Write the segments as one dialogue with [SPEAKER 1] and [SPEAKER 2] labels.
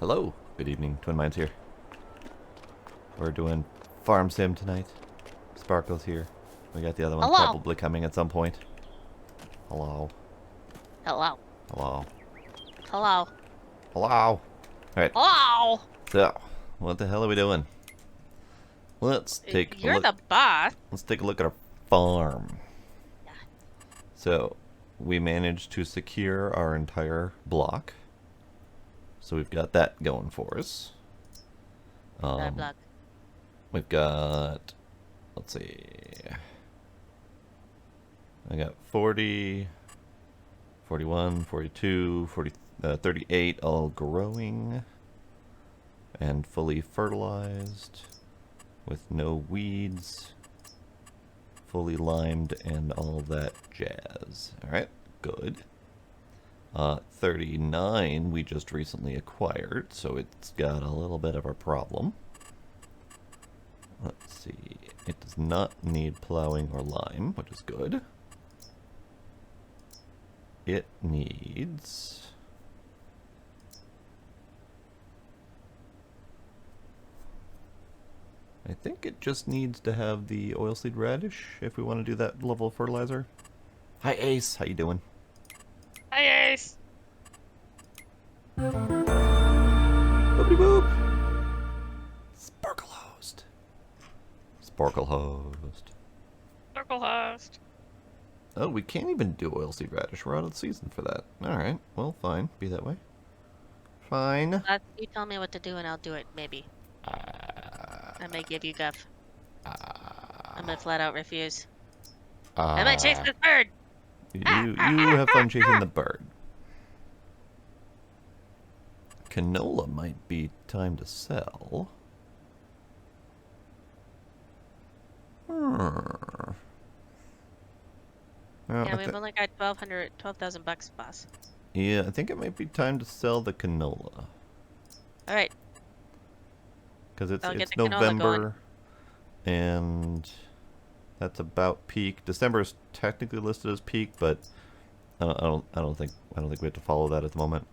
[SPEAKER 1] Hello, good evening, Twin Minds here. We're doing Farm Sim tonight. Sparkle's here. We got the other one
[SPEAKER 2] Hello.
[SPEAKER 1] probably coming at some point. Hello.
[SPEAKER 2] Hello.
[SPEAKER 1] Hello.
[SPEAKER 2] Hello.
[SPEAKER 1] Hello. Alright,
[SPEAKER 2] Hello.
[SPEAKER 1] so, what the hell are we doing? Let's take a
[SPEAKER 2] You're
[SPEAKER 1] look.
[SPEAKER 2] the boss.
[SPEAKER 1] Let's take a look at our farm.
[SPEAKER 2] Yeah.
[SPEAKER 1] So, we managed to secure our entire block. So we've got that going for us.
[SPEAKER 2] Block.
[SPEAKER 1] We've got, let's see, I got 40, 41, 42, 38 all growing and fully fertilized with no weeds, fully limed and all that jazz. Alright, good. 39 we just recently acquired, so it's got a little bit of a problem. Let's see, it does not need plowing or lime, which is good. It needs... I think it just needs to have the oilseed radish if we want to do that level of fertilizer. Hi Ace, how you doing?
[SPEAKER 2] Hi, Ace.
[SPEAKER 1] Boopity boop! Sparkle host. Sparkle host.
[SPEAKER 2] Circle host.
[SPEAKER 1] Oh, we can't even do oilseed radish. We're out of season for that. Alright, well, fine. Be that way. Fine.
[SPEAKER 2] You tell me what to do and I'll do it, maybe. I may give you guff. I may flat out refuse. I might chase this bird.
[SPEAKER 1] You have fun chasing the bird. Canola might be time to sell. Well,
[SPEAKER 2] Yeah, we've only got 12,000 bucks, boss.
[SPEAKER 1] yeah, I think it might be time to sell the canola.
[SPEAKER 2] Alright.
[SPEAKER 1] Because it's
[SPEAKER 2] the canola
[SPEAKER 1] November, and that's about peak. December is technically listed as peak, but I don't think we have to follow that at the moment.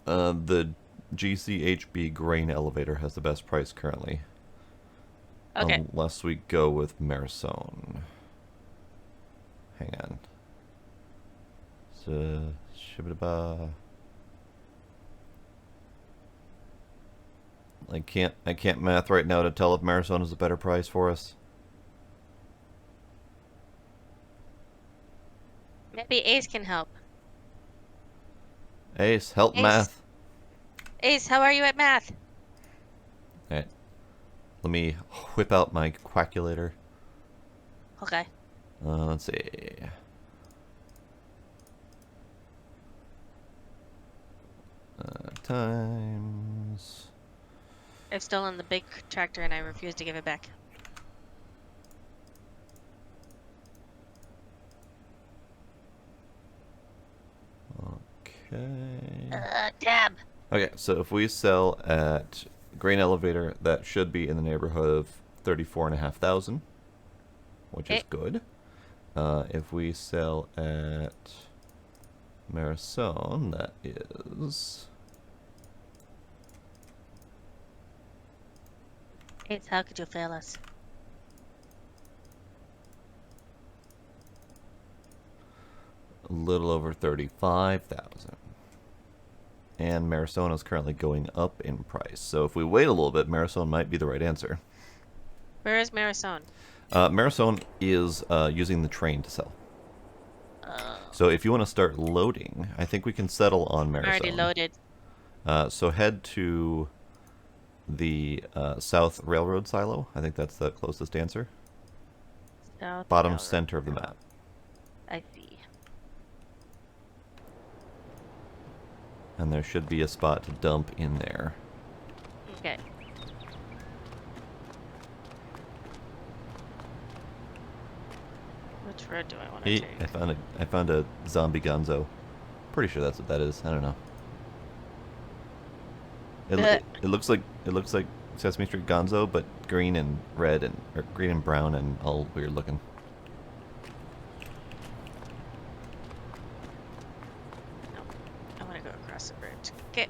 [SPEAKER 1] The GCHB grain elevator has the best price currently.
[SPEAKER 2] Okay.
[SPEAKER 1] Unless we go with Marisone. Hang on. So, shibidaba. I can't math right now to tell if Marisone is a better price for us.
[SPEAKER 2] Maybe Ace can help.
[SPEAKER 1] Ace, help
[SPEAKER 2] Ace.
[SPEAKER 1] math.
[SPEAKER 2] Ace, how are you at math?
[SPEAKER 1] Alright. Let me whip out my calculator.
[SPEAKER 2] Okay.
[SPEAKER 1] Let's see. Times.
[SPEAKER 2] I've stolen the big tractor and I refuse to give it back.
[SPEAKER 1] Okay.
[SPEAKER 2] Tab.
[SPEAKER 1] Okay, so if we sell at grain elevator, that should be in the neighborhood of 34,500, which is good. If we sell at Marisone, that is...
[SPEAKER 2] Ace, how could you fail us?
[SPEAKER 1] a little over 35,000. And Marisone is currently going up in price. So if we wait a little bit, Marisone might be the right answer.
[SPEAKER 2] Where is Marisone?
[SPEAKER 1] Marisone is using the train to sell. So if you want to start loading, I think we can settle on Marisone.
[SPEAKER 2] Already loaded.
[SPEAKER 1] So head to the South Railroad Silo. I think that's the closest answer.
[SPEAKER 2] South
[SPEAKER 1] Bottom
[SPEAKER 2] Railroad.
[SPEAKER 1] center of the map.
[SPEAKER 2] I see.
[SPEAKER 1] And there should be a spot to dump in there.
[SPEAKER 2] Okay. Which road do I want to take?
[SPEAKER 1] I found a zombie gonzo. Pretty sure that's what that is. I don't know. It looks like Sesame Street Gonzo, but green and red or green and brown and all weird looking.
[SPEAKER 2] No, I want to go across the bridge. Okay.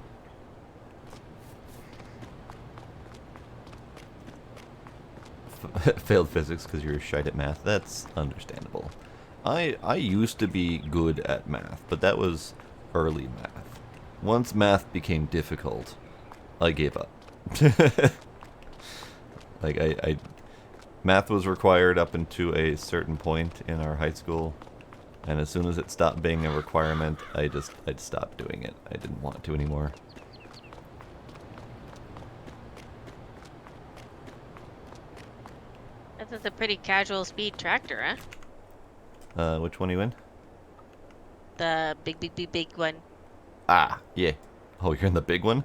[SPEAKER 1] failed physics because you're shite at math. That's understandable. I used to be good at math, but that was early math. Once math became difficult, I gave up. Like math was required up into a certain point in our high school, and as soon as it stopped being a requirement, I'd stopped doing it. I didn't want to anymore.
[SPEAKER 2] This is a pretty casual speed tractor, huh?
[SPEAKER 1] Which one are you in?
[SPEAKER 2] The big one.
[SPEAKER 1] Ah, yeah. Oh, you're in the big one?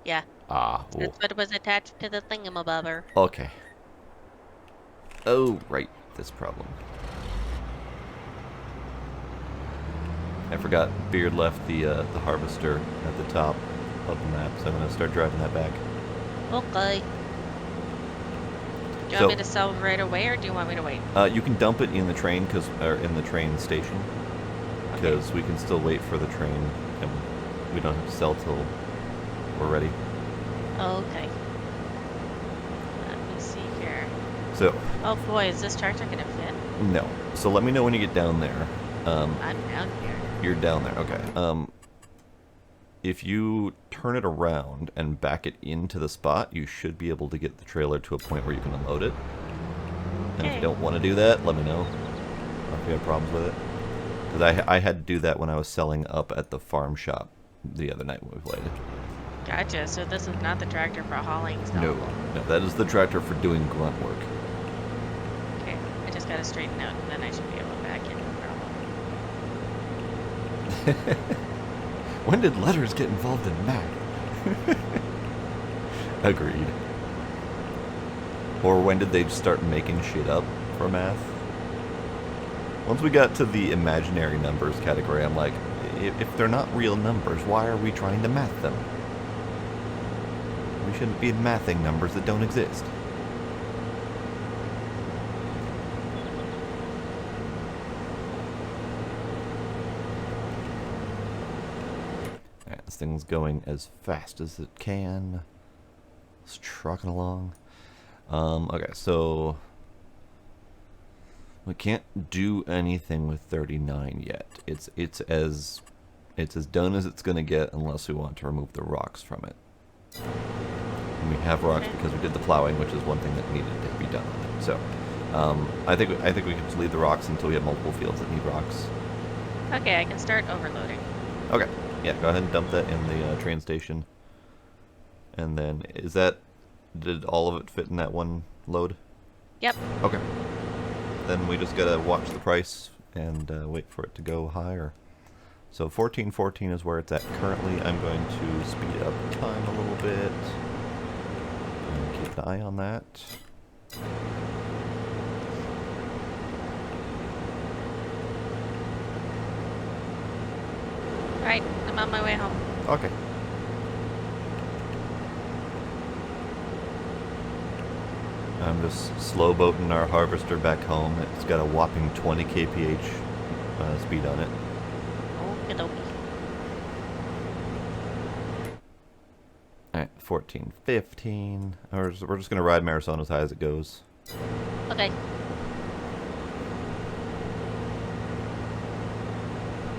[SPEAKER 2] Yeah.
[SPEAKER 1] Ah, ooh.
[SPEAKER 2] That's what was attached to the thingamabobber.
[SPEAKER 1] Okay. Oh, right. This problem. I forgot Beard left the harvester at the top of the map, so I'm going to start driving that back.
[SPEAKER 2] Okay. Do you want me to sell right away, or do you want me to wait?
[SPEAKER 1] You can dump it in the train, or in the train station, because we can still wait for the train, and we don't have to sell till we're ready.
[SPEAKER 2] Okay. Let me see here.
[SPEAKER 1] So.
[SPEAKER 2] Oh boy, is this tractor gonna fit?
[SPEAKER 1] No. So let me know when you get down there.
[SPEAKER 2] I'm down here.
[SPEAKER 1] You're down there. Okay. If you turn it around and back it into the spot, you should be able to get the trailer to a point where you can unload it. And if you don't want to do that, let me know. Or if you have problems with it. Because I had to do that when I was selling up at the farm shop the other night when we played.
[SPEAKER 2] Gotcha. So this is not the tractor for hauling stuff?
[SPEAKER 1] No, that is the tractor for doing grunt work.
[SPEAKER 2] Okay, I just gotta straighten out, and then I should be able to back in, no problem.
[SPEAKER 1] When did letters get involved in math? Agreed. Or when did they start making shit up for math? Once we got to the imaginary numbers category, I'm like, if they're not real numbers, why are we trying to math them? We shouldn't be mathing numbers that don't exist. Alright, this thing's going as fast as it can. It's trucking along. Okay, so we can't do anything with 39 yet. It's as done as it's gonna get unless we want to remove the rocks from it. And we have rocks because we did the plowing, which is one thing that needed to be done on it. So, I think we can just leave the rocks until we have multiple fields that need rocks.
[SPEAKER 2] Okay, I can start overloading.
[SPEAKER 1] Okay, yeah, go ahead and dump that in the train station. And then, did all of it fit in that one load?
[SPEAKER 2] Yep.
[SPEAKER 1] Okay. Then we just gotta watch the price and wait for it to go higher. So 14.14 is where it's at currently. I'm going to speed up time a little bit. And keep an eye on that.
[SPEAKER 2] Alright, I'm on my way home.
[SPEAKER 1] Okay. I'm just slow boating our harvester back home. It's got a whopping 20 kph speed on it.
[SPEAKER 2] Okie dokie.
[SPEAKER 1] Alright, 14.15. We're just gonna ride Marisol as high as it goes.
[SPEAKER 2] Okay.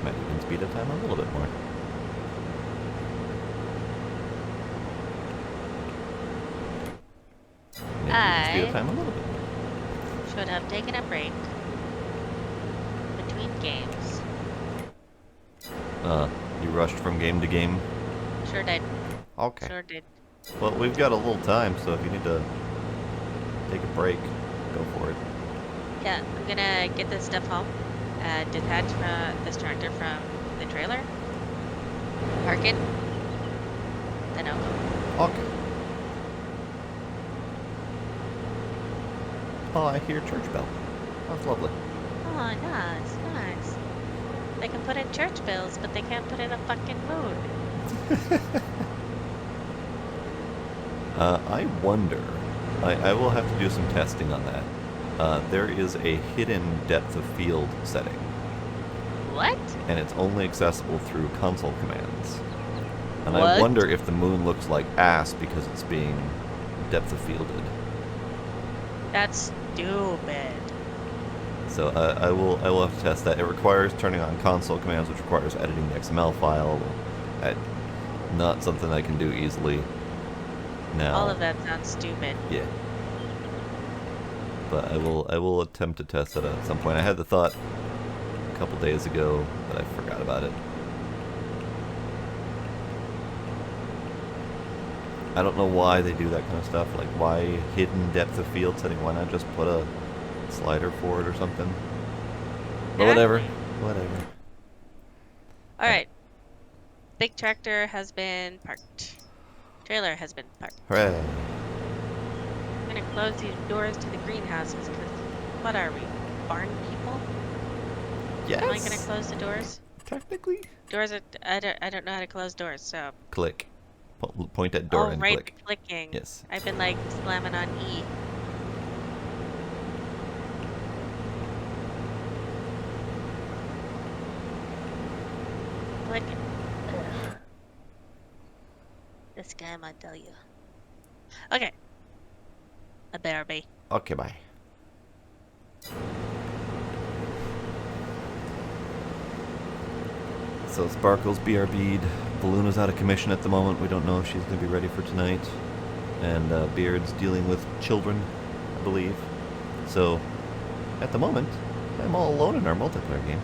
[SPEAKER 1] Might even speed up time a little bit more. Speed up time a little bit.
[SPEAKER 2] Should have taken a break between games.
[SPEAKER 1] You rushed from game to game?
[SPEAKER 2] Sure did.
[SPEAKER 1] Okay.
[SPEAKER 2] Sure did.
[SPEAKER 1] Well, we've got a little time, so if you need to take a break, go for it.
[SPEAKER 2] Yeah, I'm gonna get this stuff home, detach this tractor from the trailer, park it, then I'll go.
[SPEAKER 1] Okay. Oh, I hear church bell. That's lovely.
[SPEAKER 2] Oh, nice, nice. They can put in church bells, but they can't put in a fucking moon.
[SPEAKER 1] I wonder. I will have to do some testing on that. There is a hidden depth of field setting.
[SPEAKER 2] What?
[SPEAKER 1] And it's only accessible through console commands. And
[SPEAKER 2] What?
[SPEAKER 1] I wonder if the moon looks like ass because it's being depth of fielded.
[SPEAKER 2] That's stupid.
[SPEAKER 1] So I will have to test that. It requires turning on console commands, which requires editing the XML file. Not something I can do easily now.
[SPEAKER 2] All of that sounds stupid.
[SPEAKER 1] Yeah. But I will attempt to test it at some point. I had the thought a couple days ago, but I forgot about it. I don't know why they do that kind of stuff. Like, why hidden depth of field setting? Why not just put a slider for it or something? But whatever. Whatever.
[SPEAKER 2] Alright. Big tractor has been parked. Trailer has been parked.
[SPEAKER 1] Hooray.
[SPEAKER 2] I'm gonna close these doors to the greenhouses because what are we? Barn people?
[SPEAKER 1] Yes.
[SPEAKER 2] Am I gonna close the doors?
[SPEAKER 1] Technically.
[SPEAKER 2] Doors are I don't know how to close doors, so
[SPEAKER 1] Click. Point at door and
[SPEAKER 2] right
[SPEAKER 1] click.
[SPEAKER 2] clicking.
[SPEAKER 1] Yes.
[SPEAKER 2] I've been like slamming on E. Click. Ugh. This guy might tell you. Okay. A bear be.
[SPEAKER 1] Okay, bye. So Sparkle's BRB'd. Balloon is out of commission at the moment. We don't know if she's going to be ready for tonight. And Beard's dealing with children, I believe. So, at the moment, I'm all alone in our multiplayer game.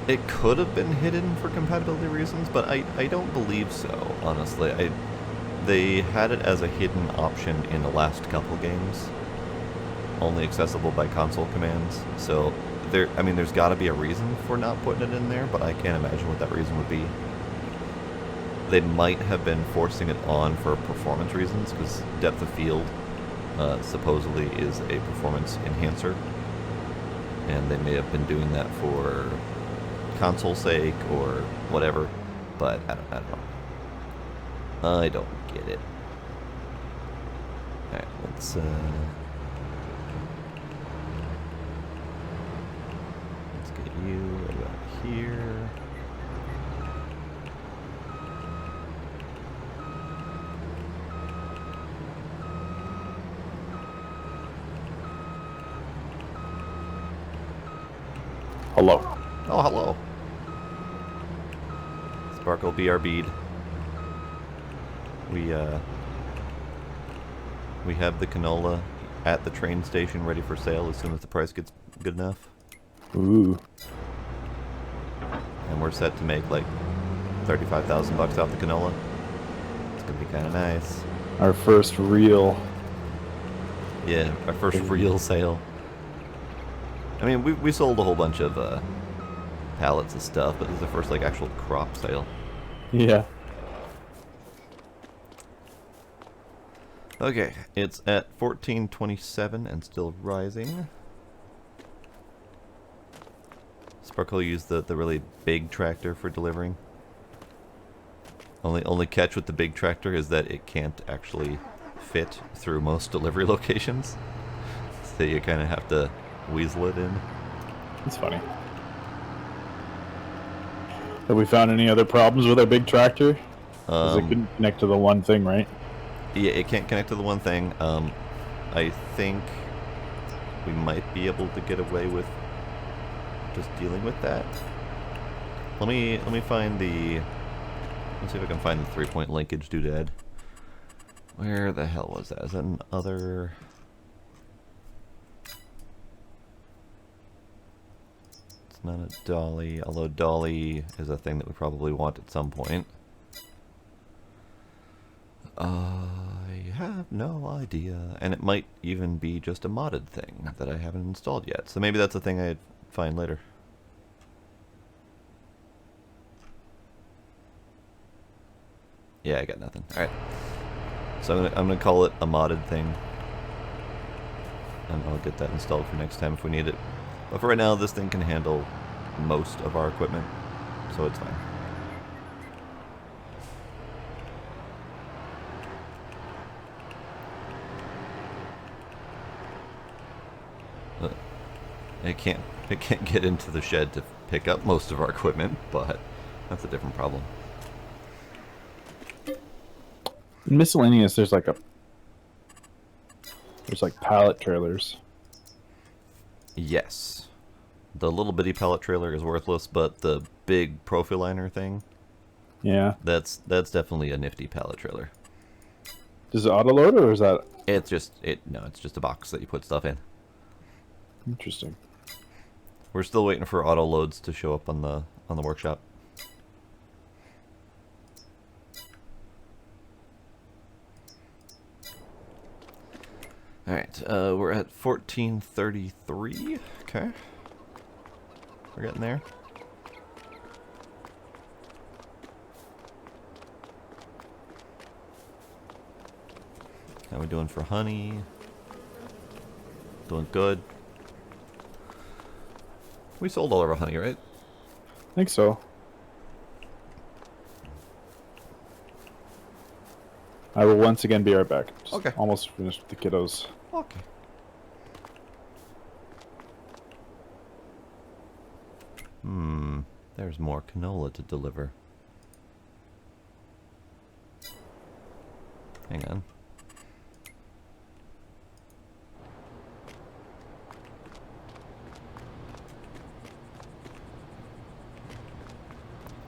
[SPEAKER 1] It could have been hidden for compatibility reasons, but I don't believe so, honestly. They had it as a hidden option in the last couple games, only accessible by console commands. So there's got to be a reason for not putting it in there, but I can't imagine what that reason would be. They might have been forcing it on for performance reasons, because depth of field supposedly is a performance enhancer, and they may have been doing that for console sake or whatever, but I don't know. I don't get it. Alright, let's get you right about here.
[SPEAKER 3] Hello.
[SPEAKER 1] Oh, hello. Sparkle BRB'd. We have the canola at the train station ready for sale as soon as the price gets good enough.
[SPEAKER 3] Ooh.
[SPEAKER 1] And we're set to make like 35,000 bucks off the canola. It's gonna be kind of nice.
[SPEAKER 3] Our first real.
[SPEAKER 1] Yeah, our first real sale. I mean, we sold a whole bunch of pallets of stuff, but this is the first like actual crop sale.
[SPEAKER 3] Yeah.
[SPEAKER 1] Okay, it's at 1427 and still rising. Sparkle used the really big tractor for delivering. Only catch with the big tractor is that it can't actually fit through most delivery locations. So you kind of have to weasel it in.
[SPEAKER 3] It's funny. Have we found any other problems with our big tractor? 'Cause it couldn't connect to the one thing, right?
[SPEAKER 1] Yeah, it can't connect to the one thing. I think we might be able to get away with just dealing with that. Let me find the. Let's see if I can find the 3-point linkage doodad. Where the hell was that? Is that an other? It's not a dolly, although dolly is a thing that we probably want at some point. I have no idea. And it might even be just a modded thing that I haven't installed yet. So maybe that's a thing I'd find later. Yeah, I got nothing. Alright. So I'm gonna call it a modded thing. And I'll get that installed for next time if we need it. But for right now, this thing can handle most of our equipment. So it's fine. It can't It can't get into the shed to pick up most of our equipment, but that's a different problem.
[SPEAKER 3] In miscellaneous, there's like pallet trailers.
[SPEAKER 1] Yes. The little bitty pallet trailer is worthless, but the big Profiliner thing,
[SPEAKER 3] Yeah.
[SPEAKER 1] that's definitely a nifty pallet trailer.
[SPEAKER 3] Does it auto load or is that
[SPEAKER 1] It's just a box that you put stuff in.
[SPEAKER 3] interesting?
[SPEAKER 1] We're still waiting for auto loads to show up on the workshop. All right, we're at 1433. Okay, we're getting there. How we doing for honey? Doing good. We sold all of our honey, right?
[SPEAKER 3] I think so. I will once again be right back. Just
[SPEAKER 1] Okay.
[SPEAKER 3] Almost finished with the kiddos.
[SPEAKER 1] Okay. There's more canola to deliver. Hang on.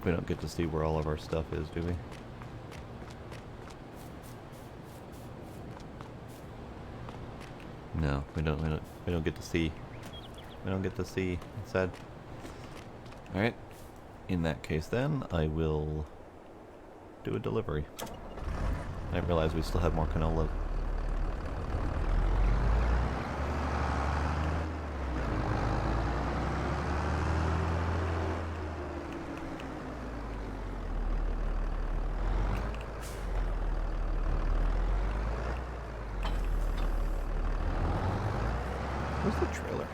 [SPEAKER 1] We don't get to see where all of our stuff is, do we? No, we don't get to see. We don't get to see. It's sad. All right. In that case, then I will do a delivery. I didn't realize we still have more canola. Where's the trailer?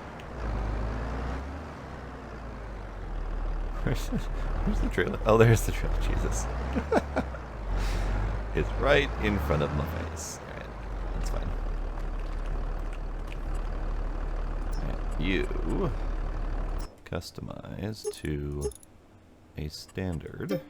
[SPEAKER 1] Where's the trailer? Oh, there's the trailer. Jesus. It's right in front of my face. Alright, that's fine. Alright, you customize to a standard.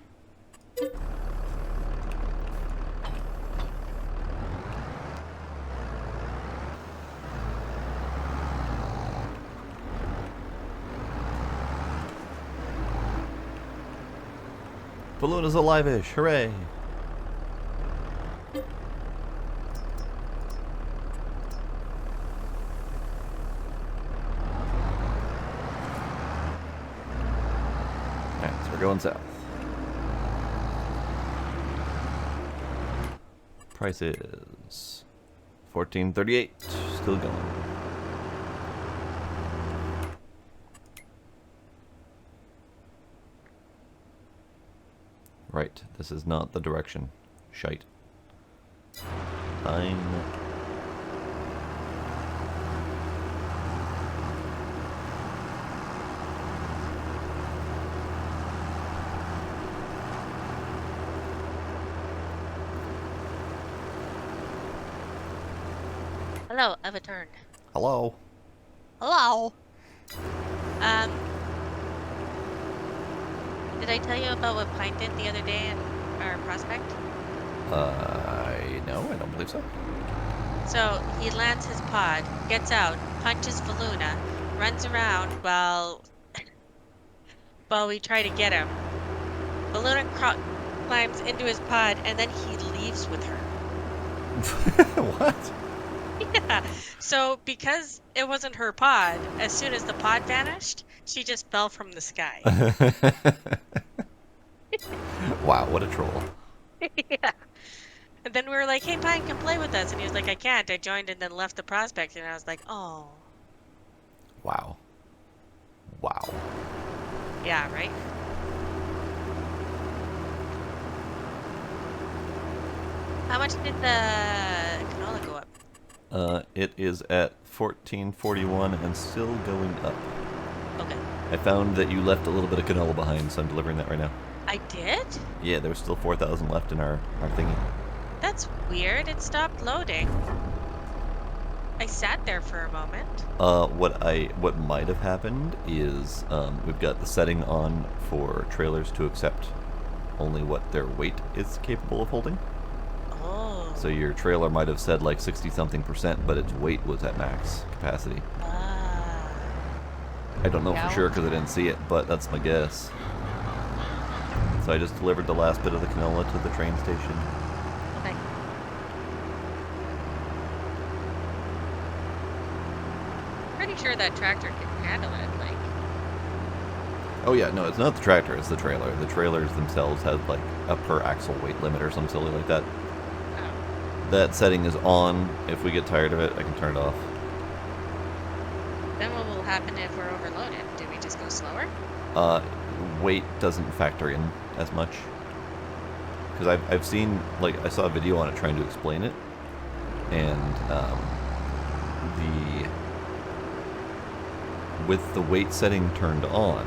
[SPEAKER 1] Balloon is alive-ish, hooray! Alright, so we're going south. Price is $14.38, still going. Right, this is not the direction. Shite. Fine.
[SPEAKER 2] Hello, I've returned.
[SPEAKER 1] Hello.
[SPEAKER 2] Hello. Did I tell you about what Pine did the other day in our prospect?
[SPEAKER 1] No, I don't believe so.
[SPEAKER 2] So he lands his pod, gets out, punches Valuna, runs around while we try to get him. Valuna climbs into his pod and then he leaves with her.
[SPEAKER 1] What?
[SPEAKER 2] Yeah. So because it wasn't her pod, as soon as the pod vanished, she just fell from the sky.
[SPEAKER 1] Wow, what a troll.
[SPEAKER 2] Yeah. And then we were like, hey, Pine, come play with us. And he was like, I can't. I joined and then left the prospect. And I was like, oh.
[SPEAKER 1] Wow. Wow.
[SPEAKER 2] Yeah, right? How much did the canola go up?
[SPEAKER 1] It is at 1441 and still going up.
[SPEAKER 2] Okay.
[SPEAKER 1] I found that you left a little bit of canola behind, so I'm delivering that right now.
[SPEAKER 2] I did?
[SPEAKER 1] Yeah, there was still 4,000 left in our thingy.
[SPEAKER 2] That's weird. It stopped loading. I sat sat there for a moment.
[SPEAKER 1] What might have happened is we've got the setting on for trailers to accept only what their weight is capable of holding.
[SPEAKER 2] Oh.
[SPEAKER 1] So your trailer might have said like 60-something%, but its weight was at max capacity.
[SPEAKER 2] Ah.
[SPEAKER 1] I don't know
[SPEAKER 2] Yeah.
[SPEAKER 1] for sure because I didn't see it, but that's my guess. So I just delivered the last bit of the canola to the train station.
[SPEAKER 2] Okay. Pretty sure that tractor can handle it, like.
[SPEAKER 1] Oh yeah, no, it's not the tractor, it's the trailer. The trailers themselves have like a per axle weight limit or something silly like that.
[SPEAKER 2] Oh.
[SPEAKER 1] That setting is on. If we get tired of it, I can turn it off.
[SPEAKER 2] Then what will happen if we're overloaded? Do we just go slower?
[SPEAKER 1] Weight doesn't factor in as much. Because I've seen, like, I saw a video on it trying to explain it. And, with the weight setting turned on,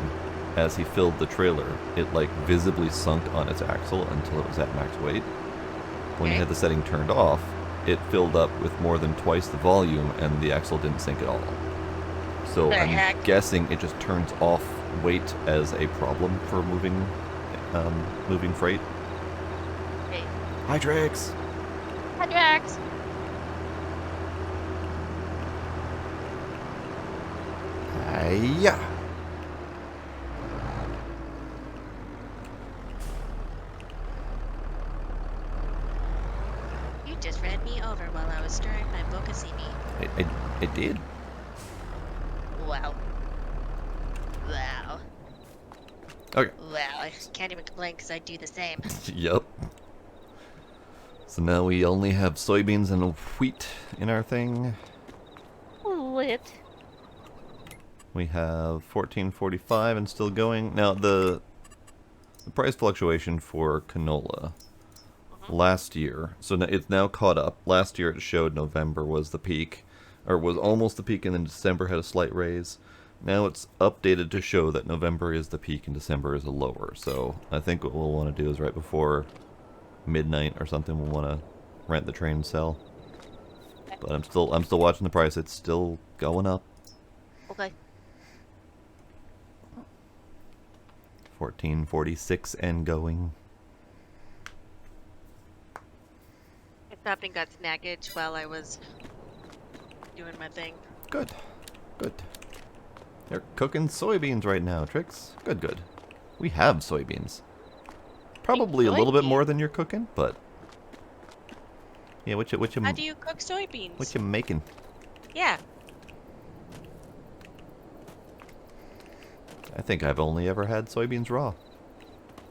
[SPEAKER 1] as he filled the trailer, it, like, visibly sunk on its axle until it was at max weight. When you had the setting turned off, it filled up with more than twice the volume, and the axle didn't sink at all. So
[SPEAKER 2] The
[SPEAKER 1] I'm
[SPEAKER 2] heck?
[SPEAKER 1] guessing it just turns off weight as a problem for moving freight.
[SPEAKER 2] Hey.
[SPEAKER 1] Hi, Trix!
[SPEAKER 2] Hi, Drax.
[SPEAKER 1] Hiya!
[SPEAKER 2] You just ran me over while I was stirring my boccacini.
[SPEAKER 1] I did.
[SPEAKER 2] Wow. Wow.
[SPEAKER 1] Okay.
[SPEAKER 2] Wow. I can't even complain because I do the same.
[SPEAKER 1] Yep. So now we only have soybeans and wheat in our thing.
[SPEAKER 2] Lit.
[SPEAKER 1] We have 14.45 and still going. Now the price fluctuation for canola last year, so it's now caught up. Last year it showed November was the peak, or was almost the peak, and then December had a slight raise. Now it's updated to show that November is the peak and December is a lower. So I think what we'll want to do is right before midnight or something, we'll want to rent the train and sell. But I'm still watching the price. It's still going up.
[SPEAKER 2] Okay.
[SPEAKER 1] 14.46 and going.
[SPEAKER 2] I stopped and got snackage while I was doing my thing.
[SPEAKER 1] Good. Good. They're cooking soybeans right now, Trix. Good, good. We have soybeans. Probably a little bit more than you're cooking, but yeah, what you
[SPEAKER 2] How do you cook soybeans?
[SPEAKER 1] what you making?
[SPEAKER 2] Yeah.
[SPEAKER 1] I think I've only ever had soybeans raw.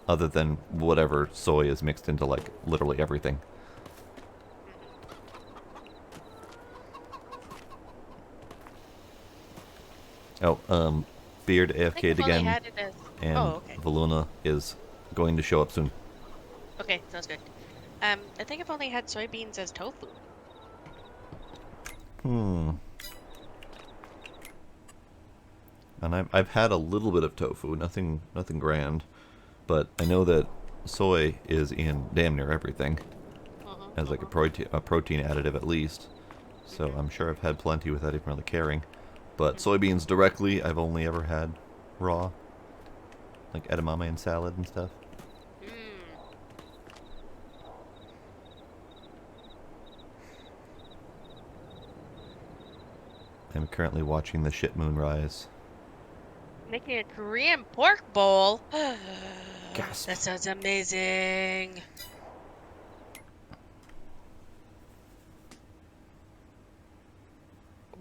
[SPEAKER 1] Other than whatever soy is mixed into, like, literally everything. Oh, Beard AFK'd again, and Valuna is going to show up soon.
[SPEAKER 2] Okay, sounds good. I think I've only had soybeans as tofu.
[SPEAKER 1] And I've had a little bit of tofu, nothing grand, but I know that soy is in damn near everything as like a protein additive at least. So I'm sure I've had plenty without even really caring. But soybeans directly, I've only ever had raw, like edamame and salad and stuff. I'm currently watching the shit moon rise.
[SPEAKER 2] Making a Korean pork bowl.
[SPEAKER 1] Gasp.
[SPEAKER 2] That sounds amazing.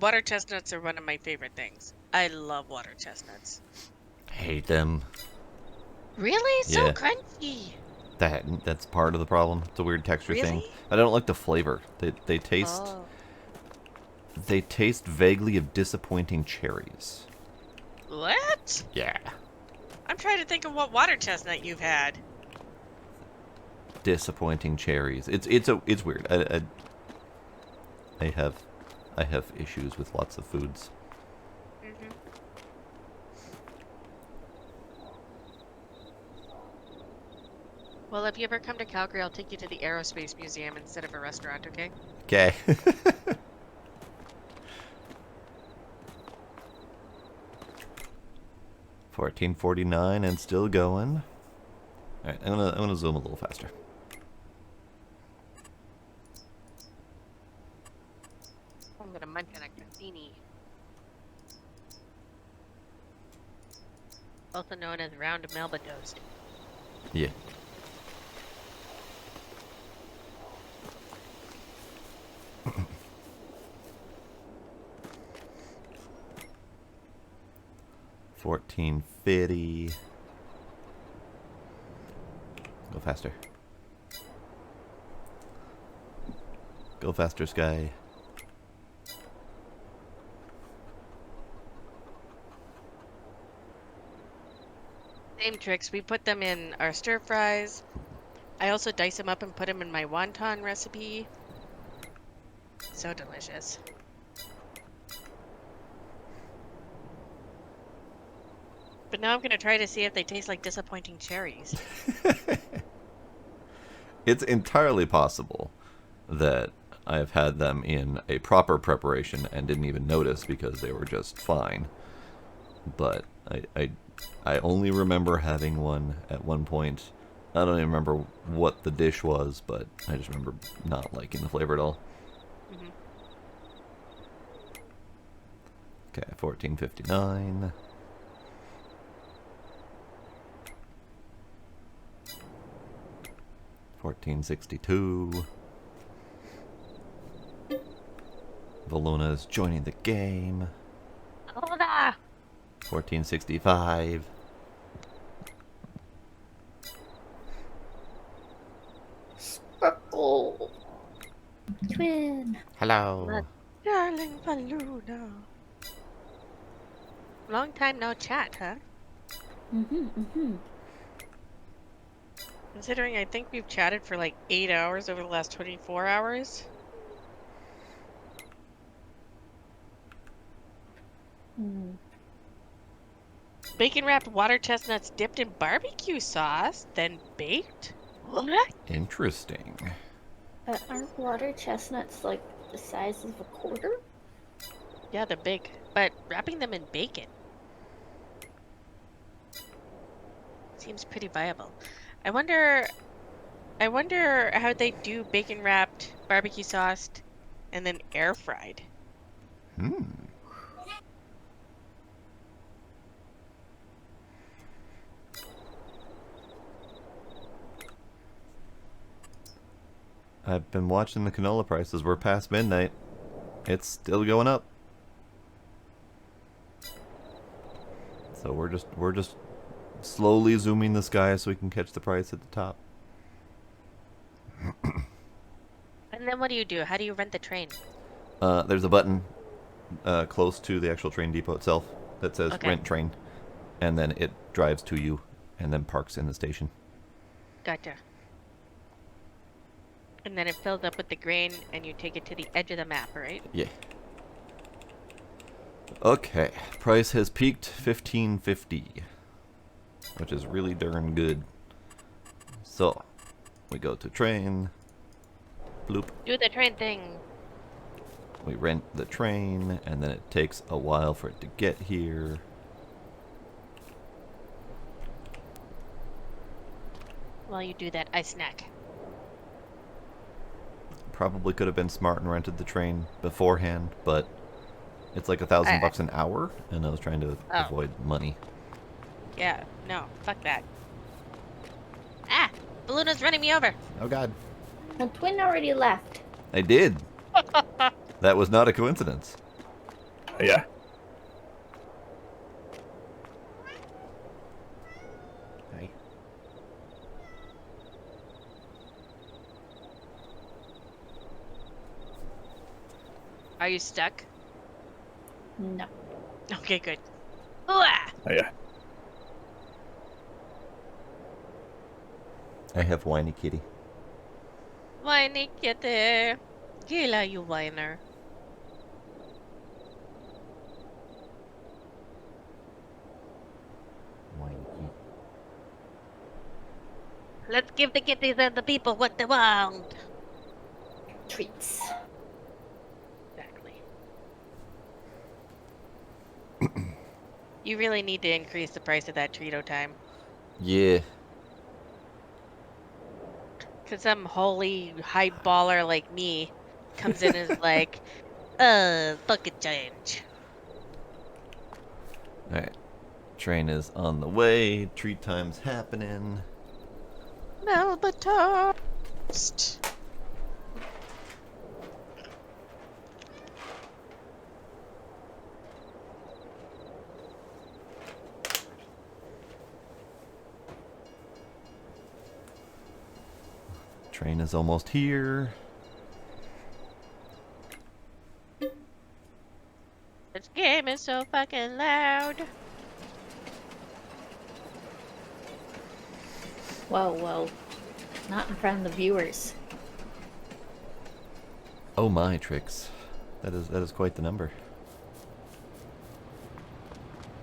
[SPEAKER 2] Water chestnuts are one of my favorite things. I love water chestnuts.
[SPEAKER 1] Hate them.
[SPEAKER 2] Really? So
[SPEAKER 1] Yeah.
[SPEAKER 2] crunchy.
[SPEAKER 1] That's part of the problem. It's a weird texture thing.
[SPEAKER 2] Really?
[SPEAKER 1] I don't like the flavor. They taste they taste vaguely of disappointing cherries.
[SPEAKER 2] What?
[SPEAKER 1] Yeah.
[SPEAKER 2] I'm trying to think of what water chestnut you've had.
[SPEAKER 1] Disappointing cherries. It's weird. I have issues with lots of foods.
[SPEAKER 2] Well, if you ever come to Calgary, I'll take you to the Aerospace Museum instead of a restaurant, okay?
[SPEAKER 1] Okay. 1449 and still going. Alright, I'm gonna zoom a little faster.
[SPEAKER 2] I'm gonna munch on a crostini. Also known as round Melba toast.
[SPEAKER 1] Yeah. $14.50. Go faster. Go faster, Sky.
[SPEAKER 2] Same tricks. We put them in our stir fries. I also dice them up and put them in my wonton recipe. So delicious. But now I'm gonna try to see if they taste like disappointing cherries.
[SPEAKER 1] It's entirely possible that I've had them in a proper preparation and didn't even notice because they were just fine. But I only remember having one at one point. I don't even remember what the dish was, but I just remember not liking the flavor at all.
[SPEAKER 2] Mm-hmm.
[SPEAKER 1] Okay, $14.59. $14.62. Valuna is joining the game.
[SPEAKER 2] Hola!
[SPEAKER 1] $14.65.
[SPEAKER 4] Sparkle. Twin.
[SPEAKER 1] Hello.
[SPEAKER 2] Darling Valuna. Long time no chat, huh?
[SPEAKER 4] Mm-hmm.
[SPEAKER 2] Considering I think we've chatted for like 8 hours over the last 24 hours. Bacon wrapped water chestnuts dipped in barbecue sauce, then baked? What?
[SPEAKER 1] Interesting.
[SPEAKER 4] Aren't water chestnuts like the size of a quarter?
[SPEAKER 2] Yeah, they're big. But wrapping them in bacon seems pretty viable. I wonder how they do bacon wrapped, barbecue sauced, and then air fried.
[SPEAKER 1] I've been watching the canola prices. We're past midnight. It's still going up. So we're just slowly zooming the sky so we can catch the price at the top.
[SPEAKER 2] And then what do? How do you rent the train?
[SPEAKER 1] There's a button close to the actual train depot itself that says rent train, and then it drives to you and then parks in the station.
[SPEAKER 2] Gotcha. And then it fills up with the grain and you take it to the edge of the map, right?
[SPEAKER 1] Yeah. Okay, price has peaked $15.50, which is really darn good. So, we go to train. Bloop.
[SPEAKER 2] Do the train thing.
[SPEAKER 1] We rent the train, and then it takes a while for it to get here.
[SPEAKER 2] While you do that, I snack.
[SPEAKER 1] Probably could have been smart and rented the train beforehand, but it's like $1,000 an hour, and I was trying to avoid money.
[SPEAKER 2] Yeah, no, fuck that. Ah! Balloon's running me over!
[SPEAKER 1] Oh god.
[SPEAKER 4] The twin already left.
[SPEAKER 1] I did! That was not a coincidence.
[SPEAKER 3] Yeah.
[SPEAKER 1] Hi.
[SPEAKER 2] Are you stuck?
[SPEAKER 4] No.
[SPEAKER 2] Okay, good. Ooh-ah!
[SPEAKER 3] Oh, yeah.
[SPEAKER 1] I have whiny kitty.
[SPEAKER 2] Whiny kitty. Gila, you whiner.
[SPEAKER 1] Whiny kitty.
[SPEAKER 2] Let's give the kitties and the people what they want.
[SPEAKER 4] Treats.
[SPEAKER 2] Exactly. You really need to increase the price of that Trito time.
[SPEAKER 1] Yeah.
[SPEAKER 2] Because some holy high baller like me comes in and is like, bucket change.
[SPEAKER 1] Alright. Train is on the way. Treat time's happening.
[SPEAKER 2] Melt the toast.
[SPEAKER 1] Train is almost here.
[SPEAKER 2] This game is so fucking loud.
[SPEAKER 4] Whoa, whoa. Not in front of the viewers.
[SPEAKER 1] Oh my, Trix. That is quite the number.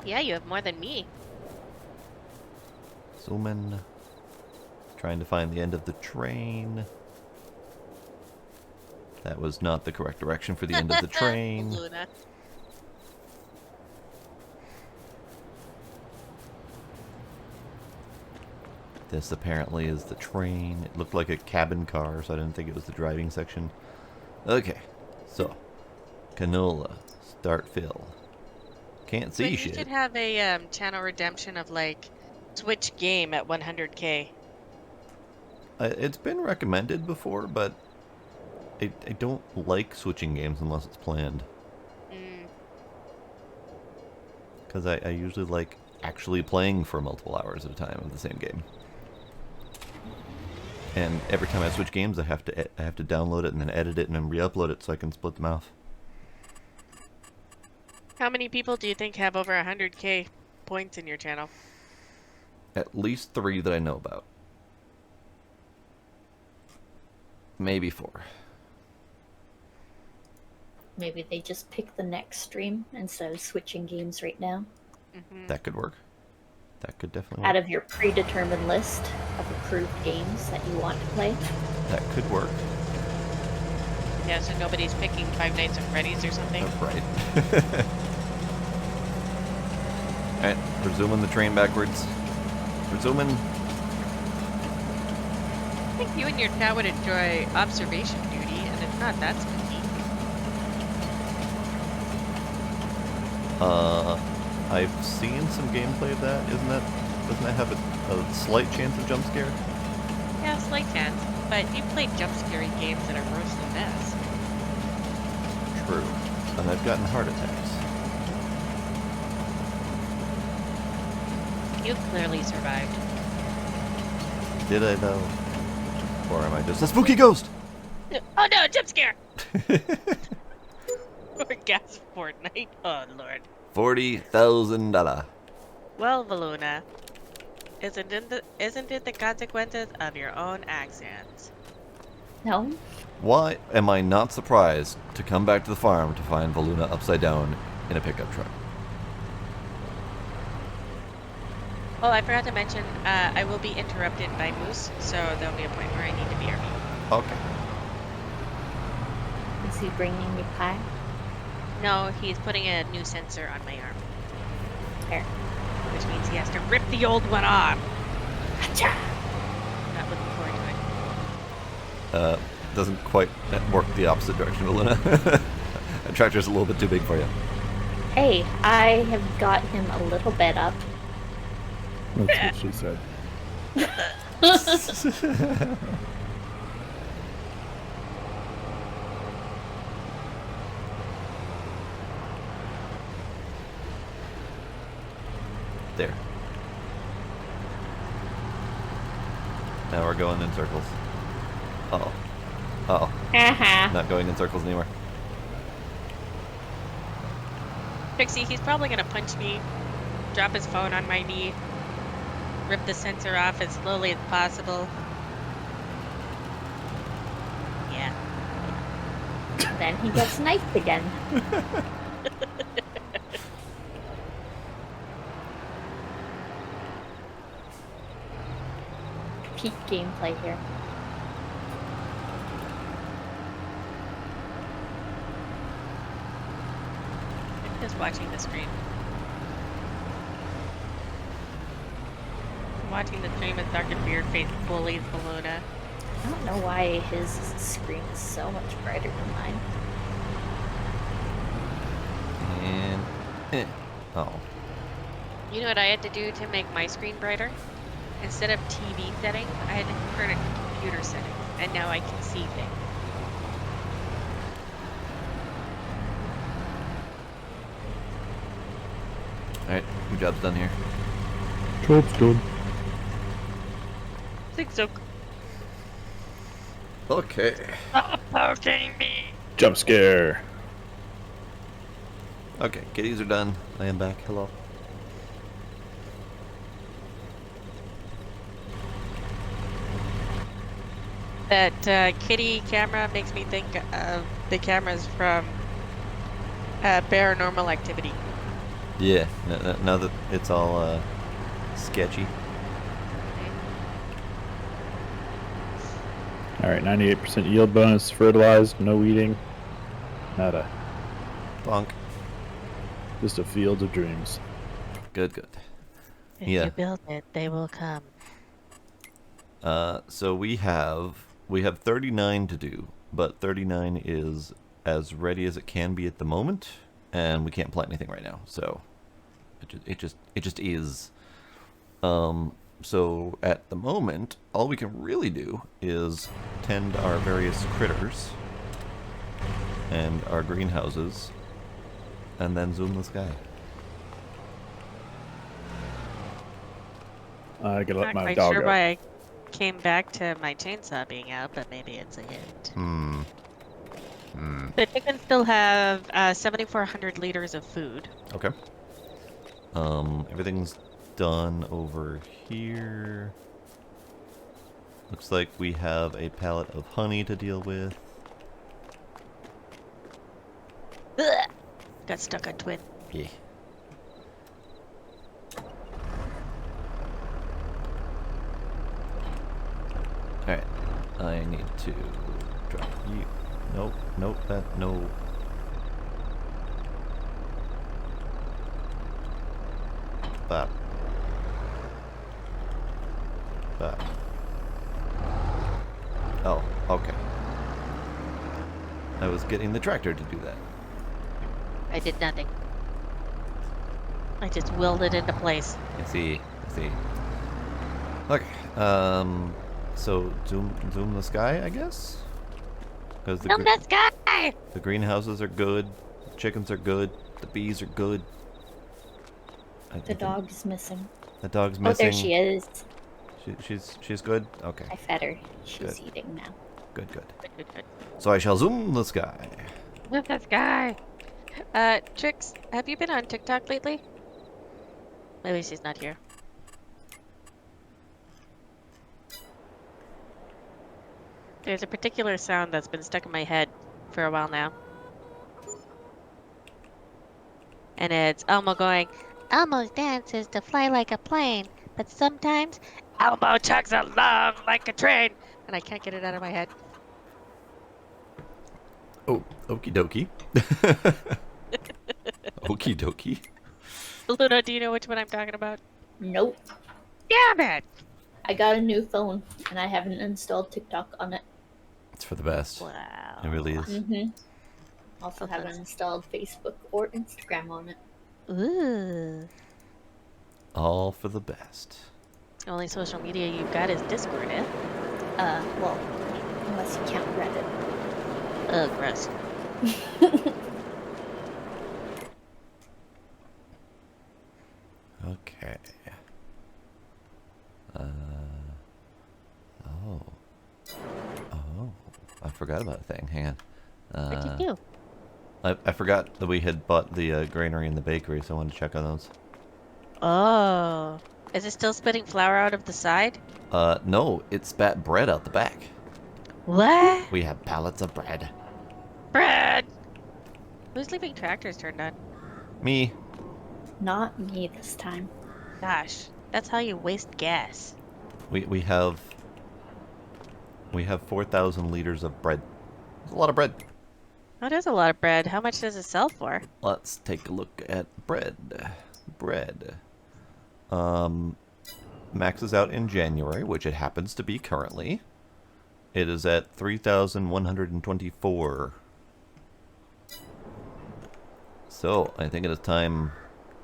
[SPEAKER 2] Yeah, you have more than me.
[SPEAKER 1] Zooming. Trying to find the end of the train. That was not the correct direction for the end of the train.
[SPEAKER 2] Luna.
[SPEAKER 1] This apparently is the train. It looked like a cabin car, so I didn't think it was the driving section. Okay, so canola, start fill. Can't see
[SPEAKER 2] But you
[SPEAKER 1] shit.
[SPEAKER 2] should have a channel redemption of like switch game at 100K.
[SPEAKER 1] It's been recommended before, but I don't like switching games unless it's planned. Because I usually like actually playing for multiple hours at a time of the same game. And every time I switch games, I have to download it and then edit it and then re-upload it so I can split them off.
[SPEAKER 2] How many people do you think have over 100K points in your channel?
[SPEAKER 1] At least 3 that I know about. Maybe 4.
[SPEAKER 4] Maybe they just pick the next stream instead of switching games right now.
[SPEAKER 1] That could work. That could definitely
[SPEAKER 4] Out
[SPEAKER 1] work.
[SPEAKER 4] of your predetermined list of approved games that you want to play.
[SPEAKER 1] That could work.
[SPEAKER 2] Yeah, so nobody's picking Five Nights at Freddy's or something?
[SPEAKER 1] Right. Alright, resuming the train backwards. Resuming.
[SPEAKER 2] I think you and your cat would enjoy observation duty, and it's not that spooky.
[SPEAKER 1] I've seen some gameplay of that. Doesn't that have a slight chance of jump scare?
[SPEAKER 2] Yeah, slight chance. But you played jump scary games that are worse than this.
[SPEAKER 1] True. And I've gotten heart attacks.
[SPEAKER 2] You clearly survived.
[SPEAKER 1] Did I though? Or am I just a spooky ghost?
[SPEAKER 2] Oh no, jump scare! Orgasm Fortnite. Oh lord.
[SPEAKER 1] $40,000.
[SPEAKER 2] Well, Valuna, isn't it the consequences of your own actions?
[SPEAKER 4] No?
[SPEAKER 1] Why am I not surprised to come back to the farm to find Valuna upside down in a pickup truck?
[SPEAKER 2] Oh, I forgot to mention, I will be interrupted by Moose, so there'll be a point where I need to BRB.
[SPEAKER 1] Okay.
[SPEAKER 4] Is he bringing you pie?
[SPEAKER 2] No, he's putting a new sensor on my arm,
[SPEAKER 4] There.
[SPEAKER 2] which means he has to rip the old one off.
[SPEAKER 4] Gotcha!
[SPEAKER 2] Not looking forward to it.
[SPEAKER 1] Doesn't quite work the opposite direction, Valuna. That tractor's a little bit too big for you.
[SPEAKER 4] Hey, I have got him a little bit up.
[SPEAKER 3] That's what she said.
[SPEAKER 1] There. Now we're going in circles. Uh-oh. Uh-oh.
[SPEAKER 4] Haha.
[SPEAKER 1] Not going in circles anymore.
[SPEAKER 2] Pixie, he's probably gonna punch me, drop his phone on my knee, rip the sensor off as slowly as possible. Yeah.
[SPEAKER 4] Then he gets knifed again. Peak gameplay here.
[SPEAKER 2] I'm just watching the screen. watching the stream as Dr. Beardface bullies Baluna.
[SPEAKER 4] I don't know why his screen is so much brighter than mine.
[SPEAKER 1] And oh,
[SPEAKER 2] You know what I had to do to make my screen brighter? Instead of TV settings, I had to turn it to computer settings, and now I can see things.
[SPEAKER 1] all right, your job's done here.
[SPEAKER 3] Job's done.
[SPEAKER 2] Think so.
[SPEAKER 1] Okay.
[SPEAKER 2] Stop poking me!
[SPEAKER 3] Jump scare.
[SPEAKER 1] Okay, kitties are done. I am back. Hello.
[SPEAKER 2] That kitty camera makes me think of the cameras from Paranormal Activity.
[SPEAKER 1] Yeah. Now that it's all sketchy.
[SPEAKER 3] All right, 98% yield bonus, fertilized, no weeding, nada.
[SPEAKER 1] Bonk.
[SPEAKER 3] Just a field of dreams.
[SPEAKER 1] Good. Good.
[SPEAKER 2] If
[SPEAKER 1] Yeah.
[SPEAKER 2] you build it, they will come.
[SPEAKER 1] So we have 39 to do, but 39 is as ready as it can be at the moment, and we can't plant anything right now. So it just is. So at the moment, all we can really do is tend our various critters and our greenhouses, and then zoom the sky.
[SPEAKER 3] I gotta let
[SPEAKER 2] Not
[SPEAKER 3] my
[SPEAKER 2] quite
[SPEAKER 3] dog
[SPEAKER 2] sure
[SPEAKER 3] out.
[SPEAKER 2] why I came back to my chainsaw being out, but maybe it's a hint. The chickens still have 7,400 liters of food.
[SPEAKER 1] Okay. Everything's done over here. Looks like we have a pallet of honey to deal with.
[SPEAKER 2] Ugh. Got stuck on Twin.
[SPEAKER 1] Yeah. Alright. I need to drop you. Nope, no. Bop. Bop. Oh, okay. I was getting the tractor to do that.
[SPEAKER 2] I did nothing. I just willed it into place.
[SPEAKER 1] I see. Okay. So zoom the sky, I guess. Because
[SPEAKER 2] Zoom the sky!
[SPEAKER 1] the greenhouses are good, the chickens are good, the bees are good. I
[SPEAKER 4] The
[SPEAKER 1] think
[SPEAKER 4] dog's missing.
[SPEAKER 1] The dog's
[SPEAKER 4] Oh,
[SPEAKER 1] missing.
[SPEAKER 4] there she is.
[SPEAKER 1] She's good. Okay.
[SPEAKER 4] I fed her. She's
[SPEAKER 1] Good.
[SPEAKER 4] eating now.
[SPEAKER 1] Good.
[SPEAKER 2] Good.
[SPEAKER 1] So I shall zoom the sky.
[SPEAKER 2] Zoom the sky! Trix, have you been on TikTok lately? Maybe she's not here. There's a particular sound that's been stuck in my head for a while now. And it's Elmo going, Elmo's dance is to fly like a plane, but sometimes Elmo chugs along like a train. And I can't get it out of my head.
[SPEAKER 1] Oh, okie dokie. Okie dokie.
[SPEAKER 2] Luna, do you know which one I'm talking about?
[SPEAKER 4] Nope.
[SPEAKER 2] Damn it!
[SPEAKER 4] I got a new phone and I haven't installed TikTok on it.
[SPEAKER 1] It's for the best.
[SPEAKER 2] Wow.
[SPEAKER 1] It really is.
[SPEAKER 4] Mm-hmm. Also haven't installed Facebook or Instagram on it.
[SPEAKER 2] Ooh.
[SPEAKER 1] All for the best.
[SPEAKER 2] The only social media you've got is Discord, eh?
[SPEAKER 4] Well, unless you count Reddit.
[SPEAKER 2] Ugh, gross.
[SPEAKER 1] Okay. Oh. I forgot about a thing. Hang on.
[SPEAKER 2] What'd you do?
[SPEAKER 1] I forgot that we had bought the granary and the bakery, so I wanted to check on those.
[SPEAKER 2] Oh. Is it still spitting flour out of the side?
[SPEAKER 1] No, it spat bread out the back.
[SPEAKER 2] What?
[SPEAKER 1] We have pallets of bread.
[SPEAKER 2] Bread! Who's leaving tractors turned on?
[SPEAKER 1] Me.
[SPEAKER 4] Not me this time.
[SPEAKER 2] Gosh, that's how you waste gas.
[SPEAKER 1] We have 4,000 liters of bread. That's a lot of bread.
[SPEAKER 2] That is a lot of bread. How much does it sell for?
[SPEAKER 1] Let's take a look at bread. maxes out in January, which it happens to be currently. It is at 3,124. So, I think it is time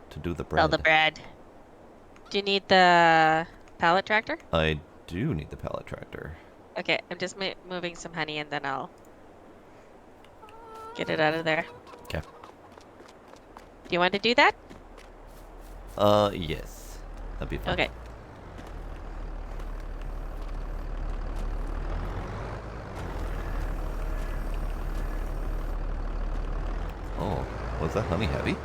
[SPEAKER 1] to do the bread.
[SPEAKER 2] Sell the bread. Do you need the pallet tractor?
[SPEAKER 1] I do need the pallet tractor.
[SPEAKER 2] Okay, I'm just moving some honey and then I'll get it out of there.
[SPEAKER 1] Okay.
[SPEAKER 2] Do you want to do that?
[SPEAKER 1] Yes. That'd be fun.
[SPEAKER 2] Okay.
[SPEAKER 1] Oh, was that honey heavy?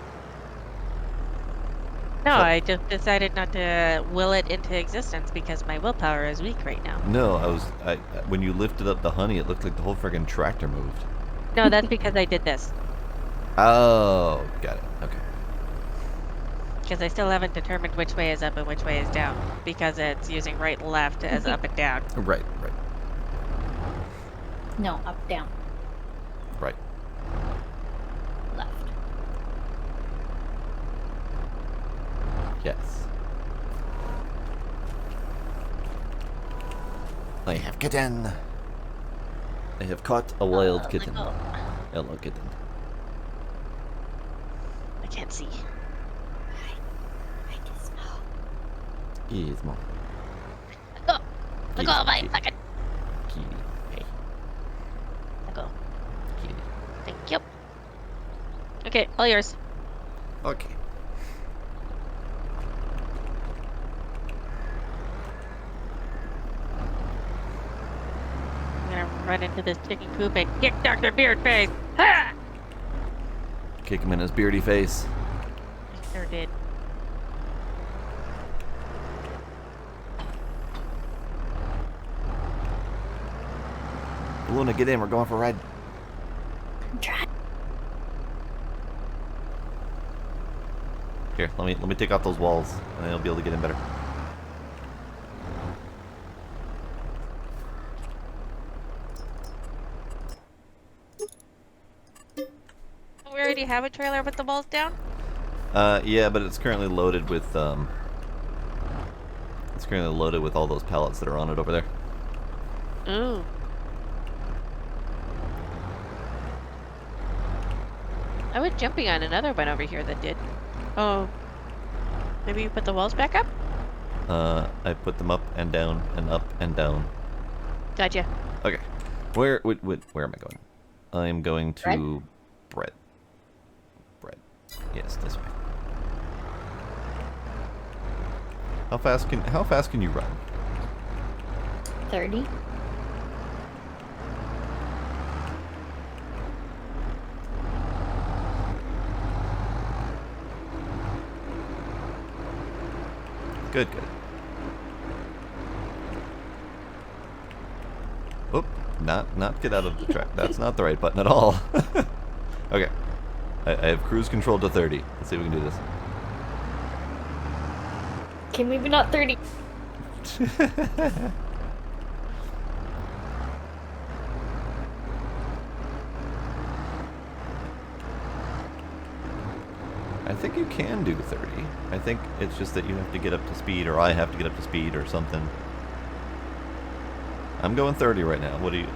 [SPEAKER 2] No,
[SPEAKER 1] So-
[SPEAKER 2] I just decided not to will it into existence because my willpower is weak right now.
[SPEAKER 1] No, when you lifted up the honey, it looked like the whole friggin' tractor moved.
[SPEAKER 2] No, that's because I did this.
[SPEAKER 1] Oh, got it. Okay.
[SPEAKER 2] Because I still haven't determined which way is up and which way is down. Because it's using right and left as up and down.
[SPEAKER 1] Right, right,
[SPEAKER 4] No, up, down,
[SPEAKER 1] right.
[SPEAKER 4] left.
[SPEAKER 1] Yes. I have kitten. I have caught a wild kitten.
[SPEAKER 2] let go.
[SPEAKER 1] Hello, kitten.
[SPEAKER 2] I can't see.
[SPEAKER 4] I can smell.
[SPEAKER 1] Yes, mom.
[SPEAKER 2] Let go. Let go of my
[SPEAKER 1] Kitty.
[SPEAKER 2] fucking.
[SPEAKER 1] Kitty. Hey,
[SPEAKER 2] Let go.
[SPEAKER 1] kitty.
[SPEAKER 2] Thank you. Okay, all yours.
[SPEAKER 1] Okay.
[SPEAKER 2] I'm gonna run into this chicken coop and kick Dr. Beardface. Ha!
[SPEAKER 1] Kick him in his beardy face.
[SPEAKER 2] I sure did.
[SPEAKER 1] Luna, get in. We're going for a ride.
[SPEAKER 4] I'm trying.
[SPEAKER 1] Here, let me take off those walls, and then I'll be able to get in better.
[SPEAKER 2] We already have a trailer with the walls down?
[SPEAKER 1] Yeah, but it's currently loaded with it's currently loaded with all those pallets that are on it over there.
[SPEAKER 2] Ooh. I was jumping on another one over here that did. Oh. Maybe you put the walls back up?
[SPEAKER 1] I put them up and down and up and down.
[SPEAKER 2] Gotcha.
[SPEAKER 1] Okay. Where am I going? I'm going to bread. Bread. Yes, this way. How fast can you run?
[SPEAKER 4] 30.
[SPEAKER 1] Good, good. Oop, not get out of the track. That's not the right button at all. Okay. I have cruise control to 30. Let's see if we can do this.
[SPEAKER 4] Okay, maybe not 30.
[SPEAKER 1] I think you can do 30. I think it's just that you have to get up to speed, or I have to get up to speed, or something. I'm going 30 right now. What do you...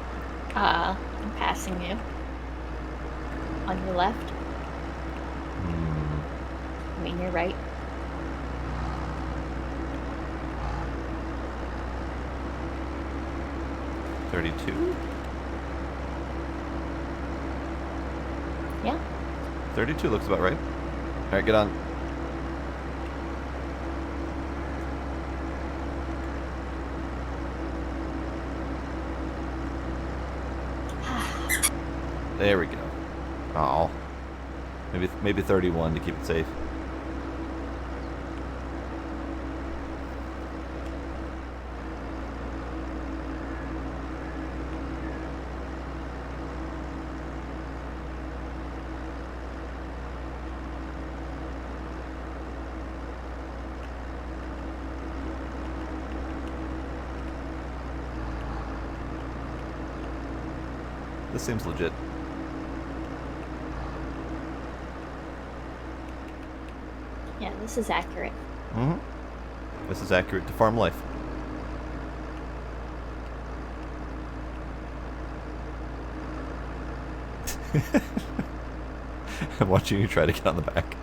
[SPEAKER 4] I'm passing you. On your left. I mean, your right.
[SPEAKER 1] Hmm, 32?
[SPEAKER 4] Yeah.
[SPEAKER 1] 32 looks about right. Alright, get on. There we go. Oh, maybe 31 to keep it safe. This seems legit.
[SPEAKER 4] Yeah, this is accurate.
[SPEAKER 1] Mm-hmm. This is accurate to farm life. I'm watching you try to get on the back.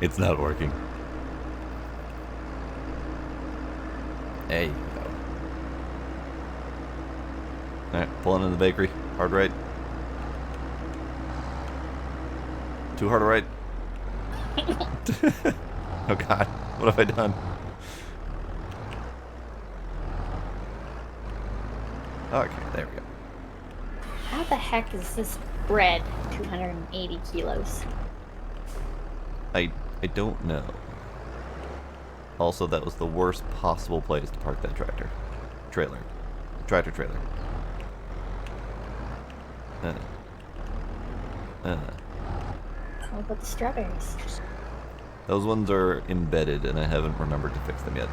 [SPEAKER 1] It's not working. There you go. Alright, pulling in the bakery. Hard right. Too hard a right. Oh god, what have I done? Okay, there we go.
[SPEAKER 4] How the heck is this bread 280 kilos?
[SPEAKER 1] I don't know. Also, that was the worst possible place to park that tractor. Tractor trailer.
[SPEAKER 4] How about the strawberries?
[SPEAKER 1] Those ones are embedded, and I haven't remembered to fix them yet.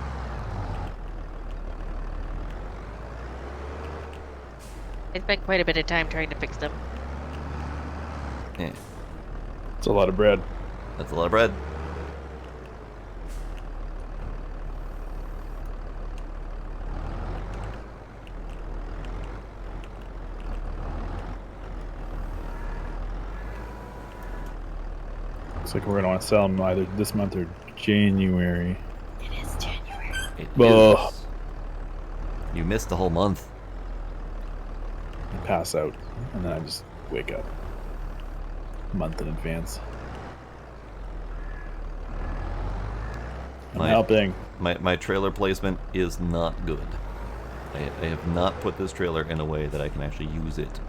[SPEAKER 2] I spent quite a bit of time trying to fix them.
[SPEAKER 1] Yeah,
[SPEAKER 3] It's a lot of bread.
[SPEAKER 1] that's a lot of bread.
[SPEAKER 3] Looks like we're gonna want to sell them either this month or January.
[SPEAKER 4] It is January.
[SPEAKER 1] It
[SPEAKER 3] Ugh.
[SPEAKER 1] is. You missed the whole month.
[SPEAKER 3] I pass out, and then I just wake up a month in advance. I'm helping.
[SPEAKER 1] My trailer placement is not good. I have not put this trailer in a way that I can actually use it.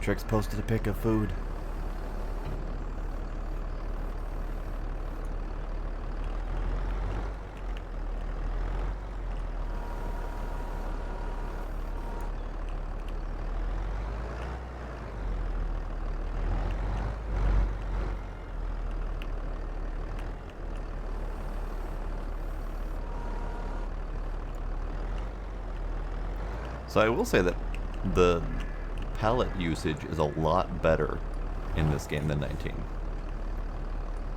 [SPEAKER 1] Trick's posted a pic of food. So I will say that the pallet usage is a lot better in this game than 19.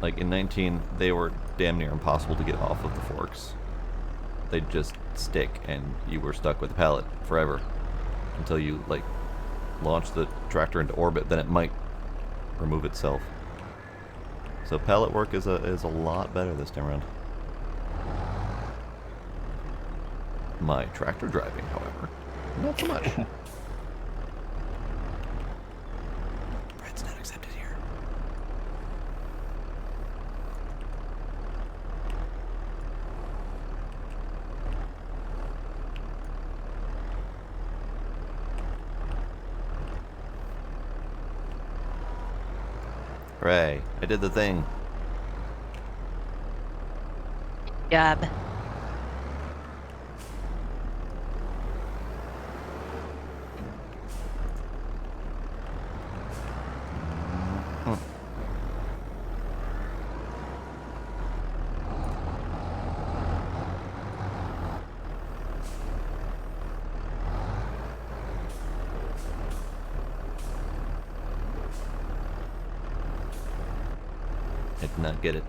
[SPEAKER 1] Like in 19, they were damn near impossible to get off of the forks. They'd just stick and you were stuck with the pallet forever until you like launch the tractor into orbit, then it might remove itself. So pallet work is a lot better this time around. My tractor driving, however, not so much. Bread's not accepted here. Hooray, I did the thing.
[SPEAKER 2] Job.
[SPEAKER 1] I did not get it.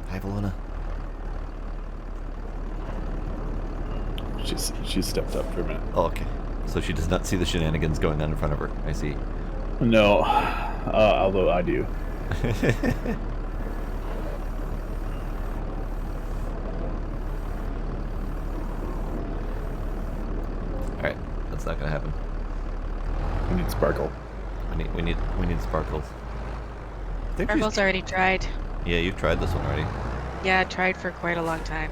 [SPEAKER 1] Hi, Valona.
[SPEAKER 3] She stepped up for a minute.
[SPEAKER 1] Oh, okay. So she does not see the shenanigans going on in front of her. I see.
[SPEAKER 3] No, although I do.
[SPEAKER 1] That's not gonna happen.
[SPEAKER 3] We need sparkle.
[SPEAKER 1] We need sparkles. I think
[SPEAKER 2] Sparkle's already tried.
[SPEAKER 1] Yeah, you've tried this one already.
[SPEAKER 2] Yeah, tried for quite a long time.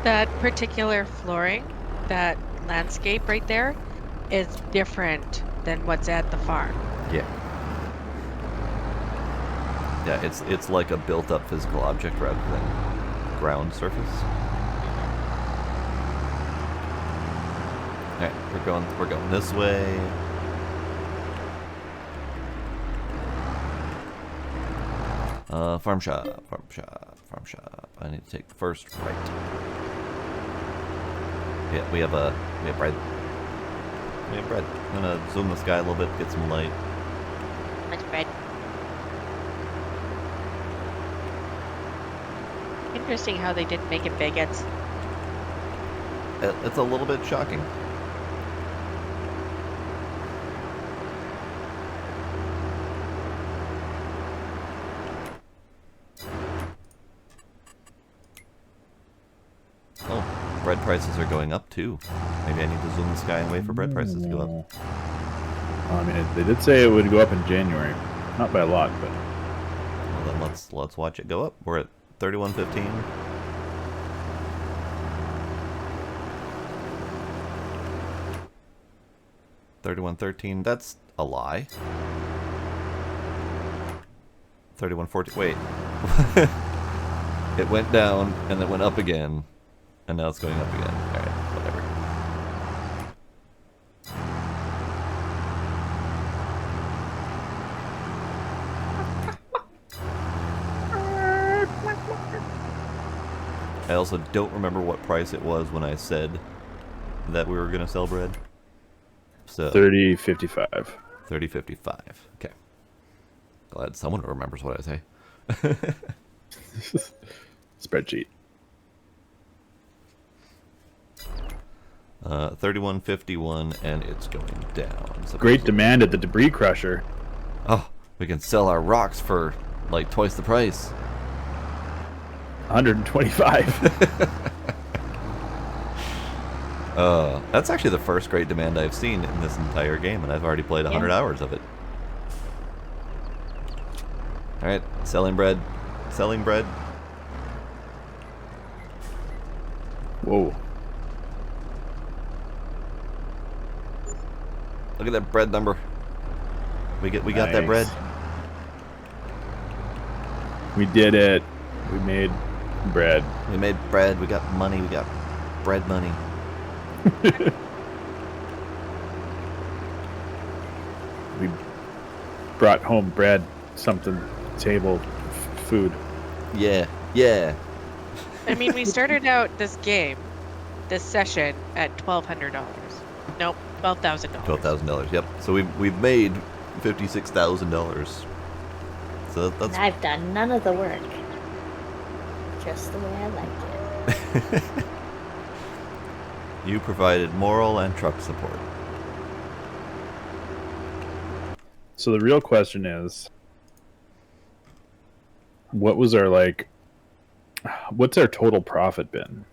[SPEAKER 2] That particular flooring, that landscape right there, is different than what's at the farm.
[SPEAKER 1] Yeah. Yeah, it's like a built-up physical object rather than ground surface. All right, we're going this way. Farm shop. I need to take the first right. Yeah, we have bread. We have bread. I'm gonna zoom the sky a little bit, get some light.
[SPEAKER 2] Much bread. Interesting how they didn't make it baguettes.
[SPEAKER 1] It's a little bit shocking. Oh, bread prices are going up too. Maybe I need to zoom the sky and wait for bread prices to go up.
[SPEAKER 3] I mean, they did say it would go up in January. Not by a lot, but...
[SPEAKER 1] Well, then let's watch it go up. We're at 31.15. $31.13. That's a lie. 31.14. Wait. It went down and then went up again, and now it's going up again. All right, whatever. I also don't remember what price it was when I said that we were going to sell bread. So
[SPEAKER 3] 30.55.
[SPEAKER 1] 30.55. Okay. Glad someone remembers what I say.
[SPEAKER 3] Spreadsheet.
[SPEAKER 1] 31.51, and it's going down. So
[SPEAKER 3] Great demand at the debris crusher.
[SPEAKER 1] Oh, we can sell our rocks for like twice the price.
[SPEAKER 3] 125.
[SPEAKER 1] That's actually the first great demand I've seen in this entire game, and I've already played 100 hours of it. Alright, selling bread. Selling bread.
[SPEAKER 3] Whoa.
[SPEAKER 1] Look at that bread number. We got that
[SPEAKER 3] Nice.
[SPEAKER 1] bread.
[SPEAKER 3] We did it. We made bread.
[SPEAKER 1] We made bread. We got money. We got bread money.
[SPEAKER 3] We brought home bread, something, table, food.
[SPEAKER 1] Yeah, yeah.
[SPEAKER 2] I mean, we started out this game, this session, at $1,200. Nope, $12,000.
[SPEAKER 1] $12,000. Yep. So we've made $56,000. So that's.
[SPEAKER 4] And I've done none of the work. Just the way I like it.
[SPEAKER 1] You provided moral and truck support.
[SPEAKER 3] So the real question is, what was our what's our total profit been?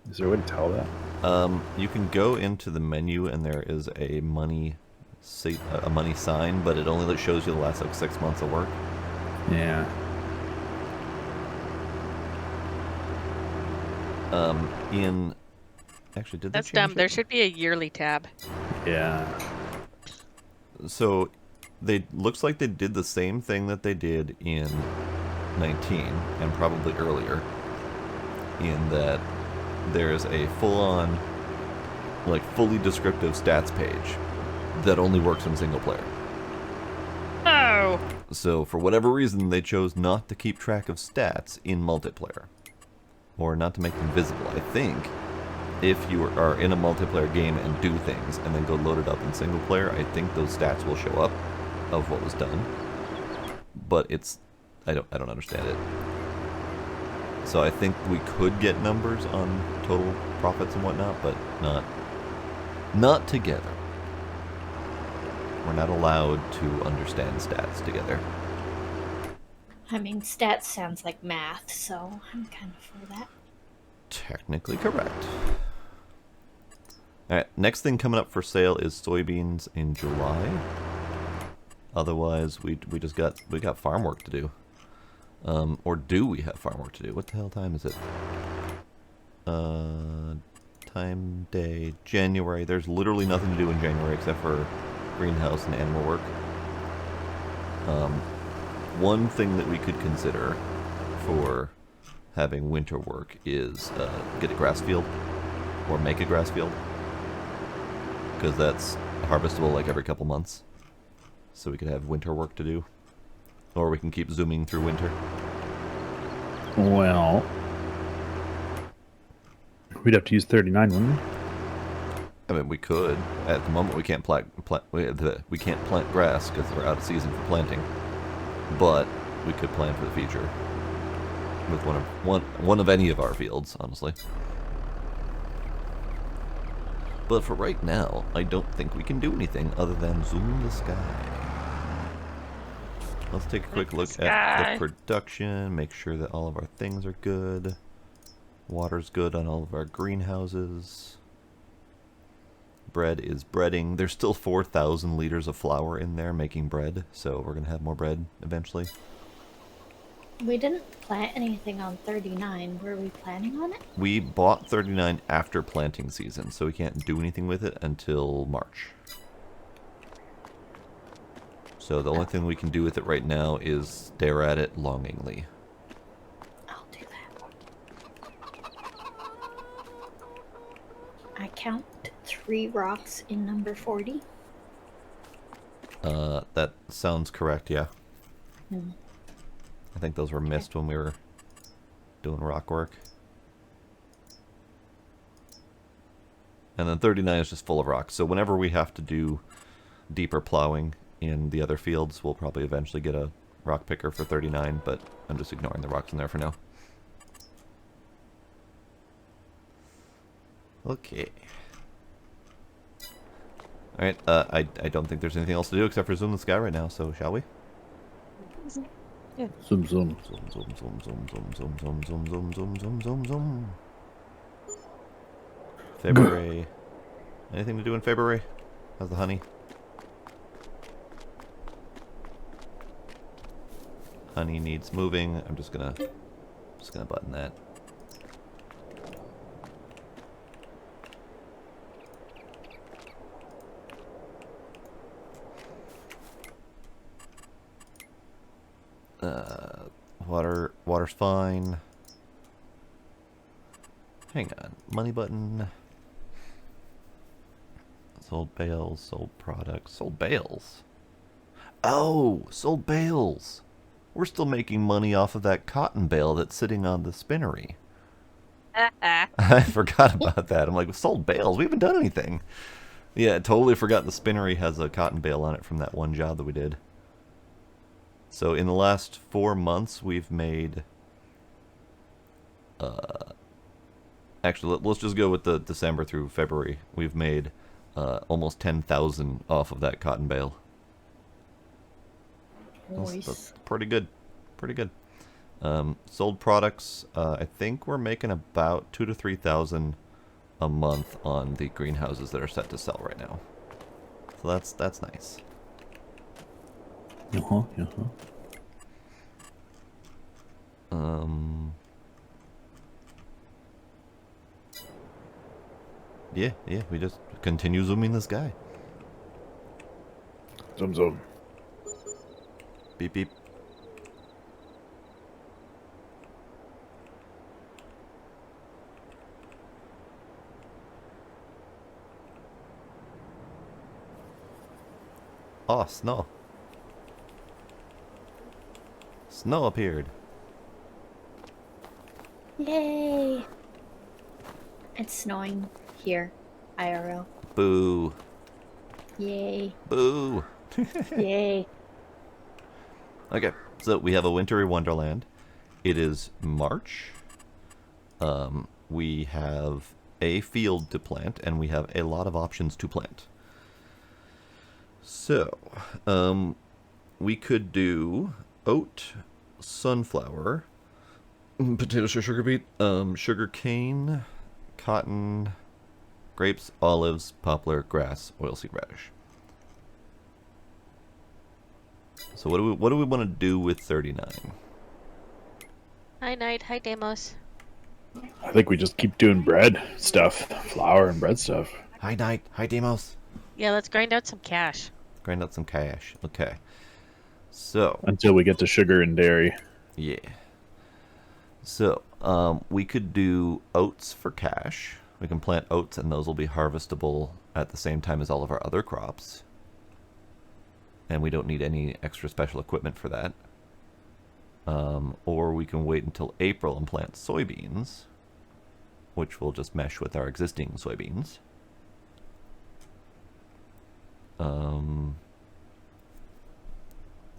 [SPEAKER 3] Is there a way to tell that?
[SPEAKER 1] You can go into the menu and there is a money sign, but it only shows you the last like 6 months of work.
[SPEAKER 3] Yeah.
[SPEAKER 1] Actually, did
[SPEAKER 2] That's
[SPEAKER 1] they change
[SPEAKER 2] dumb. There
[SPEAKER 1] it?
[SPEAKER 2] should be a yearly tab.
[SPEAKER 3] Yeah.
[SPEAKER 1] So looks like they did the same thing that they did in 19 and probably earlier, in that there's a full-on, like fully descriptive stats page that only works in single player.
[SPEAKER 2] Oh!
[SPEAKER 1] So for whatever reason, they chose not to keep track of stats in multiplayer, or not to make them visible. I think if you are in a multiplayer game and do things and then go load it up in single player, I think those stats will show up of what was done. But I don't understand it. So I think we could get numbers on total profits and whatnot, but not together. We're not allowed to understand stats together.
[SPEAKER 4] I mean, stats sounds like math, so I'm kind of for that.
[SPEAKER 1] Technically correct. Alright, next thing coming up for sale is soybeans in July. Otherwise, we got farm work to do. Or do we have farm work to do? What the hell time is it? Time, day, January. There's literally nothing to do in January except for greenhouse and animal work. One thing that we could consider for having winter work is get a grass field or make a grass field, because that's harvestable like every couple months, so we could have winter work to do, or we can keep zooming through winter.
[SPEAKER 3] Well, we'd have to use 39, wouldn't we?
[SPEAKER 1] I mean, we could. At the moment, we can't we can't plant grass because we're out of season for planting. But we could plan for the future with one of any of our fields, honestly. But for right now, I don't think we can do anything other than zoom the sky. Let's take a quick look at the production, make sure that all of our things are good. Water's good on all of our greenhouses. Bread is breading. There's still 4,000 liters of flour in there making bread, so we're going to have more bread eventually.
[SPEAKER 4] We didn't plant anything on 39. Were we planning on it?
[SPEAKER 1] We bought 39 after planting season, so we can't do anything with it until March. So the only thing we can do with it right now is stare at it longingly.
[SPEAKER 4] I'll do that. I count 3 rocks in number 40.
[SPEAKER 1] That sounds correct, yeah.
[SPEAKER 4] Hmm.
[SPEAKER 1] I think those were missed when we were doing rock work. And then 39 is just full of rocks. So whenever we have to do deeper plowing in the other fields, we'll probably eventually get a rock picker for 39, but I'm just ignoring the rocks in there for now. Okay. Alright, I don't think there's anything else to do except for zoom the sky right now, so shall we?
[SPEAKER 2] Yeah.
[SPEAKER 3] Zoom, zoom.
[SPEAKER 1] Zoom, zoom, zoom, zoom, zoom, zoom, zoom, zoom, zoom, zoom, zoom, zoom, zoom. February. Anything to do in February? How's the honey? Honey needs moving. I'm just gonna button that. Water's fine. Hang on. Money button. Sold bales, sold products, sold bales. Oh, sold bales. We're still making money off of that cotton bale that's sitting on the spinnery. I forgot about that. I'm like, sold bales? We haven't done anything. Yeah, totally forgot the spinnery has a cotton bale on it from that one job that we did. So in the last 4 months, we've made... actually, let's just go with the December through February. We've made almost 10,000 off of that cotton bale.
[SPEAKER 4] Nice.
[SPEAKER 1] That's pretty good. Pretty good. Sold products, I think we're making about 2,000 to 3,000 a month on the greenhouses that are set to sell right now. So that's nice. Yeah, we just continue zooming this guy.
[SPEAKER 3] Zoom, zoom.
[SPEAKER 1] Beep, beep. Oh, snow. Snow appeared.
[SPEAKER 4] Yay! It's snowing here, IRL.
[SPEAKER 1] Boo.
[SPEAKER 4] Yay.
[SPEAKER 1] Boo.
[SPEAKER 4] Yay.
[SPEAKER 1] Okay, so we have a wintry wonderland. It is March. We have a field to plant, and we have a lot of options to plant. So, we could do oat, sunflower, potatoes or sugar beet, sugar cane, cotton, grapes, olives, poplar, grass, oilseed radish. So what do we want to do with 39?
[SPEAKER 2] Hi, Knight. Hi, Demos.
[SPEAKER 3] I think we just keep doing bread stuff, flour and bread stuff.
[SPEAKER 1] Hi, Knight. Hi, Demos.
[SPEAKER 2] Yeah, let's grind out some cash.
[SPEAKER 1] Grind out some cash. Okay. So.
[SPEAKER 3] Until we get to sugar and dairy.
[SPEAKER 1] Yeah. So, we could do oats for cash. We can plant oats and those will be harvestable at the same time as all of our other crops. And we don't need any extra special equipment for that. Or we can wait until April and plant soybeans, which will just mesh with our existing soybeans.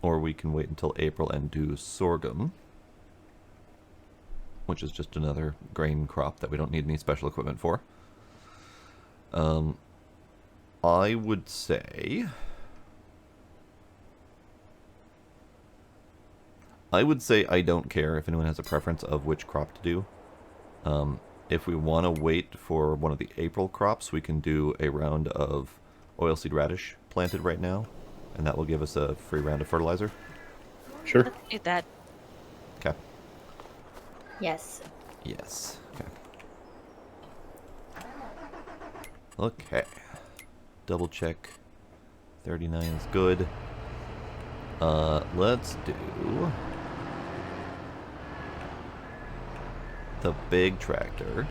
[SPEAKER 1] Or we can wait until April and do sorghum, which is just another grain crop that we don't need any special equipment for. I would say... I don't care if anyone has a preference of which crop to do. If we want to wait for one of the April crops, we can do a round of oilseed radish planted right now, and that will give us a free round of fertilizer.
[SPEAKER 3] Sure.
[SPEAKER 2] Let's do that.
[SPEAKER 1] Okay.
[SPEAKER 4] Yes.
[SPEAKER 1] Yes. Okay. Double check. 39 is good. Let's do the big tractor,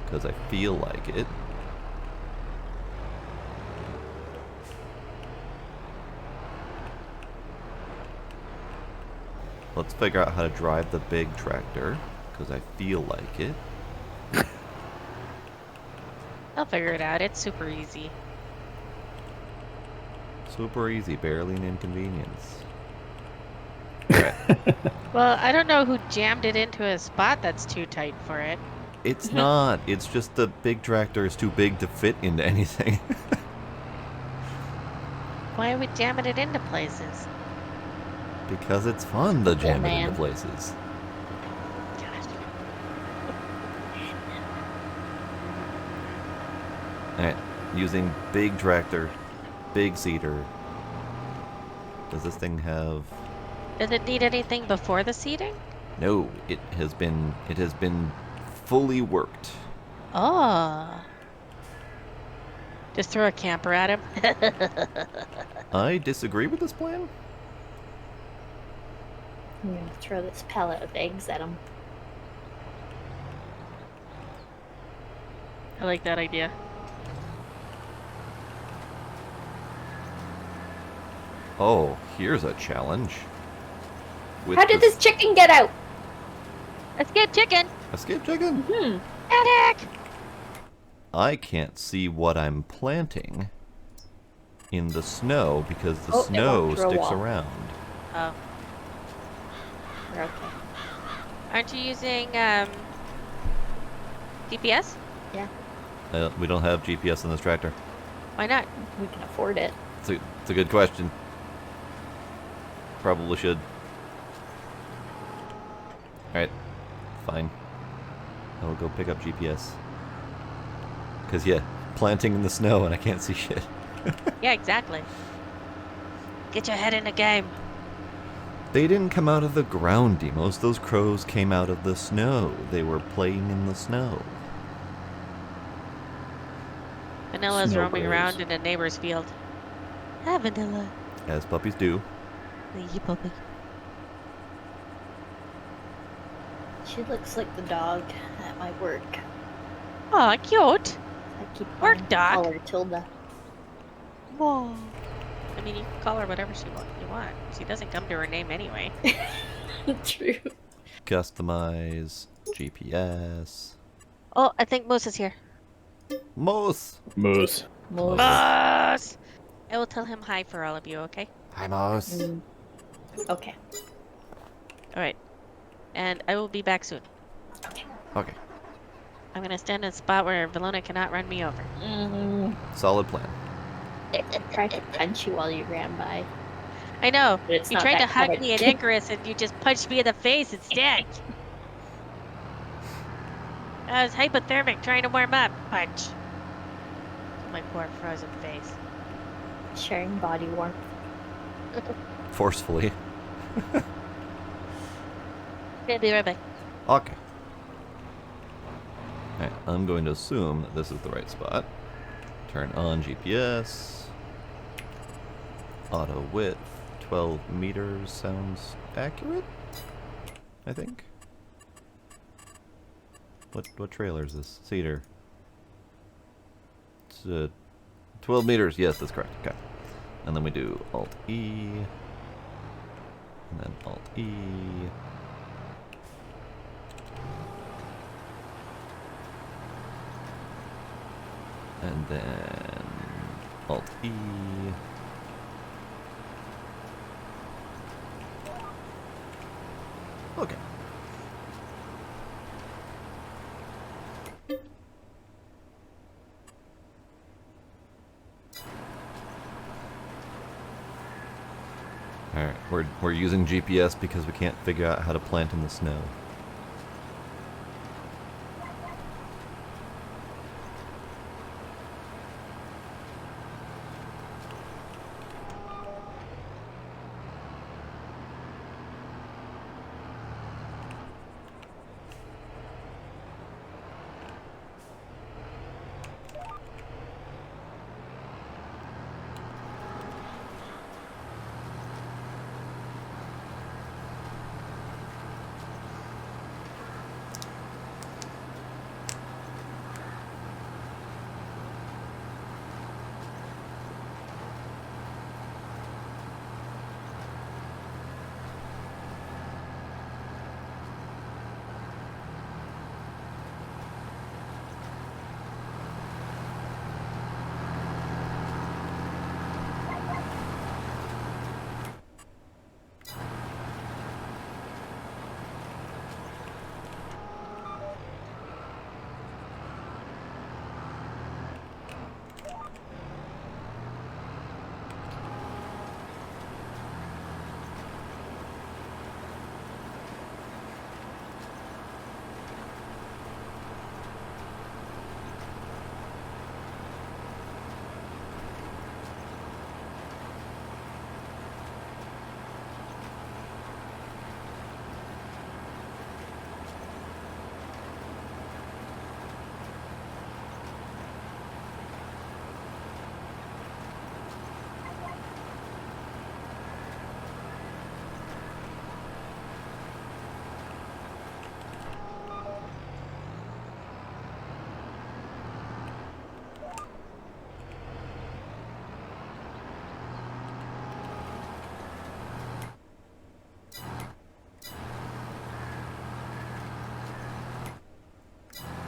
[SPEAKER 1] because I feel like it. Let's figure out how to drive the big tractor, because I feel like it.
[SPEAKER 2] I'll figure it out. It's super easy.
[SPEAKER 1] Super easy, barely an inconvenience. Okay.
[SPEAKER 2] Well, I don't know who jammed it into a spot that's too tight for it.
[SPEAKER 1] It's not. It's just the big tractor is too big to fit into anything.
[SPEAKER 2] Why are we jamming it into places?
[SPEAKER 1] Because it's fun to jam it into
[SPEAKER 4] man.
[SPEAKER 1] places.
[SPEAKER 2] Gosh.
[SPEAKER 1] Alright, using big tractor, big seeder. Does this thing have...
[SPEAKER 2] Does it need anything before the seeding?
[SPEAKER 1] No, it has been fully worked.
[SPEAKER 2] Oh. Just throw a camper at him?
[SPEAKER 1] I disagree with this plan.
[SPEAKER 4] I'm gonna throw this pallet of eggs at him.
[SPEAKER 2] I like that idea.
[SPEAKER 1] Oh, here's a challenge. With
[SPEAKER 4] How did this chicken get out?
[SPEAKER 2] Escape chicken!
[SPEAKER 1] Escape chicken?
[SPEAKER 2] Attic!
[SPEAKER 1] I can't see what I'm planting in the snow because the
[SPEAKER 4] Oh, it
[SPEAKER 1] snow
[SPEAKER 4] walked through a
[SPEAKER 1] sticks
[SPEAKER 4] wall.
[SPEAKER 1] around.
[SPEAKER 2] Oh.
[SPEAKER 4] We're okay.
[SPEAKER 2] Aren't you using, GPS?
[SPEAKER 1] We don't have GPS in this tractor.
[SPEAKER 2] Why not?
[SPEAKER 4] We can afford it.
[SPEAKER 1] It's a good question. Probably should. Alright, fine. I will go pick up GPS. Because, yeah, planting in the snow and I can't see shit.
[SPEAKER 2] Yeah, exactly. Get your head in the game.
[SPEAKER 1] They didn't come out of the ground, Demos. Those crows came out of the snow. They were playing in the snow.
[SPEAKER 2] Vanilla's
[SPEAKER 3] Snow
[SPEAKER 2] roaming
[SPEAKER 3] crows.
[SPEAKER 2] around in a neighbor's field. Hi, Vanilla.
[SPEAKER 1] As puppies do.
[SPEAKER 2] You puppy.
[SPEAKER 4] She looks like the dog at my work.
[SPEAKER 2] Aw, cute.
[SPEAKER 4] I keep
[SPEAKER 2] Work
[SPEAKER 4] wanting to
[SPEAKER 2] dog.
[SPEAKER 4] call her Tilda.
[SPEAKER 2] Whoa. I mean, you can call her whatever you want. She doesn't come to her name anyway.
[SPEAKER 4] True.
[SPEAKER 1] Customize. GPS.
[SPEAKER 2] Oh, I think Moose is here.
[SPEAKER 1] Moose!
[SPEAKER 3] Moose.
[SPEAKER 4] Moose.
[SPEAKER 2] Moose! I will tell him hi for all of you, okay?
[SPEAKER 1] Hi, Moose.
[SPEAKER 4] Okay.
[SPEAKER 2] Alright. And I will be back soon.
[SPEAKER 4] Okay.
[SPEAKER 1] Okay.
[SPEAKER 2] I'm gonna stand in a spot where Valona cannot run me over.
[SPEAKER 1] Solid plan.
[SPEAKER 4] I tried to punch you while you ran by.
[SPEAKER 2] I know.
[SPEAKER 4] But it's
[SPEAKER 2] You
[SPEAKER 4] not
[SPEAKER 2] tried to
[SPEAKER 4] that
[SPEAKER 2] hug
[SPEAKER 4] kind
[SPEAKER 2] me
[SPEAKER 4] of-
[SPEAKER 2] at Icarus and you just punched me in the face instead. I was hypothermic trying to warm up. Punch. my poor frozen face.
[SPEAKER 4] Sharing body warmth.
[SPEAKER 1] Forcefully.
[SPEAKER 2] Okay, be right back.
[SPEAKER 1] Okay. Alright, I'm going to assume that this is the right spot. Turn on GPS. Auto width. 12 meters sounds accurate, I think. What trailer is this? Cedar. It's 12 meters. Yes, that's correct. Okay. And then we do Alt-E. And then Alt-E. And then Alt-E. Okay. Alright, we're using GPS because we can't figure out how to plant in the snow.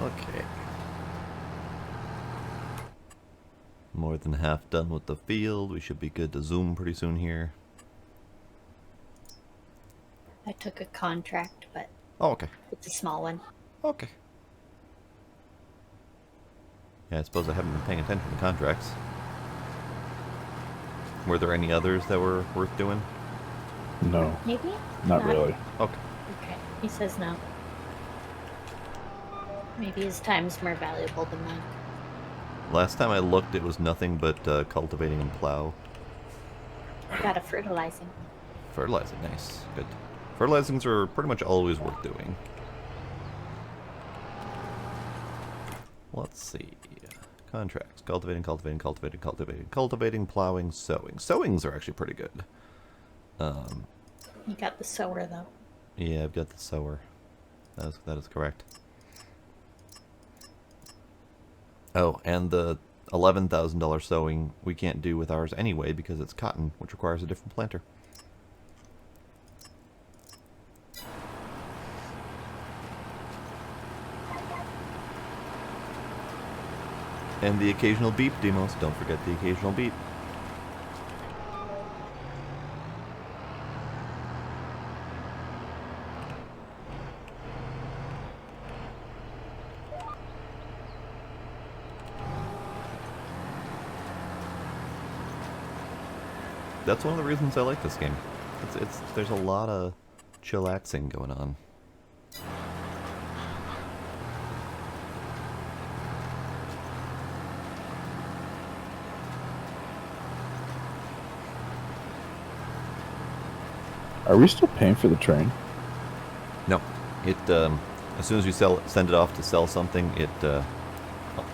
[SPEAKER 1] Okay. More than half done with the field. We should be good to zoom pretty soon here.
[SPEAKER 4] I took a contract, but
[SPEAKER 1] Oh, okay.
[SPEAKER 4] it's a small one.
[SPEAKER 1] Okay. Yeah, I suppose I haven't been paying attention to contracts. Were there any others that were worth doing?
[SPEAKER 3] No,
[SPEAKER 4] Maybe?
[SPEAKER 3] not really.
[SPEAKER 1] Okay.
[SPEAKER 4] Okay. He says no. Maybe his time's more valuable than mine.
[SPEAKER 1] Last time I looked, it was nothing but cultivating and plow.
[SPEAKER 4] I got a fertilizing.
[SPEAKER 1] Fertilizing, nice. Good. Fertilizings are pretty much always worth doing. Let's see. Contracts. Cultivating, cultivating, cultivating, cultivating, cultivating, plowing, sowing. Sowings are actually pretty good.
[SPEAKER 4] You got the sower, though.
[SPEAKER 1] Yeah, I've got the sower. That is correct. Oh, and the $11,000 sowing we can't do with ours anyway because it's cotton, which requires a different planter. And the occasional beep, Demos. Don't forget the occasional beep. That's one of the reasons I like this game. There's a lot of chillaxing going on.
[SPEAKER 3] Are we still paying for the train?
[SPEAKER 1] No, it as soon as you send it off to sell something, it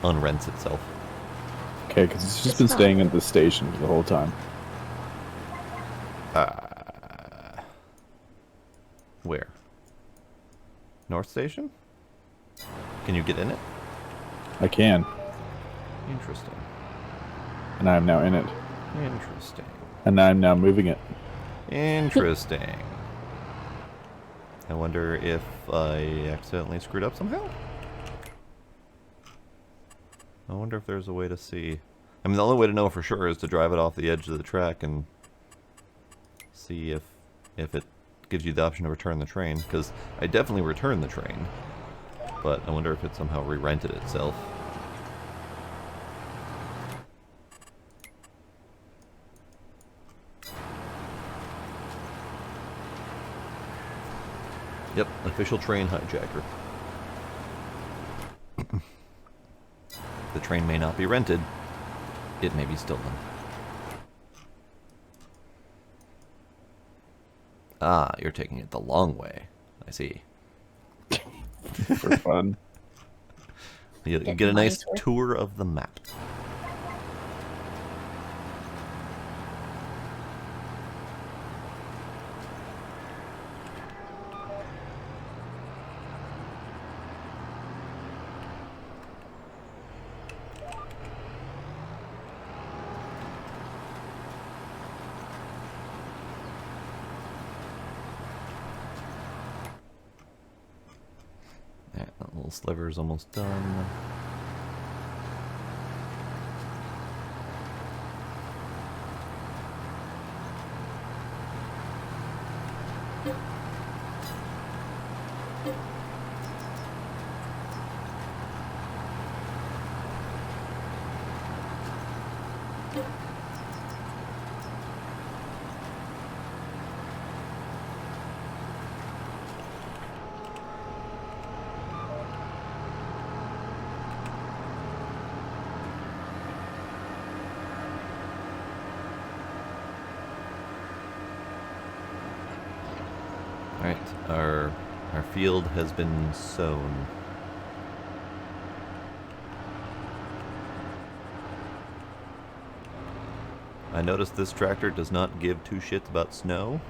[SPEAKER 1] unrents itself.
[SPEAKER 3] Okay, because it's just
[SPEAKER 4] It's
[SPEAKER 3] been
[SPEAKER 4] fine.
[SPEAKER 3] staying at the station the whole time.
[SPEAKER 1] Where? North Station? Can you get in it?
[SPEAKER 3] I can,
[SPEAKER 1] Interesting.
[SPEAKER 3] and I'm now in it.
[SPEAKER 1] Interesting.
[SPEAKER 3] And I'm now moving it.
[SPEAKER 1] Interesting. I wonder if I accidentally screwed up somehow? I wonder if there's a way to see. I mean, the only way to know for sure is to drive it off the edge of the track and see if it gives you the option to return the train. Because I definitely returned the train, but I wonder if it somehow re-rented itself. Yep, official train hijacker. The train may not be rented. It may be stolen. Ah, you're taking it the long way. I see.
[SPEAKER 3] For fun.
[SPEAKER 1] You
[SPEAKER 4] Get
[SPEAKER 1] get a nice
[SPEAKER 4] money's worth.
[SPEAKER 1] tour of the map. That little sliver's almost done. Alright, our field has been sown. I noticed this tractor does not give two shits about snow.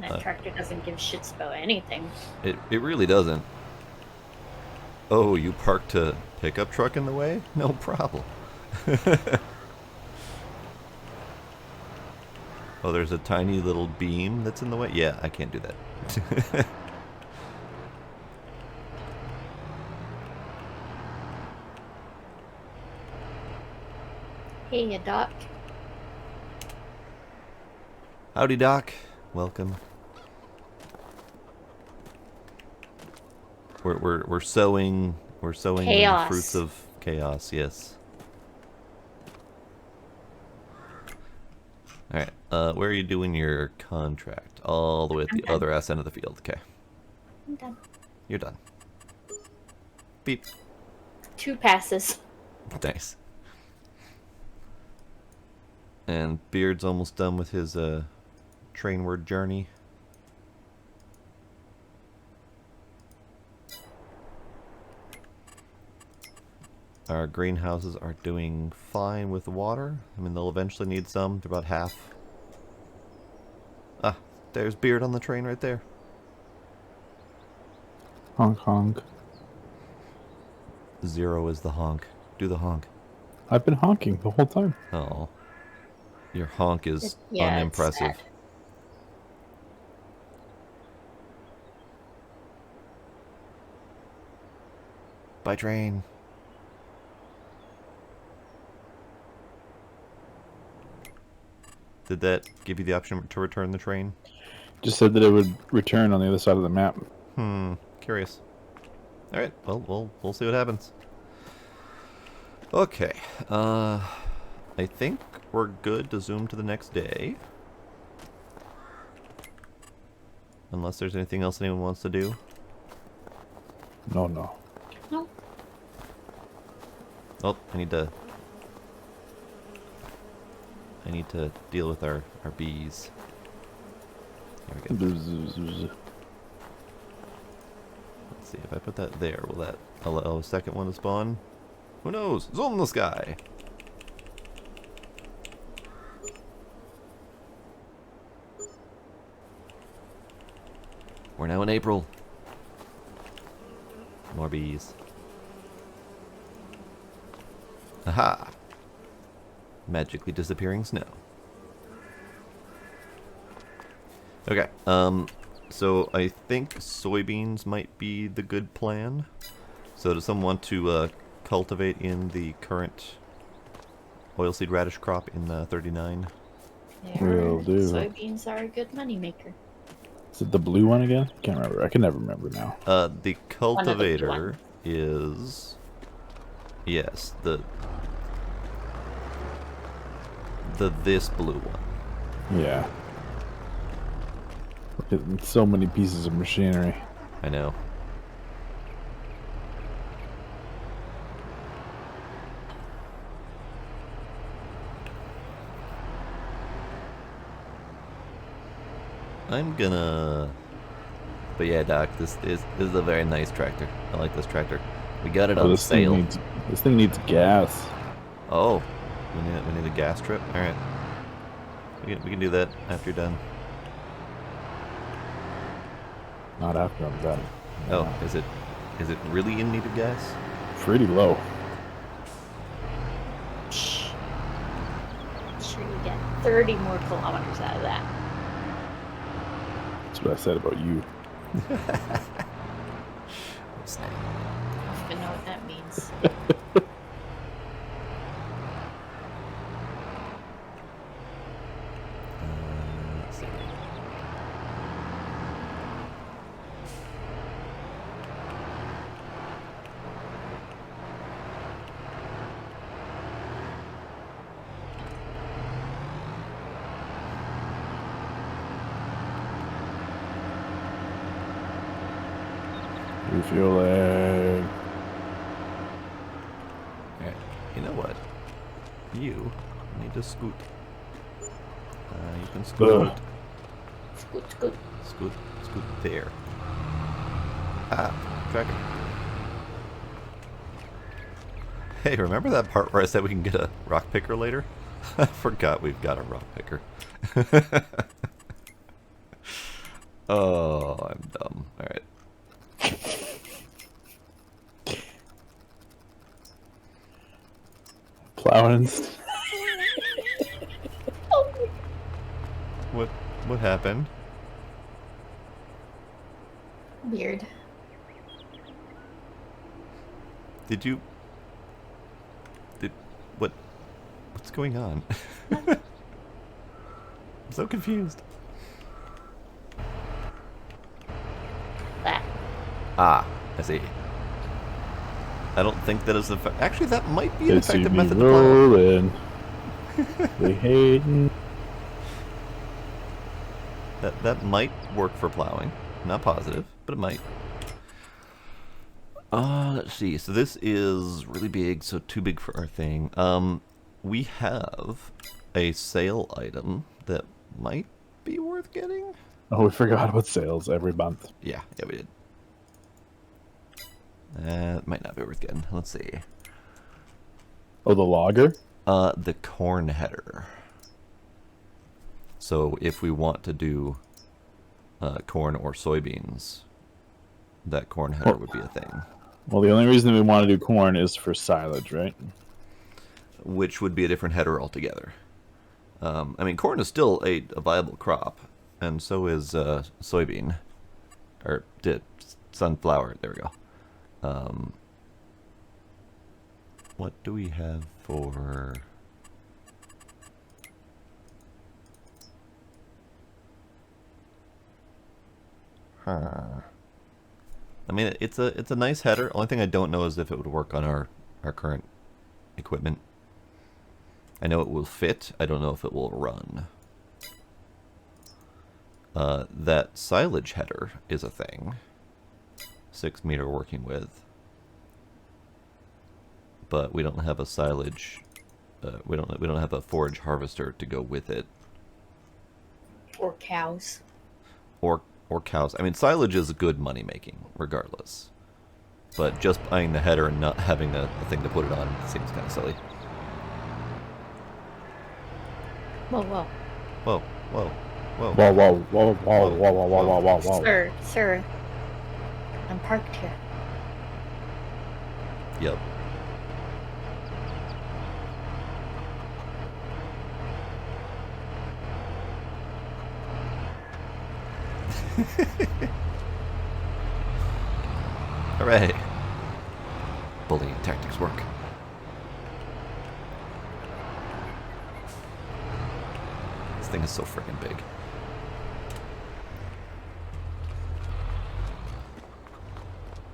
[SPEAKER 4] That tractor doesn't give shits about anything.
[SPEAKER 1] It really doesn't. Oh, you parked a pickup truck in the way? No problem. Oh, there's a tiny little beam that's in the way? Yeah, I can't do that.
[SPEAKER 4] Hey, Doc.
[SPEAKER 1] Howdy, Doc. Welcome. We're sowing the
[SPEAKER 4] Chaos.
[SPEAKER 1] fruits of chaos. Yes. All right. Where are you doing your contract? All the way at the
[SPEAKER 4] I'm
[SPEAKER 1] other ass end of the field. Okay.
[SPEAKER 4] I'm done.
[SPEAKER 1] You're done. Beep.
[SPEAKER 4] 2 passes.
[SPEAKER 1] Nice. And Beard's almost done with his trainward journey. Our greenhouses are doing fine with water. I mean, they'll eventually need some. They're about half. Ah, there's Beard on the train right there.
[SPEAKER 3] Honk honk.
[SPEAKER 1] 0 is the honk. Do the honk.
[SPEAKER 3] I've been honking the whole time.
[SPEAKER 1] Oh. Your honk is
[SPEAKER 4] Yeah, it's
[SPEAKER 1] unimpressive.
[SPEAKER 4] sad.
[SPEAKER 1] By train. Did that give you the option to return the train?
[SPEAKER 3] Just said that it would return on the other side of the map.
[SPEAKER 1] Curious. All right. Well, we'll see what happens. Okay. I think we're good to zoom to the next day. Unless there's anything else anyone wants to do.
[SPEAKER 3] No, no.
[SPEAKER 4] No.
[SPEAKER 1] Oh, I need to deal with our bees. There we go. Let's see, if I put that there, will that allow a second one to spawn? Who knows? It's all in the sky. We're now in April. More bees. Aha! Magically disappearing snow. Okay, so I think soybeans might be the good plan. So does someone want to cultivate in the current oilseed radish crop in 39?
[SPEAKER 3] Will do.
[SPEAKER 4] Soybeans are a good moneymaker.
[SPEAKER 3] Is it the blue one again? Can't remember. I can never remember now.
[SPEAKER 1] The cultivator is... Yes, this blue one.
[SPEAKER 3] Yeah. So many pieces of machinery.
[SPEAKER 1] I know. I'm gonna... But yeah, Doc, this is a very nice tractor. I like this tractor. We got it on sale.
[SPEAKER 3] This thing needs gas.
[SPEAKER 1] Oh, we need a gas trip. All right, we can do that after you're done.
[SPEAKER 3] Not after I'm done.
[SPEAKER 1] Oh, is it really in need of gas?
[SPEAKER 3] Pretty low.
[SPEAKER 4] Shh. Sure, you get 30 more kilometers out of that.
[SPEAKER 3] That's what I said about you.
[SPEAKER 4] I don't even know what that means.
[SPEAKER 1] Let's see.
[SPEAKER 3] Refueling.
[SPEAKER 1] Alright, you know what? You need to scoot. You can scoot.
[SPEAKER 4] Scoot, scoot.
[SPEAKER 1] Scoot there. Ah, tractor. Hey, remember that part where I said we can get a rock picker later? I forgot we've got a rock picker. Oh, I'm dumb. Alright.
[SPEAKER 3] Plowing.
[SPEAKER 1] What happened?
[SPEAKER 4] Weird.
[SPEAKER 1] What's going on? I'm so confused.
[SPEAKER 4] That.
[SPEAKER 1] Ah, I see. I don't think that is the... Actually, that might be an
[SPEAKER 3] They see
[SPEAKER 1] effective
[SPEAKER 3] me
[SPEAKER 1] method to plow.
[SPEAKER 3] rolling. They hating.
[SPEAKER 1] That might work for plowing. Not positive, but it might. Let's see. So this is really big, so too big for our thing. We have a sale item that might be worth getting.
[SPEAKER 3] Oh, we forgot about sales every month.
[SPEAKER 1] Yeah, we did. That might not be worth getting. Let's see.
[SPEAKER 3] Oh, the logger?
[SPEAKER 1] The corn header. So if we want to do corn or soybeans, that corn header would be a thing.
[SPEAKER 3] Well, the only reason we want to do corn is for silage, right?
[SPEAKER 1] Which would be a different header altogether. I mean, corn is still a viable crop, and so is soybean. Or sunflower, there we go. What do we have for... I mean, it's a nice header. Only thing I don't know is if it would work on our current equipment. I know it will fit. I don't know if it will run. That silage header is a thing. 6 meter working width. But we don't have a silage. We don't have a forage harvester to go with it.
[SPEAKER 4] Or cows.
[SPEAKER 1] or cows. I mean, silage is good money making, regardless. But just buying the header and not having a thing to put it on seems kind of silly.
[SPEAKER 4] Whoa, whoa.
[SPEAKER 1] Whoa, whoa, whoa.
[SPEAKER 3] Whoa, whoa, whoa, whoa, whoa, whoa, whoa, whoa, whoa.
[SPEAKER 4] Sir. I'm parked here.
[SPEAKER 1] Yep. Hooray. Bullying tactics work. This thing is so freaking big.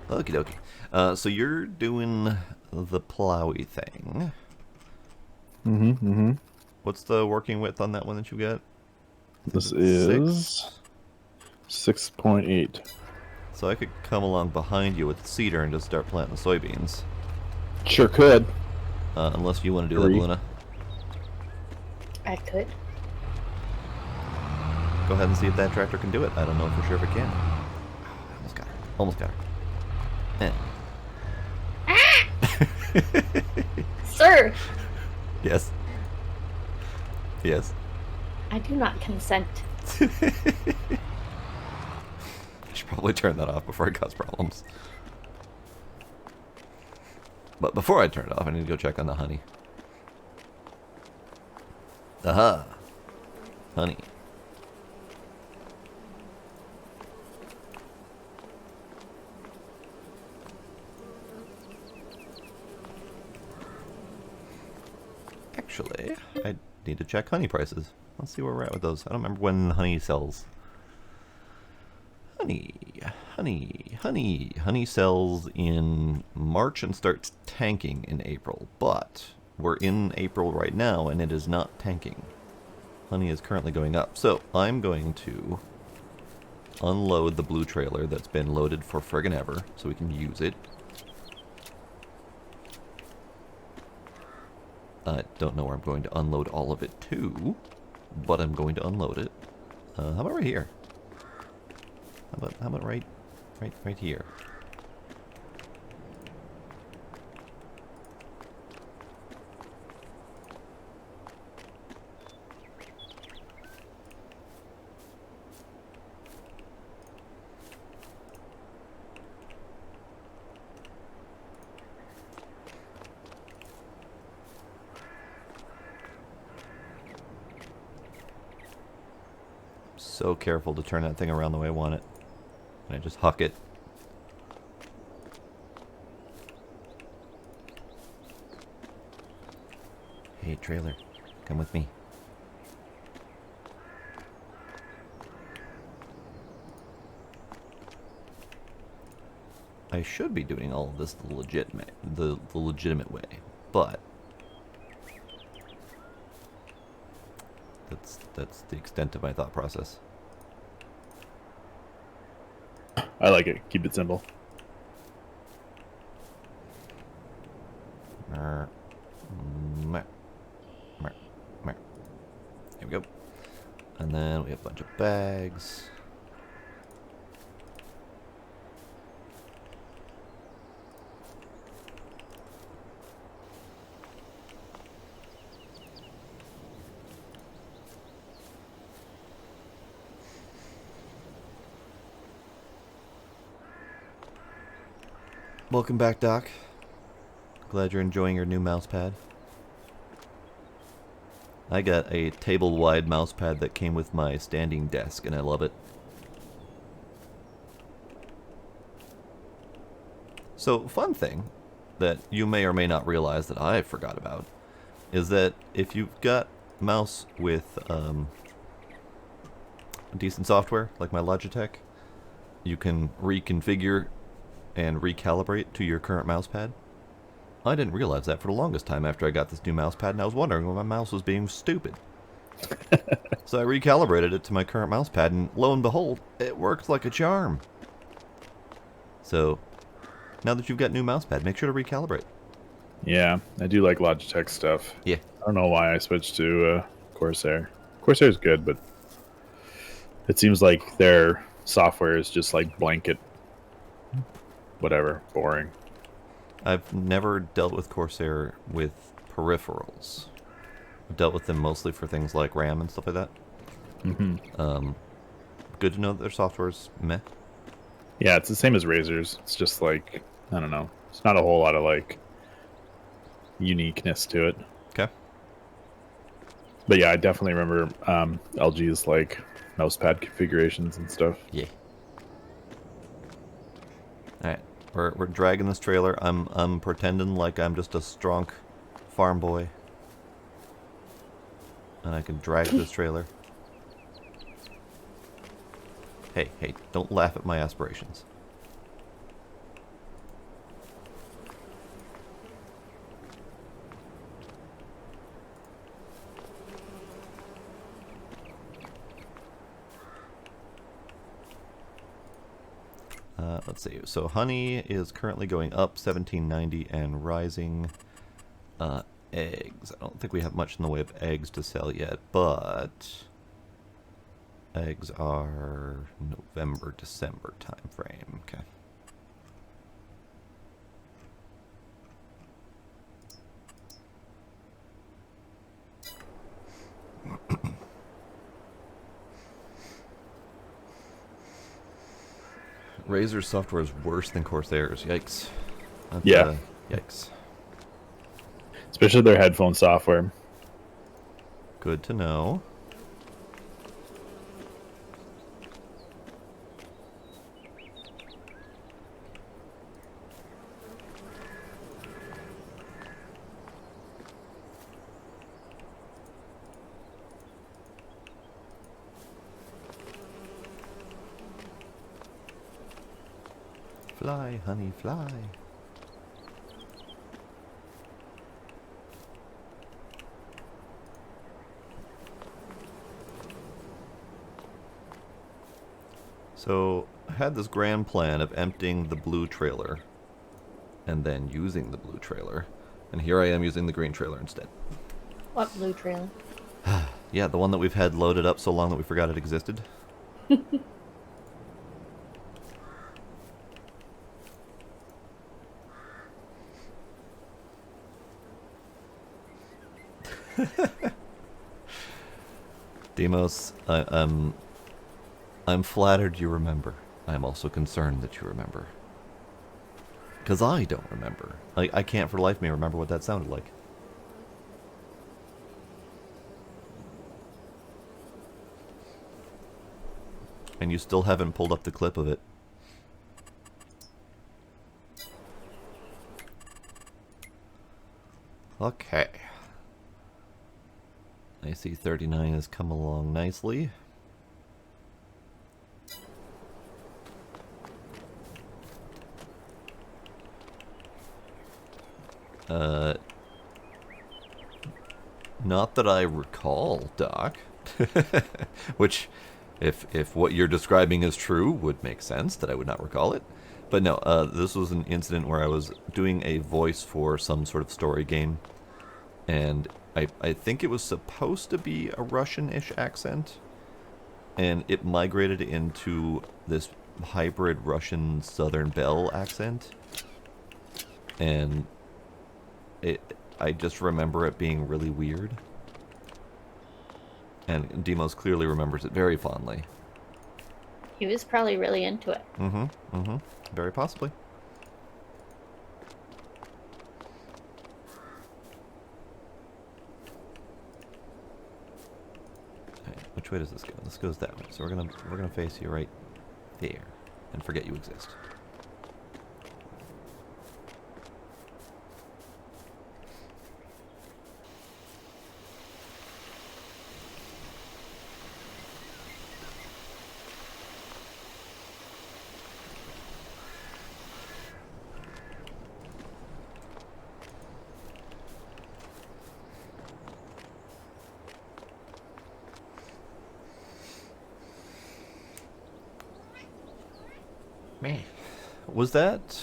[SPEAKER 1] Okie dokie. So you're doing the plowy thing. What's the working width on that one that you got?
[SPEAKER 3] This is 6.8.
[SPEAKER 1] So I could come along behind you with the cedar and just start planting the soybeans.
[SPEAKER 3] Sure could.
[SPEAKER 1] Unless you want to do that,
[SPEAKER 3] 3.
[SPEAKER 1] Luna.
[SPEAKER 4] I could.
[SPEAKER 1] Go ahead and see if that tractor can do it. I don't know for sure if it can. Almost got her. Almost got her.
[SPEAKER 4] Sir,
[SPEAKER 1] Yes. Yes.
[SPEAKER 4] I do not consent.
[SPEAKER 1] I should probably turn that off before it causes problems. But before I turn it off, I need to go check on the honey. Aha! Honey. Actually, I need to check honey prices. Let's see where we're at with those. I don't remember when honey sells. Honey sells in March and starts tanking in April. But we're in April right now and it is not tanking. Honey is currently going up. So I'm going to unload the blue trailer that's been loaded for friggin' ever so we can use it. I don't know where I'm going to unload all of it to, but I'm going to unload it. How about right here? How about right here? So careful to turn that thing around the way I want it. And I just huck it. Hey, trailer, come with me. I should be doing all of this the legitimate way, but that's the extent of my thought process.
[SPEAKER 3] I like it. Keep it simple.
[SPEAKER 1] There we go. And then we have a bunch of bags. Welcome back, Doc. Glad you're enjoying your new mouse pad. I got a table-wide mouse pad that came with my standing desk, and I love it. So, fun thing that you may or may not realize that I forgot about is that if you've got mouse with decent software, like my Logitech, you can reconfigure and recalibrate to your current mouse pad. I didn't realize that for the longest time after I got this new mouse pad, and I was wondering when my mouse was being stupid. So I recalibrated it to my current mouse pad, and lo and behold, it works like a charm. So, now that you've got new mouse pad, make sure to recalibrate.
[SPEAKER 3] Yeah, I do like Logitech stuff.
[SPEAKER 1] Yeah.
[SPEAKER 3] I don't know why I switched to Corsair. Corsair's good, but It seems like their software is just like blanket, whatever, boring.
[SPEAKER 1] I've never dealt with Corsair with peripherals. I've dealt with them mostly for things like RAM and stuff like that.
[SPEAKER 3] Mm-hmm.
[SPEAKER 1] Good to know that their software's meh.
[SPEAKER 3] Yeah, it's the same as Razor's. It's just like, I don't know. It's not a whole lot of like uniqueness to it.
[SPEAKER 1] Okay.
[SPEAKER 3] But yeah, I definitely remember LG's like mousepad configurations and stuff.
[SPEAKER 1] Yeah. Alright. We're dragging this trailer. I'm pretending like I'm just a strong farm boy. And I can drag this trailer. Hey, don't laugh at my aspirations. Let's see. So honey is currently going up 17.90 and rising. Eggs. I don't think we have much in the way of eggs to sell yet, but eggs are November, December time frame. Okay. Razor's software is worse than Corsair's. Yikes. That's,
[SPEAKER 3] Yeah.
[SPEAKER 1] Yikes.
[SPEAKER 3] Especially their headphone software.
[SPEAKER 1] Good to know. Fly, honey, fly. So, I had this grand plan of emptying the blue trailer and then using the blue trailer. And here I am using the green trailer instead.
[SPEAKER 4] What blue trailer?
[SPEAKER 1] Yeah, the one that we've had loaded up so long that we forgot it existed. Demos, I'm flattered you remember. I'm also concerned that you remember. Because I don't remember. I can't for the life of me remember what that sounded like. And you still haven't pulled up the clip of it. Okay. I see 39 has come along nicely. Not that I recall, Doc. Which, if what you're describing is true, would make sense that I would not recall it. But no, this was an incident where I was doing a voice for some sort of story game. And I think it was supposed to be a Russian-ish accent. And it migrated into this hybrid Russian Southern Belle accent. And I just remember it being really weird. And Demos clearly remembers it very fondly.
[SPEAKER 4] He was probably really into it.
[SPEAKER 1] Very possibly. Alright, which way does this go? This goes that way. So we're gonna face you right there and forget you exist. Man, was that...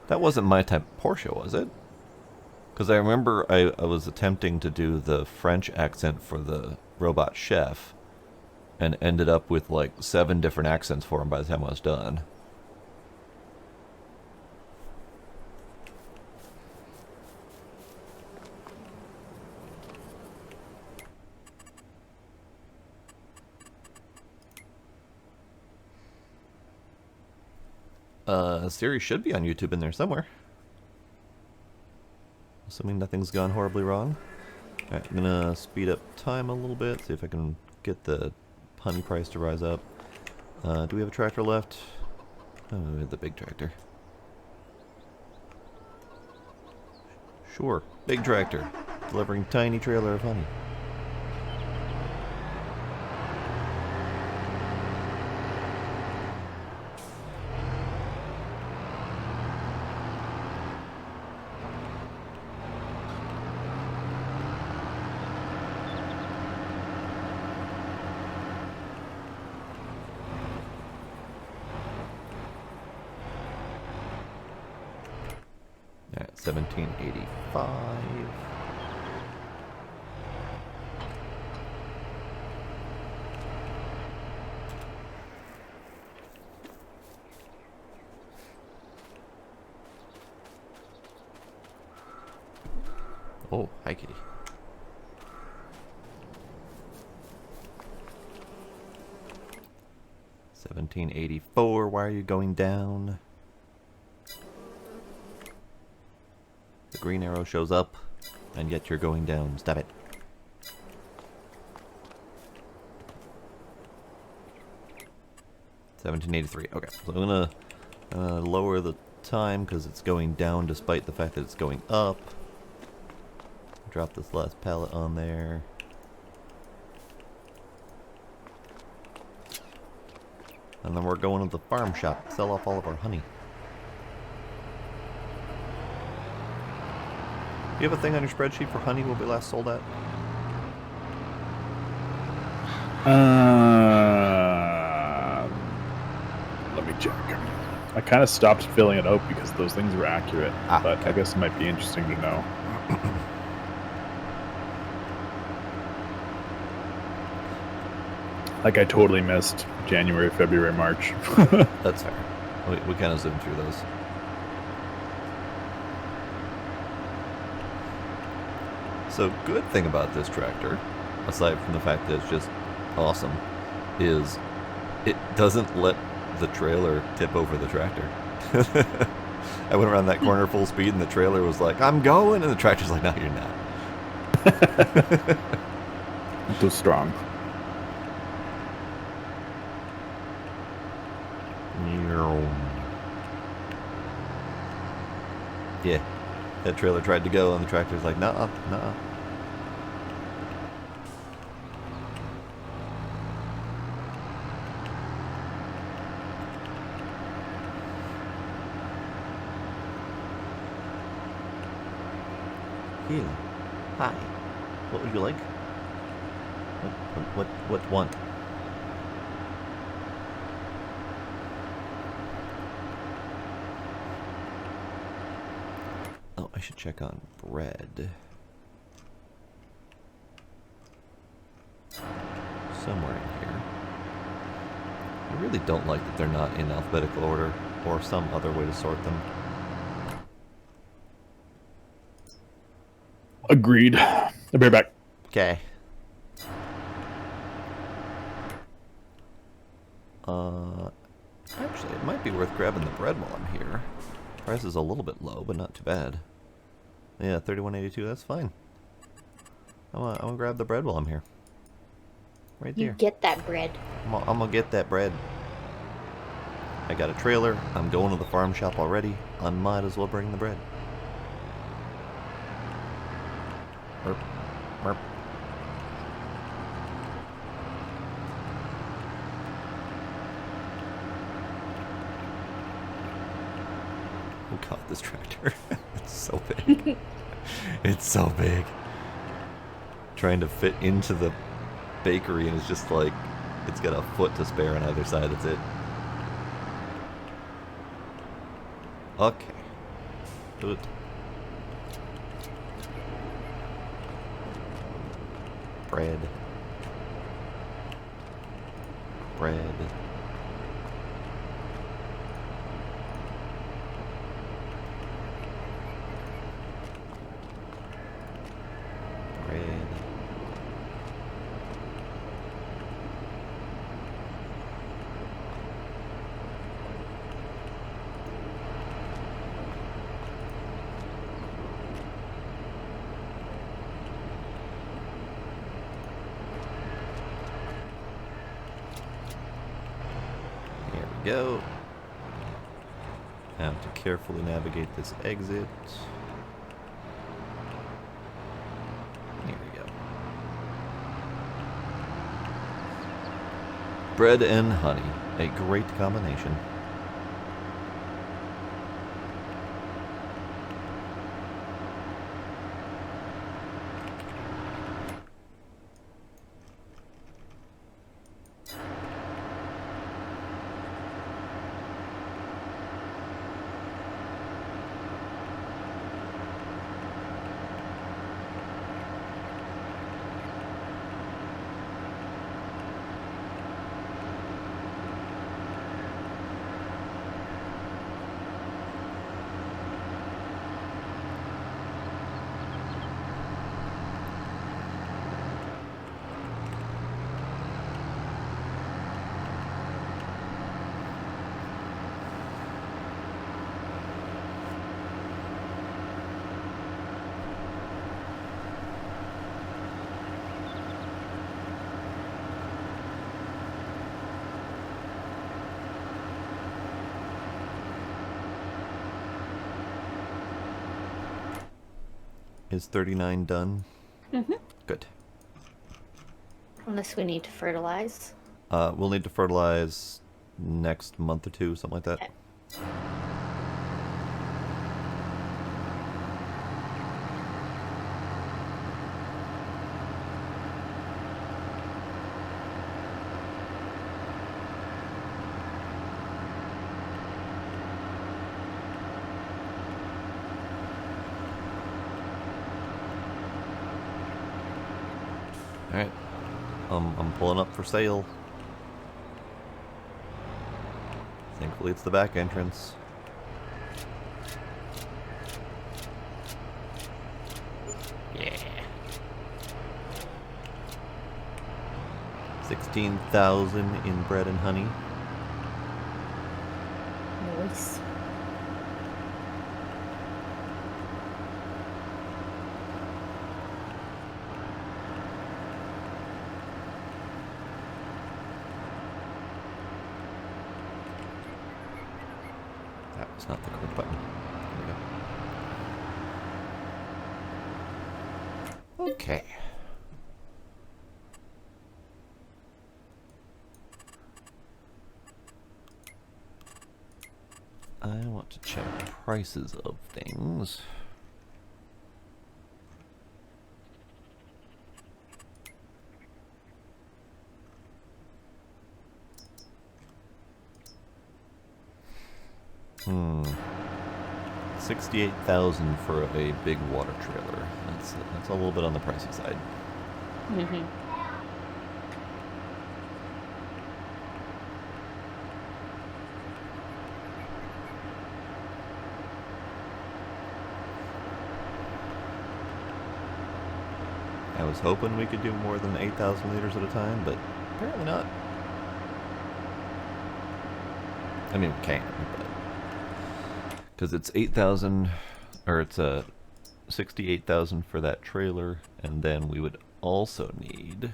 [SPEAKER 1] That wasn't my type of Porsche, was it? Because I remember I was attempting to do the French accent for the robot chef and ended up with like 7 different accents for him by the time I was done. Series should be on YouTube in there somewhere. Assuming nothing's gone horribly wrong. Alright, I'm gonna speed up time a little bit, see if I can get the honey price to rise up. Do we have a tractor left? Oh, we have the big tractor. Sure, big tractor. Delivering tiny trailer of honey. At 1785. Oh, hi kitty. $17.84. Why are you going down? The green arrow shows up, and yet you're going down. Stop it. $17.83. Okay, so I'm gonna lower the time because it's going down despite the fact that it's going up. Drop this last pallet on there. And then we're going to the farm shop, sell off all of our honey. Do you have a thing on your spreadsheet for honey will be last sold at?
[SPEAKER 3] Let me check. I kind of stopped filling it out because those things were accurate, but
[SPEAKER 1] okay.
[SPEAKER 3] I guess it might be interesting to know. Like I totally missed January, February, March.
[SPEAKER 1] That's fair. We kind of zoomed through those. So, good thing about this tractor, aside from the fact that it's just awesome, is it doesn't let the trailer tip over the tractor. I went around that corner full speed and the trailer was like, I'm going, and the tractor's like, no, you're not.
[SPEAKER 3] Too strong.
[SPEAKER 1] Yeah, that trailer tried to go and the tractor's like, nuh-uh, nuh-uh. Here. Hi. What would you like? What want? Oh, I should check on bread. Somewhere in here. I really don't like that they're not in alphabetical order or some other way to sort them.
[SPEAKER 3] Agreed. I'll be right back.
[SPEAKER 1] Okay. Actually, it might be worth grabbing the bread while I'm here. Price is a little bit low, but not too bad. Yeah, $31.82. That's fine. I'm gonna grab the bread while I'm here. Right
[SPEAKER 4] You
[SPEAKER 1] there.
[SPEAKER 4] get that bread.
[SPEAKER 1] I'm gonna get that bread. I got a trailer. I'm going to the farm shop already. I might as well bring the bread. Burp. Burp. Oh god, this tractor. It's so big. It's so big. Trying to fit into the bakery and it's just like, it's got a foot to spare on either side, that's it. Okay. Good. Bread. Bread. Bread. Here we go. Now to carefully navigate this exit. Here we go. Bread and honey, a great combination. Is 39 done?
[SPEAKER 4] Mm-hmm.
[SPEAKER 1] Good.
[SPEAKER 4] Unless we need to fertilize.
[SPEAKER 1] We'll need to fertilize next month or two, something like that.
[SPEAKER 4] Okay.
[SPEAKER 1] Alright. I'm pulling up for sale. Thankfully it's the back entrance. Yeah. 16,000 in bread and honey.
[SPEAKER 4] Nice.
[SPEAKER 1] That was not the correct button. There we go. Okay. I want to check prices of things. Hmm. 68,000 for a big water trailer. That's a little bit on the pricey side.
[SPEAKER 4] Mm-hmm.
[SPEAKER 1] I was hoping we could do more than 8,000 liters at a time, but apparently not. I mean, we can, but because it's 8,000, or it's 68,000 for that trailer, and then we would also need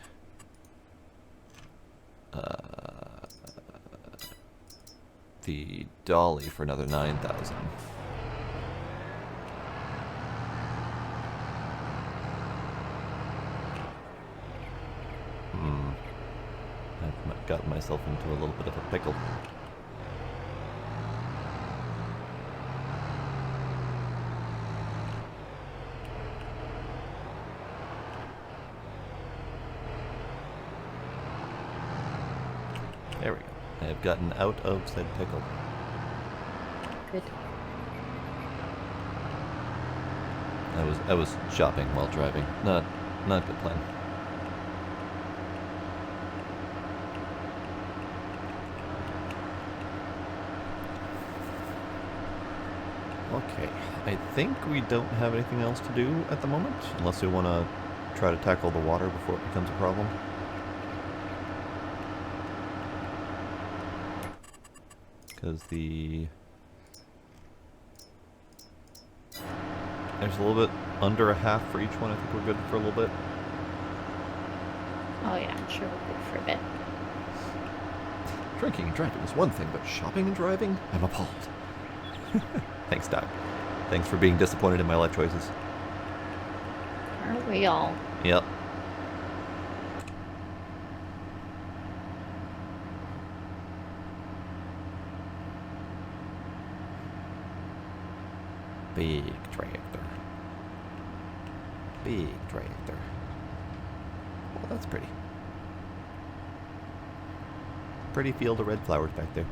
[SPEAKER 1] the dolly for another 9,000. I've gotten myself into a little bit of a pickle. There we go. I have gotten out of said pickle.
[SPEAKER 4] Good.
[SPEAKER 1] I was shopping while driving. Not good plan. Okay, I think we don't have anything else to do at the moment, unless we want to try to tackle the water before it becomes a problem. Because there's a little bit under a half for each one. I think we're good for a little bit.
[SPEAKER 4] Oh yeah, I'm sure we're good for a bit.
[SPEAKER 1] Drinking and driving is one thing, but shopping and driving? I'm appalled. Thanks, Doc. Thanks for being disappointed in my life choices.
[SPEAKER 4] Aren't we all?
[SPEAKER 1] Yep. Big tractor. Big tractor. Well, that's pretty. Pretty field of red flowers back there.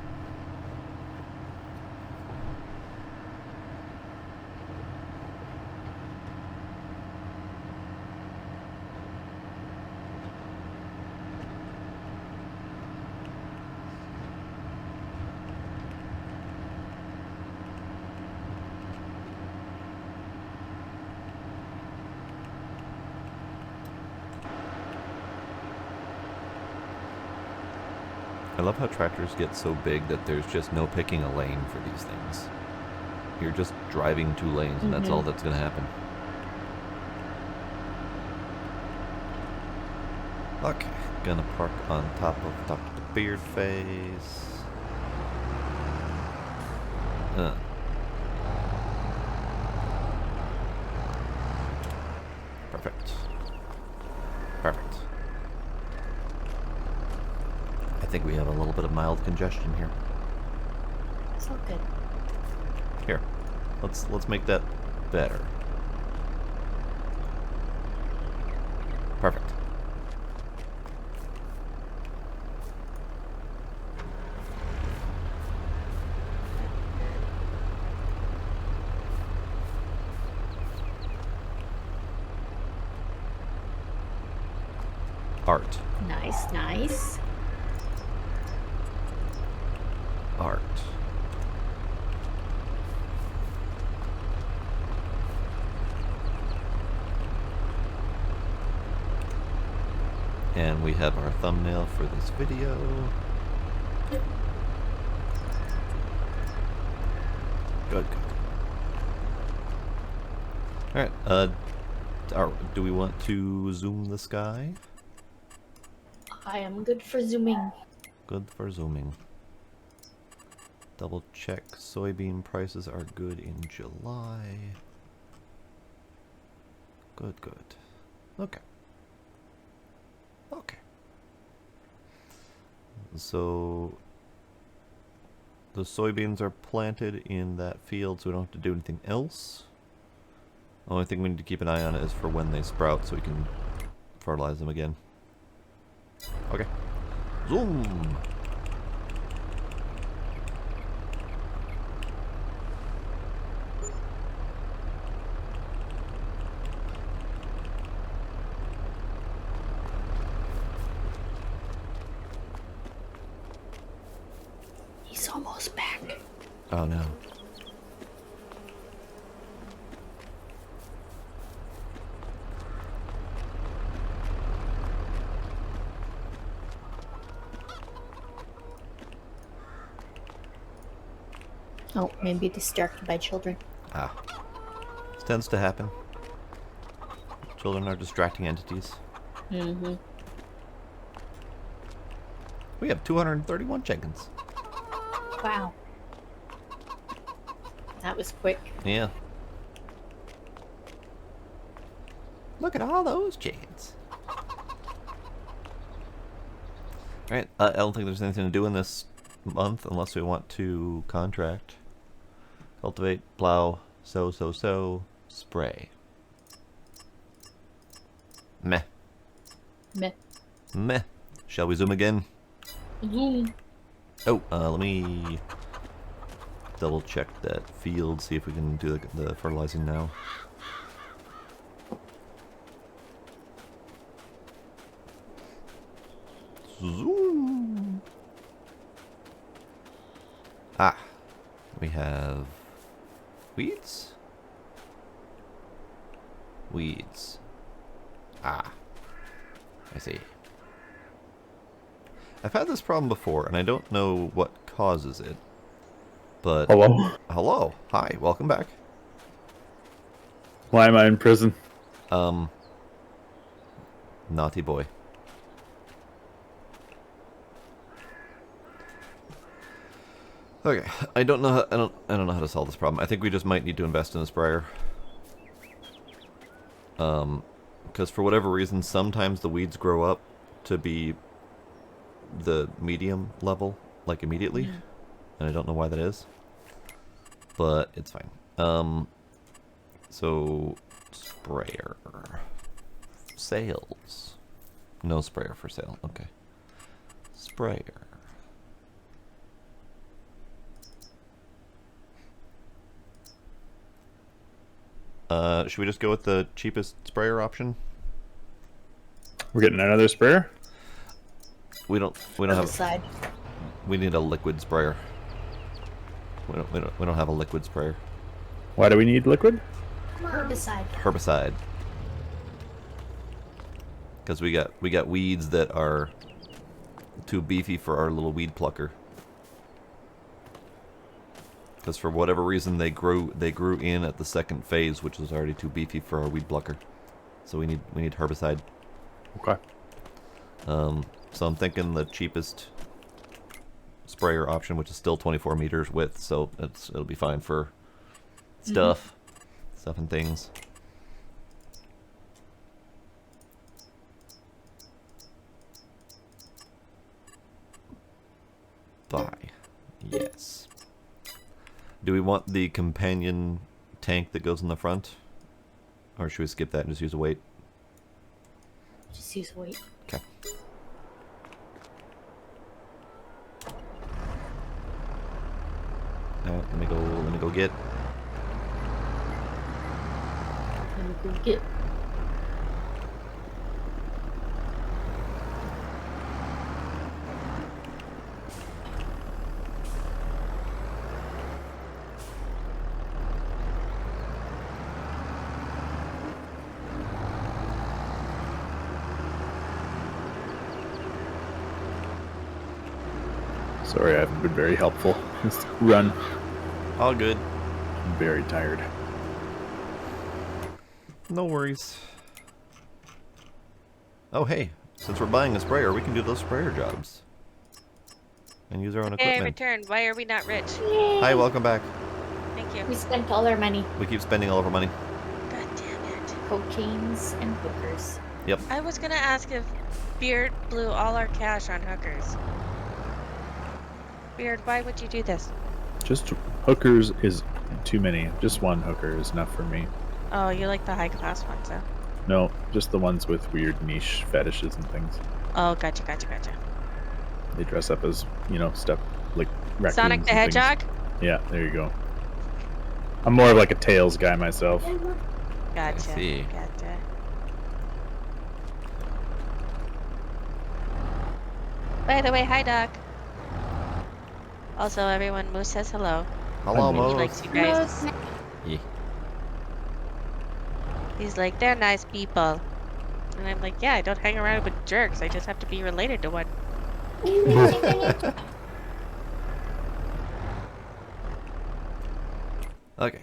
[SPEAKER 1] I love how tractors get so big that there's just no picking a lane for these things. You're just driving 2 lanes and that's all that's going to happen. Okay, gonna park on top of Dr. Beardface. Perfect. Perfect. I think we have a little bit of mild congestion here.
[SPEAKER 4] It's all good.
[SPEAKER 1] Here, let's make that better. Perfect. Art.
[SPEAKER 4] Nice, nice.
[SPEAKER 1] Art. And we have our thumbnail for this video. Good, good. Alright, do we want to zoom the sky?
[SPEAKER 4] I am good for zooming.
[SPEAKER 1] Good for zooming. Double check soybean prices are good in July. Good, good. Okay. Okay. So the soybeans are planted in that field, so we don't have to do anything else. The only thing we need to keep an eye on is for when they sprout so we can fertilize them again. Okay. Zoom!
[SPEAKER 4] He's almost back.
[SPEAKER 1] Oh no.
[SPEAKER 4] Oh, maybe distracted by children.
[SPEAKER 1] Ah. This tends to happen. Children are distracting entities.
[SPEAKER 4] Mm-hmm.
[SPEAKER 1] We have 231 chickens.
[SPEAKER 4] Wow. That was quick.
[SPEAKER 1] Yeah. Look at all those chickens. Alright, I don't think there's anything to do in this month unless we want to contract. Cultivate, plow, sow, spray. Meh.
[SPEAKER 4] Meh.
[SPEAKER 1] Meh. Shall we zoom again?
[SPEAKER 4] Zoom.
[SPEAKER 1] Oh, let me double check that field, see if we can do the fertilizing now. Zoom. Ah, we have Weeds? Weeds. Ah. I see. I've had this problem before, and I don't know what causes it. But...
[SPEAKER 3] Hello?
[SPEAKER 1] Hello. Hi. Welcome back.
[SPEAKER 3] Why am I in prison?
[SPEAKER 1] Naughty boy. Okay, I don't know. I don't know how to solve this problem. I think we just might need to invest in a sprayer. Because for whatever reason, sometimes the weeds grow up to be the medium level, like immediately, and I don't know why that is. But it's fine. So sprayer sales. No sprayer for sale. Okay. Sprayer. Should we just go with the cheapest sprayer option?
[SPEAKER 3] We're getting another sprayer?
[SPEAKER 1] We don't have.
[SPEAKER 4] Side.
[SPEAKER 1] We need a liquid sprayer. We don't have a liquid sprayer.
[SPEAKER 3] Why do we need liquid?
[SPEAKER 4] Herbicide.
[SPEAKER 1] Herbicide. Because we got weeds that are too beefy for our little weed plucker. Because for whatever reason they grew in at the second phase, which was already too beefy for our weed plucker. So we need herbicide.
[SPEAKER 3] Okay.
[SPEAKER 1] So I'm thinking the cheapest sprayer option, which is still 24 meters width, so it'll be fine for stuff and things. Buy. Yes. Do we want the companion tank that goes in the front? Or should we skip that and just use a weight?
[SPEAKER 4] Just use weight.
[SPEAKER 1] Okay. Alright, let me go get.
[SPEAKER 4] Let me go get.
[SPEAKER 3] Sorry, I haven't been very helpful. Just run.
[SPEAKER 1] All good.
[SPEAKER 3] I'm very tired.
[SPEAKER 1] No worries. Oh hey, since we're buying a sprayer, we can do those sprayer jobs. And use our own
[SPEAKER 2] Hey,
[SPEAKER 1] equipment.
[SPEAKER 2] return. Why are we not rich?
[SPEAKER 1] Hi, welcome back.
[SPEAKER 2] Thank you.
[SPEAKER 4] We spent all our money.
[SPEAKER 1] We keep spending all of our money.
[SPEAKER 2] God damn it.
[SPEAKER 4] Cocaines and hookers.
[SPEAKER 1] Yep.
[SPEAKER 2] I was gonna ask if Beard blew all our cash on hookers. Beard, why would you do this?
[SPEAKER 3] Just hookers is too many. Just one hooker is enough for me.
[SPEAKER 2] Oh, you like the high class ones, though.
[SPEAKER 3] No, just the ones with weird niche fetishes and things.
[SPEAKER 2] Oh, gotcha.
[SPEAKER 3] They dress up as, stuff like raccoons
[SPEAKER 2] Sonic the
[SPEAKER 3] and things.
[SPEAKER 2] Hedgehog?
[SPEAKER 3] Yeah, there you go. I'm more of like a Tails guy myself.
[SPEAKER 2] Gotcha.
[SPEAKER 1] I see.
[SPEAKER 2] Gotcha. By the way, hi, Doc. Also, everyone, Moose says hello.
[SPEAKER 1] Hello,
[SPEAKER 3] Hi,
[SPEAKER 2] He
[SPEAKER 1] Moose.
[SPEAKER 2] likes you guys.
[SPEAKER 1] Yeah.
[SPEAKER 2] He's like, they're nice people. And I'm like, yeah, I don't hang around with jerks. I just have to be related to one.
[SPEAKER 1] Okay.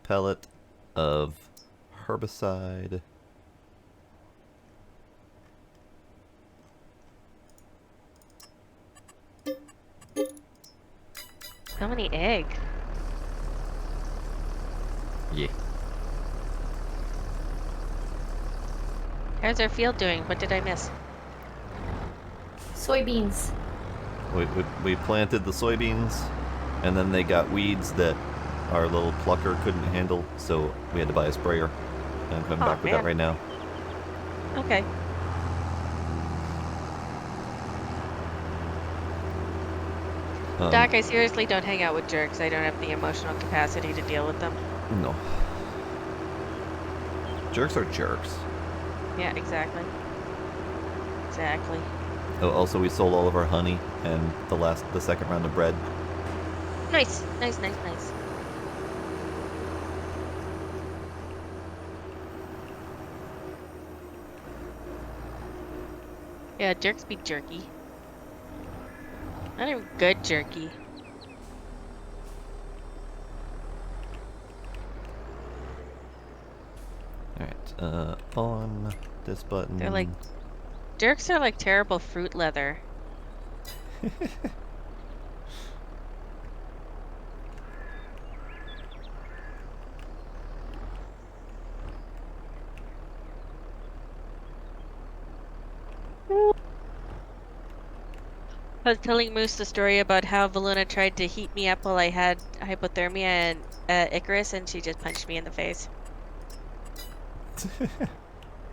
[SPEAKER 1] Pellet of herbicide.
[SPEAKER 2] How many eggs?
[SPEAKER 1] Yeah.
[SPEAKER 2] How's our field doing? What did I miss?
[SPEAKER 4] Soybeans.
[SPEAKER 1] We planted the soybeans, and then they got weeds that our little plucker couldn't handle, so we had to buy a sprayer. And I'm coming
[SPEAKER 2] Aw,
[SPEAKER 1] back with that
[SPEAKER 2] man.
[SPEAKER 1] right now.
[SPEAKER 2] Okay. Doc, I seriously don't hang out with jerks. I don't have the emotional capacity to deal with them.
[SPEAKER 1] No. Jerks are jerks.
[SPEAKER 2] Yeah, exactly. Exactly.
[SPEAKER 1] Oh, also, we sold all of our honey and the second round of bread.
[SPEAKER 2] Nice, nice, nice, nice. Yeah, jerks be jerky. Not even good jerky.
[SPEAKER 1] Alright, on this button.
[SPEAKER 2] They're like jerks are like terrible fruit leather. I was telling Moose the story about how Valuna tried to heat me up while I had hypothermia and Icarus, and she just punched me in the face.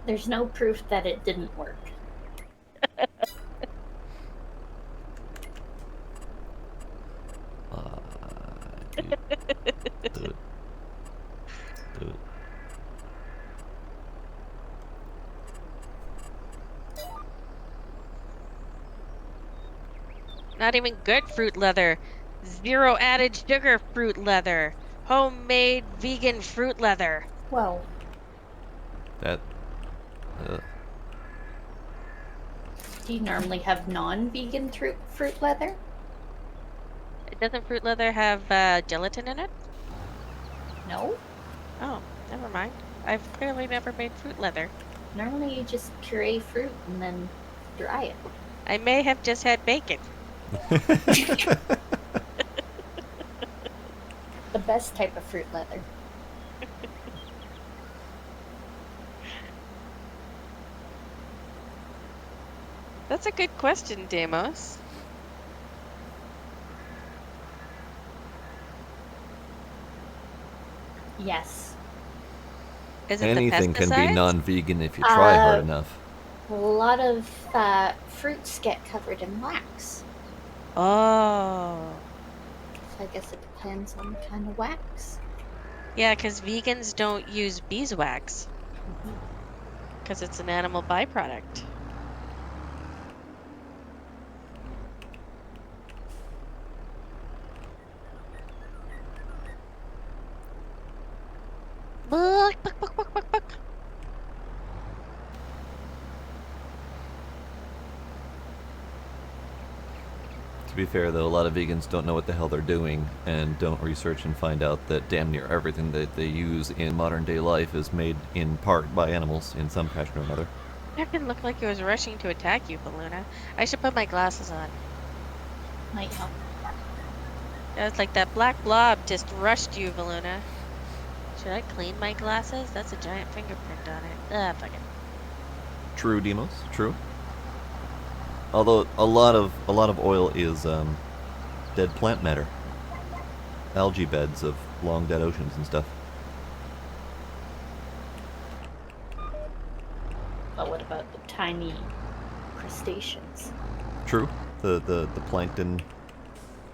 [SPEAKER 4] There's no proof that it didn't work.
[SPEAKER 1] Do it. Do it.
[SPEAKER 2] Not even good fruit leather. Zero added sugar fruit leather. Homemade vegan fruit leather.
[SPEAKER 4] Well,
[SPEAKER 1] That.
[SPEAKER 4] do you normally have non-vegan fruit leather?
[SPEAKER 2] Doesn't fruit leather have gelatin in it?
[SPEAKER 4] No.
[SPEAKER 2] Oh, never mind. I've clearly never made fruit leather.
[SPEAKER 4] Normally you just puree fruit and then dry it.
[SPEAKER 2] I may have just had bacon.
[SPEAKER 4] The best type of fruit leather.
[SPEAKER 2] That's a good question, Demos.
[SPEAKER 4] Yes.
[SPEAKER 2] Is it
[SPEAKER 1] Anything
[SPEAKER 2] the
[SPEAKER 1] can be
[SPEAKER 2] pesticides?
[SPEAKER 1] non-vegan if you try hard enough.
[SPEAKER 4] A lot of fruits get covered in wax.
[SPEAKER 2] Oh.
[SPEAKER 4] So I guess it depends on the kind of wax.
[SPEAKER 2] Yeah, because vegans don't use beeswax. Because it's an animal byproduct. Buck, buck, buck, buck, buck, buck.
[SPEAKER 1] To be fair, though, a lot of vegans don't know what the hell they're doing and don't research and find out that damn near everything that they use in modern day life is made in part by animals in some fashion or another.
[SPEAKER 2] That didn't look like it was rushing to attack you, Baluna. I should put my glasses on.
[SPEAKER 4] Might help.
[SPEAKER 2] It was like that black blob just rushed you, Valuna. Should I clean my glasses? That's a giant fingerprint on it. Ah, fuck it.
[SPEAKER 1] True, Demos. True. Although a lot of oil is dead plant matter, algae beds of long dead oceans and stuff.
[SPEAKER 4] But what about the tiny crustaceans?
[SPEAKER 1] True. The plankton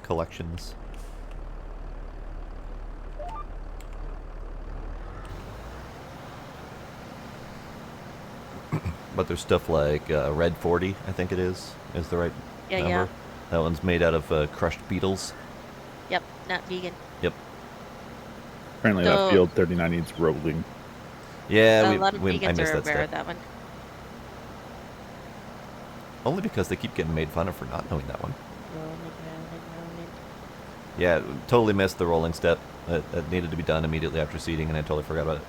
[SPEAKER 1] collections. But there's stuff like Red 40, I think it is the right
[SPEAKER 2] Yeah,
[SPEAKER 1] number.
[SPEAKER 2] yeah.
[SPEAKER 1] That one's made out of crushed beetles.
[SPEAKER 2] Yep, not vegan.
[SPEAKER 1] Yep.
[SPEAKER 3] Apparently
[SPEAKER 2] So-
[SPEAKER 3] that field 39 needs rolling.
[SPEAKER 1] Yeah,
[SPEAKER 2] A lot of
[SPEAKER 1] I
[SPEAKER 2] vegans
[SPEAKER 1] missed
[SPEAKER 2] are
[SPEAKER 1] that
[SPEAKER 2] aware
[SPEAKER 1] step.
[SPEAKER 2] of that one.
[SPEAKER 1] Only because they keep getting made fun of for not knowing that one. Yeah, totally missed the rolling step. That needed to be done immediately after seeding, and I totally forgot about it.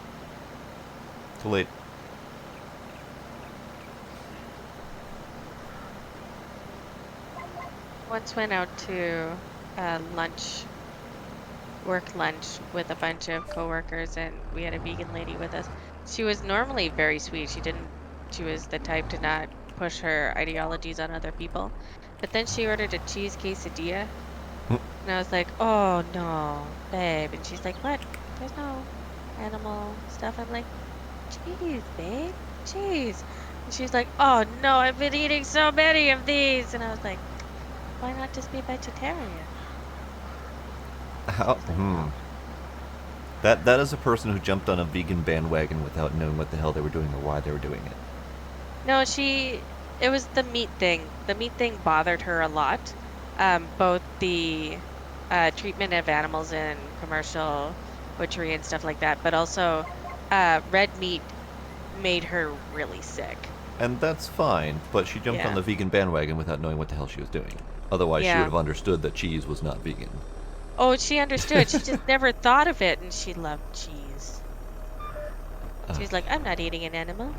[SPEAKER 1] Too late.
[SPEAKER 2] Once went out to lunch, work lunch with a bunch of coworkers, and we had a vegan lady with us. She was normally very sweet. She was the type to not push her ideologies on other people. But then she ordered a cheese quesadilla, and I was like, "Oh no, babe!" And she's like, "What? There's no animal stuff." I'm like, "Cheese, babe, cheese." And she's like, "Oh no, I've been eating so many of these," and I was like, why not just be vegetarian?
[SPEAKER 1] How? That is a person who jumped on a vegan bandwagon without knowing what the hell they were doing or why they were doing it.
[SPEAKER 2] No, it was the meat thing. The meat thing bothered her a lot. Both the treatment of animals in commercial butchery and stuff like that, but also red meat made her really sick.
[SPEAKER 1] And that's fine, but she jumped on
[SPEAKER 2] Yeah.
[SPEAKER 1] the vegan bandwagon without knowing what the hell she was doing. Otherwise, she
[SPEAKER 2] Yeah.
[SPEAKER 1] would have understood that cheese was not vegan.
[SPEAKER 2] Oh, she understood. She just never thought of it, and she loved cheese. She was like, I'm not eating an animal.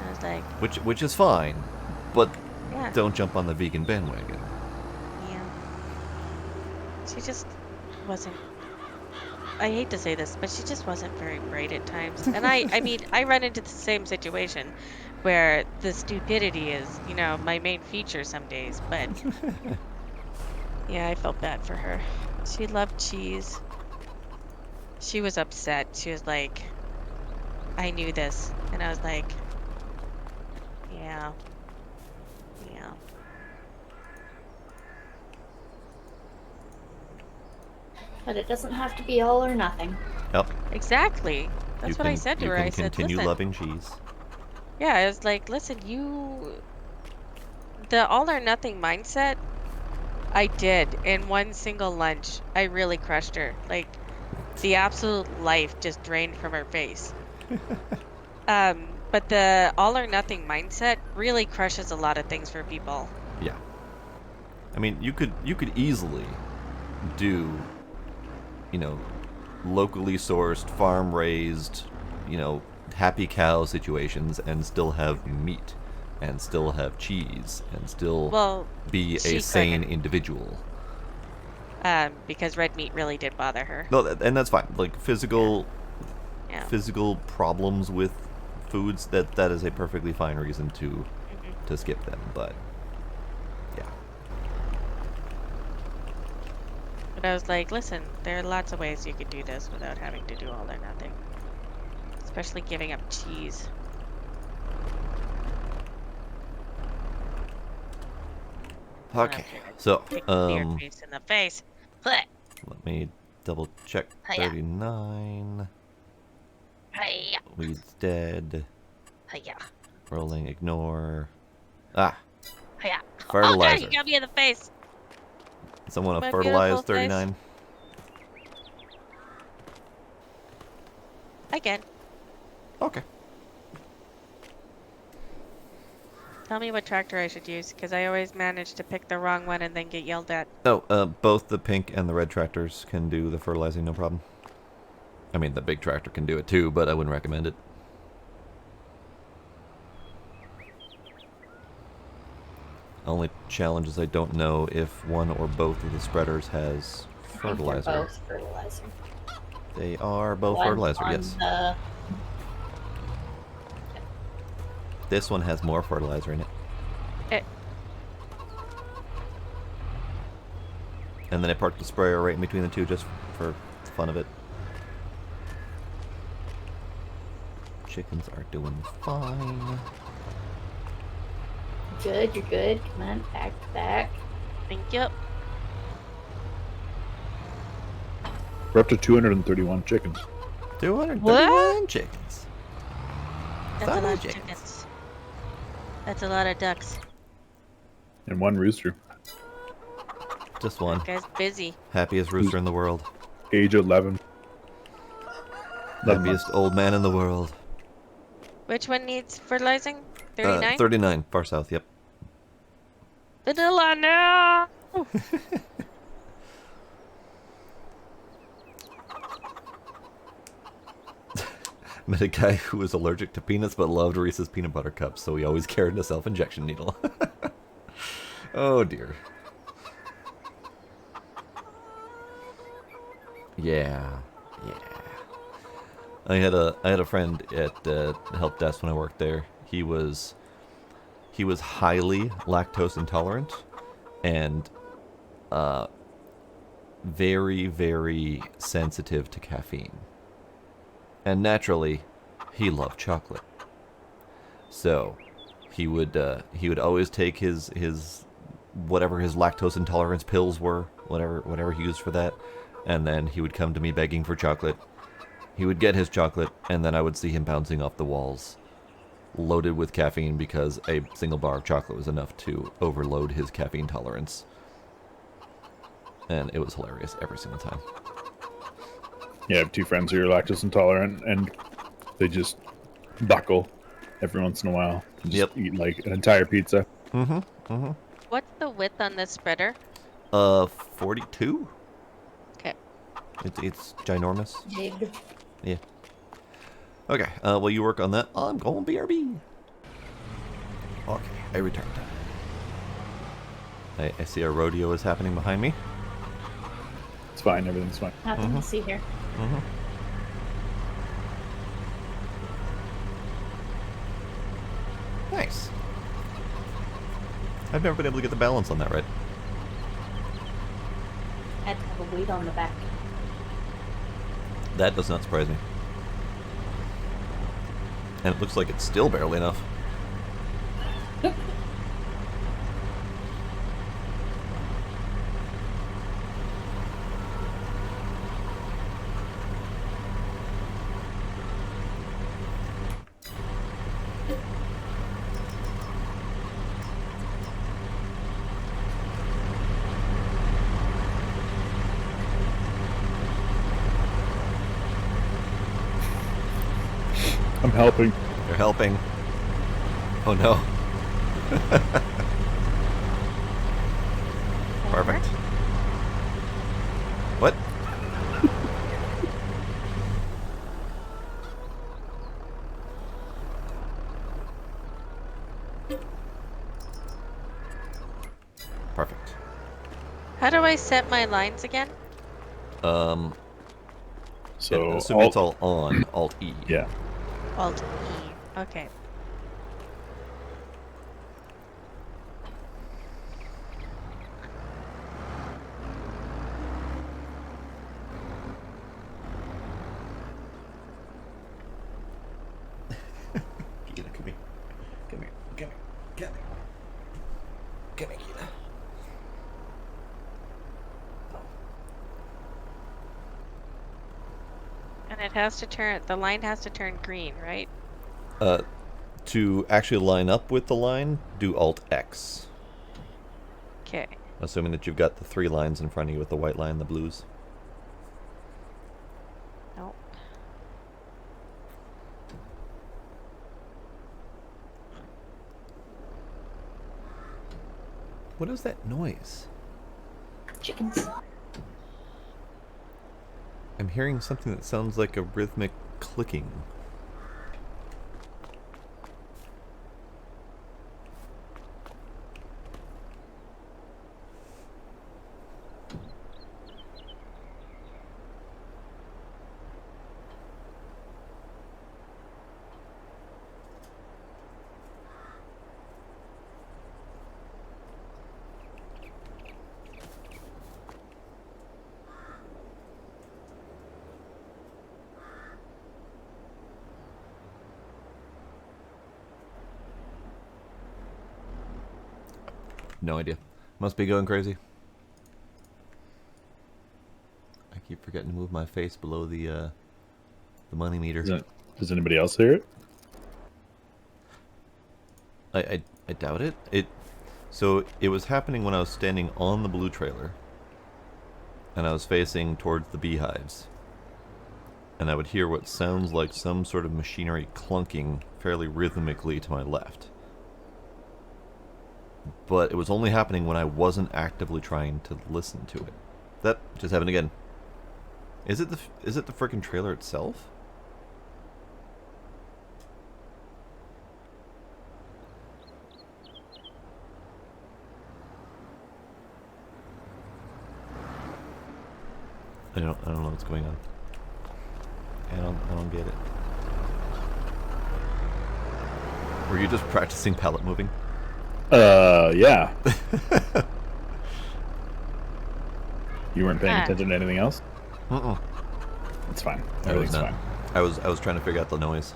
[SPEAKER 2] I was like,
[SPEAKER 1] Which is fine, but
[SPEAKER 2] yeah,
[SPEAKER 1] don't jump on the vegan bandwagon.
[SPEAKER 2] yeah. She just wasn't. I hate to say this, but she just wasn't very bright at times. And I mean, I run into the same situation where the stupidity is, my main feature some days. But yeah, I felt bad for her. She loved cheese. She was upset. She was like, I knew this. And I was like, yeah. Yeah.
[SPEAKER 4] But it doesn't have to be all or nothing.
[SPEAKER 1] Yep.
[SPEAKER 2] Exactly. That's what I said to her. I
[SPEAKER 1] You can
[SPEAKER 2] said,
[SPEAKER 1] continue
[SPEAKER 2] listen.
[SPEAKER 1] loving cheese.
[SPEAKER 2] Yeah, I was like, listen, the all or nothing mindset, I did in one single lunch. I really crushed her. Like, the absolute life just drained from her face. But the all or nothing mindset really crushes a lot of things for people.
[SPEAKER 1] Yeah. I mean, you could easily do, locally sourced, farm raised, happy cow situations and still have meat and still have cheese and still be a
[SPEAKER 2] she
[SPEAKER 1] sane
[SPEAKER 2] couldn't.
[SPEAKER 1] individual.
[SPEAKER 2] Because red meat really did bother her.
[SPEAKER 1] No, and that's fine. Like physical
[SPEAKER 2] Yeah.
[SPEAKER 1] problems with foods, that is a perfectly fine reason
[SPEAKER 2] Mhm.
[SPEAKER 1] to skip them, but yeah.
[SPEAKER 2] But I was like, listen, there are lots of ways you could do this without having to do all or nothing. Especially giving up cheese.
[SPEAKER 1] Okay. So,
[SPEAKER 2] Kick the beard face in the face. Blech.
[SPEAKER 1] let me double check.
[SPEAKER 2] Hiya.
[SPEAKER 1] 39.
[SPEAKER 2] Hiya.
[SPEAKER 1] Weeds dead.
[SPEAKER 2] Hiya.
[SPEAKER 1] Rolling, ignore. Ah,
[SPEAKER 2] Hiya.
[SPEAKER 1] fertilizer.
[SPEAKER 2] Oh, God, you got me in the face.
[SPEAKER 1] Someone
[SPEAKER 2] My
[SPEAKER 1] to fertilize
[SPEAKER 2] beautiful face.
[SPEAKER 1] 39.
[SPEAKER 2] Again.
[SPEAKER 1] Okay.
[SPEAKER 2] Tell me what tractor I should use, because I always manage to pick the wrong one and then get yelled at.
[SPEAKER 1] Oh, both the pink and the red tractors can do the fertilizing, no problem. I mean, the big tractor can do it too, but I wouldn't recommend it. Only challenge is I don't know if one or both of the spreaders has fertilizer.
[SPEAKER 4] They're both fertilizer.
[SPEAKER 1] They are both
[SPEAKER 4] One
[SPEAKER 1] fertilizer,
[SPEAKER 4] on
[SPEAKER 1] yes.
[SPEAKER 4] the-
[SPEAKER 1] This one has more fertilizer in it. And then I parked the sprayer right in between the two just for the fun of it. Chickens are doing fine.
[SPEAKER 4] Good, you're good. Come on, back.
[SPEAKER 2] Thank you.
[SPEAKER 3] We're up to 231 chickens.
[SPEAKER 1] 231 chickens.
[SPEAKER 2] That's a
[SPEAKER 1] Son
[SPEAKER 2] lot
[SPEAKER 1] of
[SPEAKER 2] of
[SPEAKER 1] chickens.
[SPEAKER 2] chickens. That's a lot of ducks.
[SPEAKER 3] And one rooster.
[SPEAKER 1] Just one.
[SPEAKER 2] That guy's busy.
[SPEAKER 1] Happiest rooster in the world.
[SPEAKER 3] Age 11.
[SPEAKER 1] Happiest old man in the world.
[SPEAKER 2] Which one needs fertilizing? 39?
[SPEAKER 1] 39, far south, yep.
[SPEAKER 2] Vanilla, no!
[SPEAKER 1] Met a guy who was allergic to peanuts but loved Reese's peanut butter cups, so he always carried a self-injection needle. Oh dear. Yeah. I had a friend at the help desk when I worked there. He was highly lactose intolerant and very, very sensitive to caffeine. And naturally, he loved chocolate. So he would always take his whatever his lactose intolerance pills were, whatever he used for that, and then he would come to me begging for chocolate. He would get his chocolate, and then I would see him bouncing off the walls, loaded with caffeine because a single bar of chocolate was enough to overload his caffeine tolerance. and it was hilarious every single time.
[SPEAKER 3] Yeah, I have 2 friends who are lactose intolerant, and they just buckle every once in a while. And just eat like an entire pizza.
[SPEAKER 2] What's the width on this spreader?
[SPEAKER 1] 42.
[SPEAKER 2] Okay.
[SPEAKER 1] It's ginormous.
[SPEAKER 4] Big.
[SPEAKER 1] Yeah. Okay. Well, you work on that. I'm going BRB. Okay. I returned. I see a rodeo is happening behind me.
[SPEAKER 3] It's fine. Everything's fine.
[SPEAKER 4] Nothing to see here.
[SPEAKER 1] Nice. I've never been able to get the balance on that right.
[SPEAKER 4] Had to have a weight on the back.
[SPEAKER 1] That does not surprise me. And it looks like it's still barely enough.
[SPEAKER 3] I'm helping.
[SPEAKER 1] You're helping. Oh no. Perfect. What? Perfect.
[SPEAKER 2] How do I set my lines again?
[SPEAKER 1] So
[SPEAKER 3] So
[SPEAKER 1] assuming it's all on, Alt E.
[SPEAKER 3] Yeah.
[SPEAKER 2] Alt E. Okay.
[SPEAKER 1] Gina, come here. Come here. Come here. Come here. Come here, Gina.
[SPEAKER 2] And it has to turn, the line has to turn green, right?
[SPEAKER 1] To actually line up with the line, do Alt X.
[SPEAKER 2] Okay.
[SPEAKER 1] Assuming that you've got the 3 lines in front of you with the white line and the blues.
[SPEAKER 2] Nope.
[SPEAKER 1] What is that noise?
[SPEAKER 4] Chickens.
[SPEAKER 1] I'm hearing something that sounds like a rhythmic clicking. No idea. Must be going crazy. I keep forgetting to move my face below the money meter.
[SPEAKER 3] Does anybody else hear it?
[SPEAKER 1] I doubt it. So it was happening when I was standing on the blue trailer, and I was facing towards the beehives, and I would hear what sounds like some sort of machinery clunking fairly rhythmically to my left. But it was only happening when I wasn't actively trying to listen to it. That just happened again. Is it the frickin' trailer itself? I don't know what's going on. I don't get it. Were you just practicing pallet moving?
[SPEAKER 3] Yeah. You weren't paying
[SPEAKER 2] Ah.
[SPEAKER 3] attention to anything else? It's fine. Everything's fine.
[SPEAKER 1] I was trying to figure out the noise.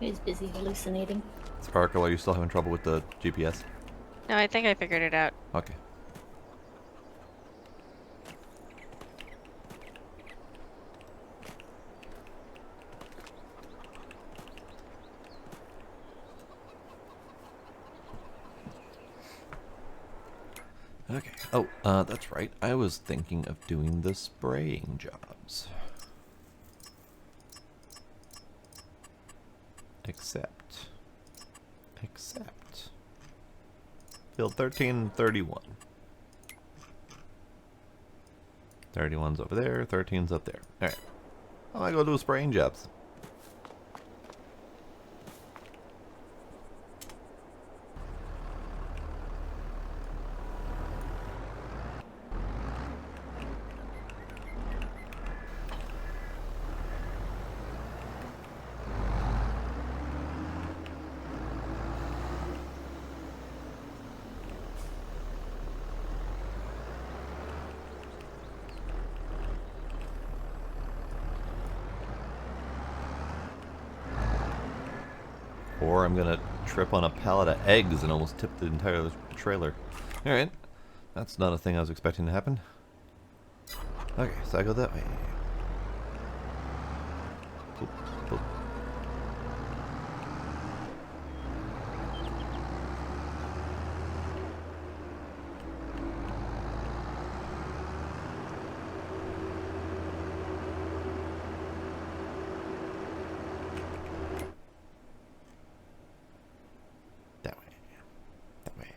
[SPEAKER 4] He's busy hallucinating.
[SPEAKER 1] Sparkle, are you still having trouble with the GPS?
[SPEAKER 2] No, I think I figured it out.
[SPEAKER 1] Okay. Okay. Oh, that's right. I was thinking of doing the spraying jobs. Except. Field 13, 31. 31's over there, 13's up there. Alright. I'm gonna go do spraying jobs. Or I'm gonna trip on a pallet of eggs and almost tip the entire trailer. Alright. That's not a thing I was expecting to happen. Okay, so I go that way. Boop, boop. That way. That way.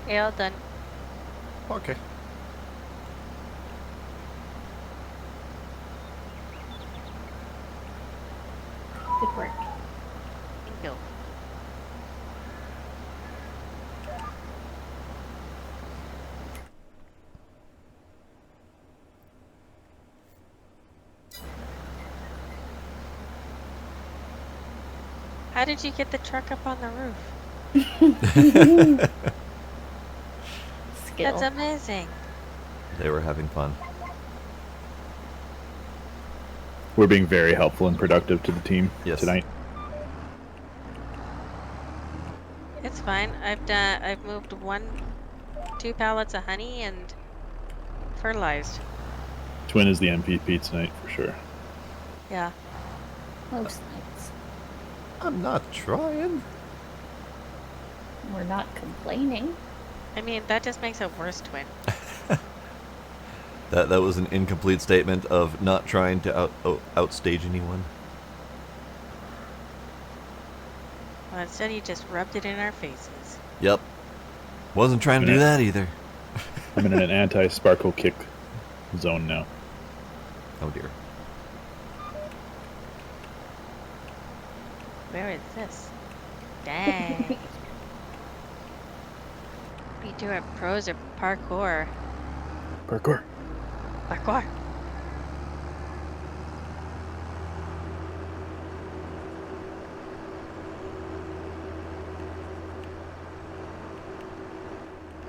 [SPEAKER 2] Okay, all done.
[SPEAKER 1] Okay.
[SPEAKER 4] Good work.
[SPEAKER 2] Thank you. How did you get the truck up on the roof?
[SPEAKER 4] Skill.
[SPEAKER 2] That's amazing.
[SPEAKER 1] They were having fun.
[SPEAKER 3] We're being very helpful and productive to the team
[SPEAKER 1] Yes.
[SPEAKER 3] tonight.
[SPEAKER 2] It's fine. I've moved 2 pallets of honey and fertilized.
[SPEAKER 3] Twin is the MVP tonight for sure.
[SPEAKER 2] Yeah.
[SPEAKER 4] Most nights.
[SPEAKER 1] I'm not trying.
[SPEAKER 4] We're not complaining.
[SPEAKER 2] I mean, that just makes it worse, Twin.
[SPEAKER 1] That was an incomplete statement of not trying to outstage anyone.
[SPEAKER 2] Well, instead you just rubbed it in our faces.
[SPEAKER 1] Yep. Wasn't trying to do that either.
[SPEAKER 3] I'm in an anti-sparkle kick zone now.
[SPEAKER 1] Oh dear.
[SPEAKER 2] Where is this? Dang. We do our pros or parkour.
[SPEAKER 3] Parkour.
[SPEAKER 2] Parkour.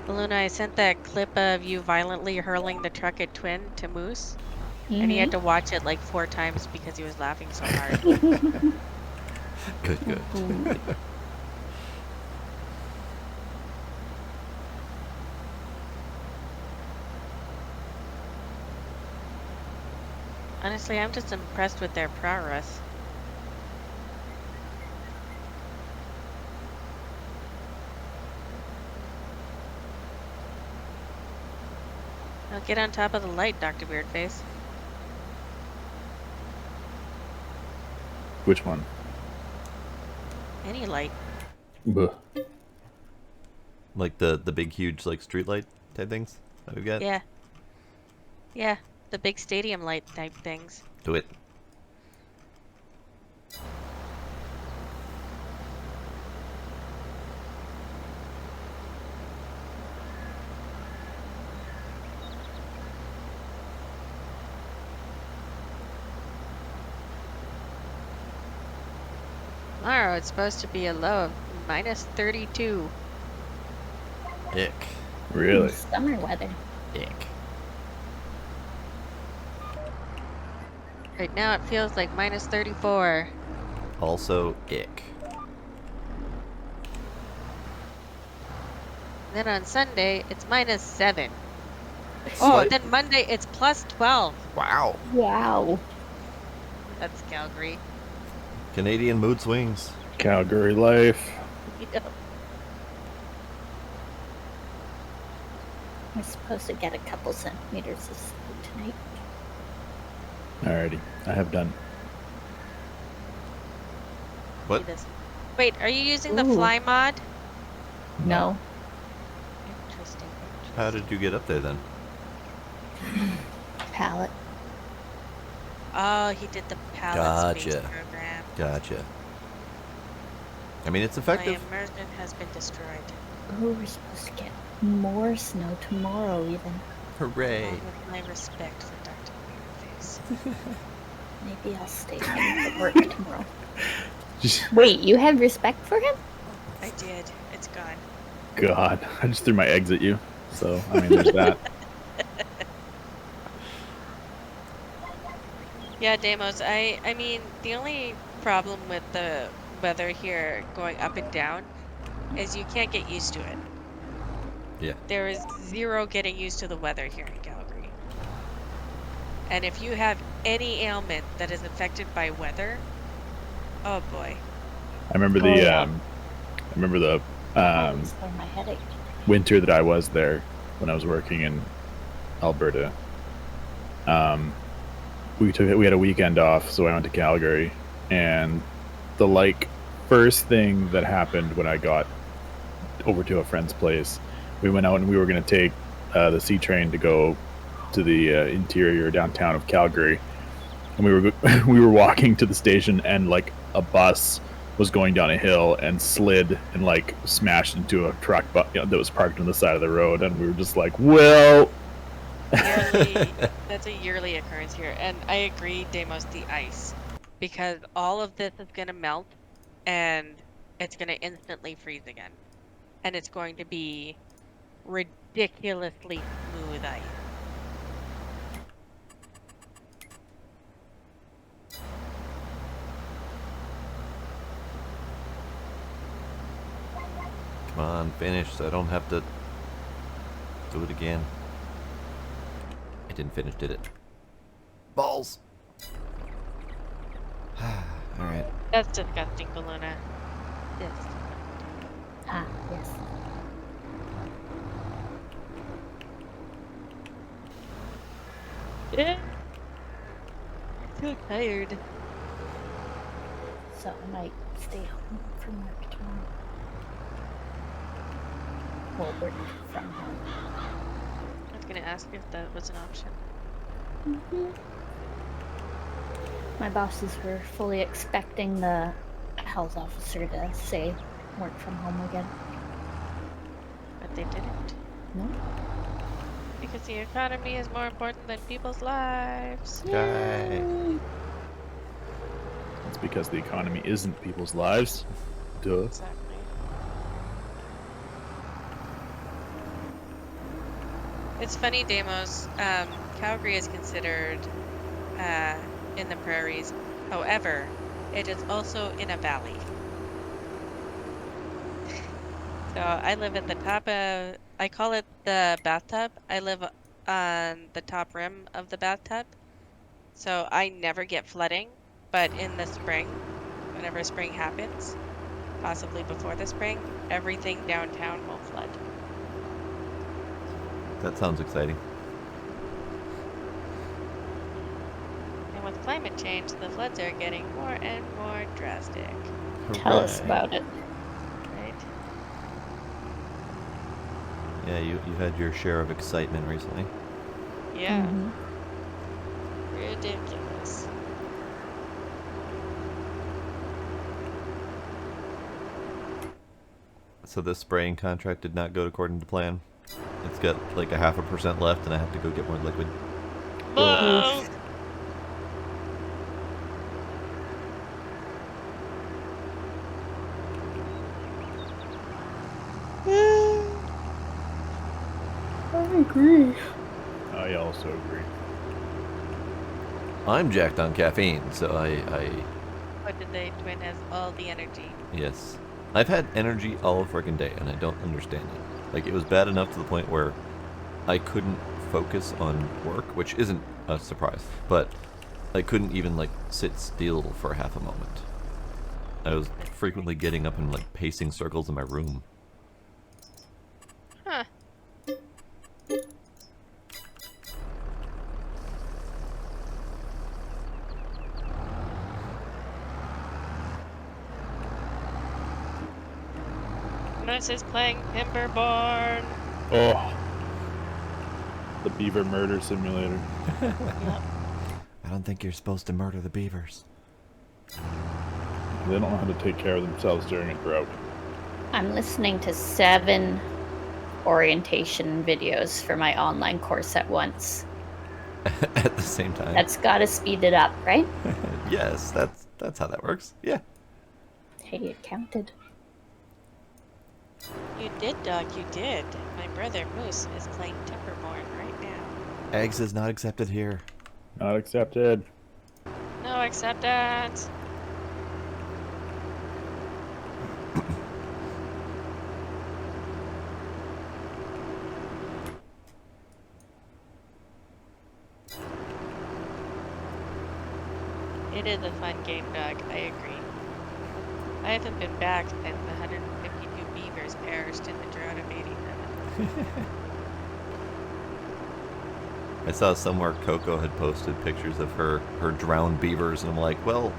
[SPEAKER 2] Luna, I sent that clip of you violently hurling the truck at Twin to Moose, and he had to watch it like 4 times because he was laughing so hard.
[SPEAKER 1] Good, good.
[SPEAKER 2] Honestly, I'm just impressed with their prowess. Now get on top of the light, Dr. Weirdface.
[SPEAKER 3] Which one?
[SPEAKER 2] Any light.
[SPEAKER 3] Buh.
[SPEAKER 1] Like the big, huge, like, street light type things that we've got?
[SPEAKER 2] Yeah. Yeah. The big stadium light type things.
[SPEAKER 1] Do it.
[SPEAKER 2] Tomorrow it's supposed to be a low of minus 32.
[SPEAKER 1] Ick.
[SPEAKER 3] Really?
[SPEAKER 4] Summer weather.
[SPEAKER 1] Ick.
[SPEAKER 2] Right now it feels like minus 34.
[SPEAKER 1] Also, ick.
[SPEAKER 2] Then on Sunday it's minus 7. Oh,
[SPEAKER 1] Slight-
[SPEAKER 2] then Monday it's plus 12.
[SPEAKER 1] Wow.
[SPEAKER 4] Wow.
[SPEAKER 2] That's Calgary.
[SPEAKER 1] Canadian mood swings.
[SPEAKER 3] Calgary life.
[SPEAKER 4] We're supposed to get a couple centimeters of snow tonight.
[SPEAKER 3] Alrighty, I have done.
[SPEAKER 1] What?
[SPEAKER 2] See this. Wait, are you using the
[SPEAKER 4] Ooh.
[SPEAKER 2] fly mod?
[SPEAKER 4] No.
[SPEAKER 2] Interesting.
[SPEAKER 1] How did you get up there then?
[SPEAKER 4] Palette.
[SPEAKER 2] Oh, he did the palette space
[SPEAKER 1] Gotcha.
[SPEAKER 2] program.
[SPEAKER 1] Gotcha. I mean, it's
[SPEAKER 2] My
[SPEAKER 1] effective.
[SPEAKER 2] immersion has been destroyed.
[SPEAKER 4] Oh, we're supposed to get more snow tomorrow even.
[SPEAKER 1] Hooray.
[SPEAKER 2] Along with my respect for Dr. Weirdface.
[SPEAKER 4] Maybe I'll stay home for work tomorrow.
[SPEAKER 3] Just,
[SPEAKER 4] Wait, you have respect for him?
[SPEAKER 2] I did. It's gone.
[SPEAKER 3] God, I just threw my eggs at you. So, I mean, there's that.
[SPEAKER 2] Yeah, Damos, I mean, the only problem with the weather here going up and down is you can't get used to it.
[SPEAKER 1] Yeah.
[SPEAKER 2] There is zero getting used to the weather here in Calgary. And if you have any ailment that is affected by weather, oh boy.
[SPEAKER 3] I remember
[SPEAKER 4] Oh,
[SPEAKER 3] the,
[SPEAKER 4] yeah.
[SPEAKER 3] I remember the
[SPEAKER 4] Always for my headache.
[SPEAKER 3] winter that I was there when I was working in Alberta. We had a weekend off, so I went to Calgary, and the first thing that happened when I got over to a friend's place, we went out and we were going to take the C train to go to the interior downtown of Calgary, and we were walking to the station, and like a bus was going down a hill and slid and like smashed into a truck that was parked on the side of the road, and we were just like, well.
[SPEAKER 2] That's a yearly occurrence here. And I agree, Damos, the ice. Because all of this is going to melt and it's going to instantly freeze again. And it's going to be ridiculously smooth ice.
[SPEAKER 1] Come on, finish so I don't have to do it again. I didn't finish, did it? Balls! Alright.
[SPEAKER 2] That's disgusting, Baluna. Yes.
[SPEAKER 4] Ah, yes.
[SPEAKER 2] I'm so tired.
[SPEAKER 4] So I might stay home from work tomorrow. Well, work from home.
[SPEAKER 2] I was going to ask if that was an option.
[SPEAKER 4] My bosses were fully expecting the health officer to say work from home again.
[SPEAKER 2] But they didn't.
[SPEAKER 4] No?
[SPEAKER 2] Because the economy is more important than people's lives.
[SPEAKER 1] Yay.
[SPEAKER 3] It's because the economy isn't people's lives. Duh.
[SPEAKER 2] Exactly. It's funny, Damos. Calgary is considered in the prairies. However, it is also in a valley. So I live at the top of, I call it the bathtub. I live on the top rim of the bathtub. So I never get flooding, but in the spring, whenever spring happens, possibly before the spring, everything downtown will flood.
[SPEAKER 1] That sounds exciting.
[SPEAKER 2] And with climate change, the floods are getting more and more drastic,
[SPEAKER 4] Tell us
[SPEAKER 1] Hooray.
[SPEAKER 4] about it.
[SPEAKER 2] right?
[SPEAKER 1] Yeah, you had your share of excitement recently.
[SPEAKER 2] Yeah.
[SPEAKER 4] Mhm.
[SPEAKER 2] Ridiculous.
[SPEAKER 1] So this spraying contract did not go according to plan. It's got like 0.5% left, and I have to go get more liquid.
[SPEAKER 2] Whoa!
[SPEAKER 4] I agree.
[SPEAKER 3] I also agree.
[SPEAKER 1] I'm jacked on caffeine, so I
[SPEAKER 2] What did they twin has all the energy?
[SPEAKER 1] yes. I've had energy all freaking day, and I don't understand it. Like, it was bad enough to the point where I couldn't focus on work, which isn't a surprise, but I couldn't even, like, sit still for half a moment. I was frequently getting up and, like, pacing circles in my room.
[SPEAKER 2] Huh. This is playing Timberborn.
[SPEAKER 3] Oh, the beaver murder simulator.
[SPEAKER 2] Yep.
[SPEAKER 1] I don't think you're supposed to murder the beavers.
[SPEAKER 3] They don't know how to take care of themselves during a drought.
[SPEAKER 4] I'm listening to 7 orientation videos for my online course at once.
[SPEAKER 1] At the same time.
[SPEAKER 4] That's gotta speed it up, right?
[SPEAKER 1] Yes, that's how that works. Yeah.
[SPEAKER 4] Hey, it counted.
[SPEAKER 2] You did, dog, you did. My brother Moose is playing Timberborn right now.
[SPEAKER 1] Eggs is not accepted here.
[SPEAKER 3] Not accepted.
[SPEAKER 2] No acceptance. It is a fun game, dog. I agree. I haven't been back since the 152 beavers perished in the drought of 87.
[SPEAKER 1] I saw somewhere Coco had posted pictures of her drowned beavers, and I'm like, well,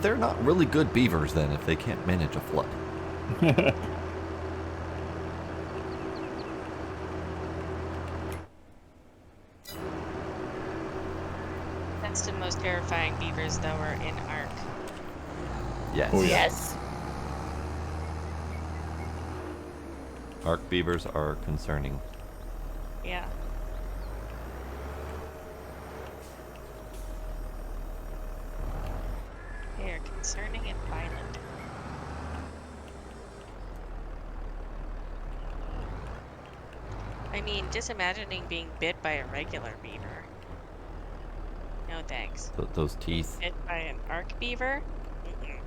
[SPEAKER 1] they're not really good beavers then if they can't manage a flood.
[SPEAKER 2] That's the most terrifying beavers that were in Ark.
[SPEAKER 1] Yes.
[SPEAKER 3] Oh, yeah.
[SPEAKER 4] Yes.
[SPEAKER 1] Arc beavers are concerning.
[SPEAKER 2] Yeah. They are concerning and violent. I mean, just imagining being bit by a regular beaver. No thanks.
[SPEAKER 1] Those teeth.
[SPEAKER 2] Bit by an arc beaver? Mm-mm.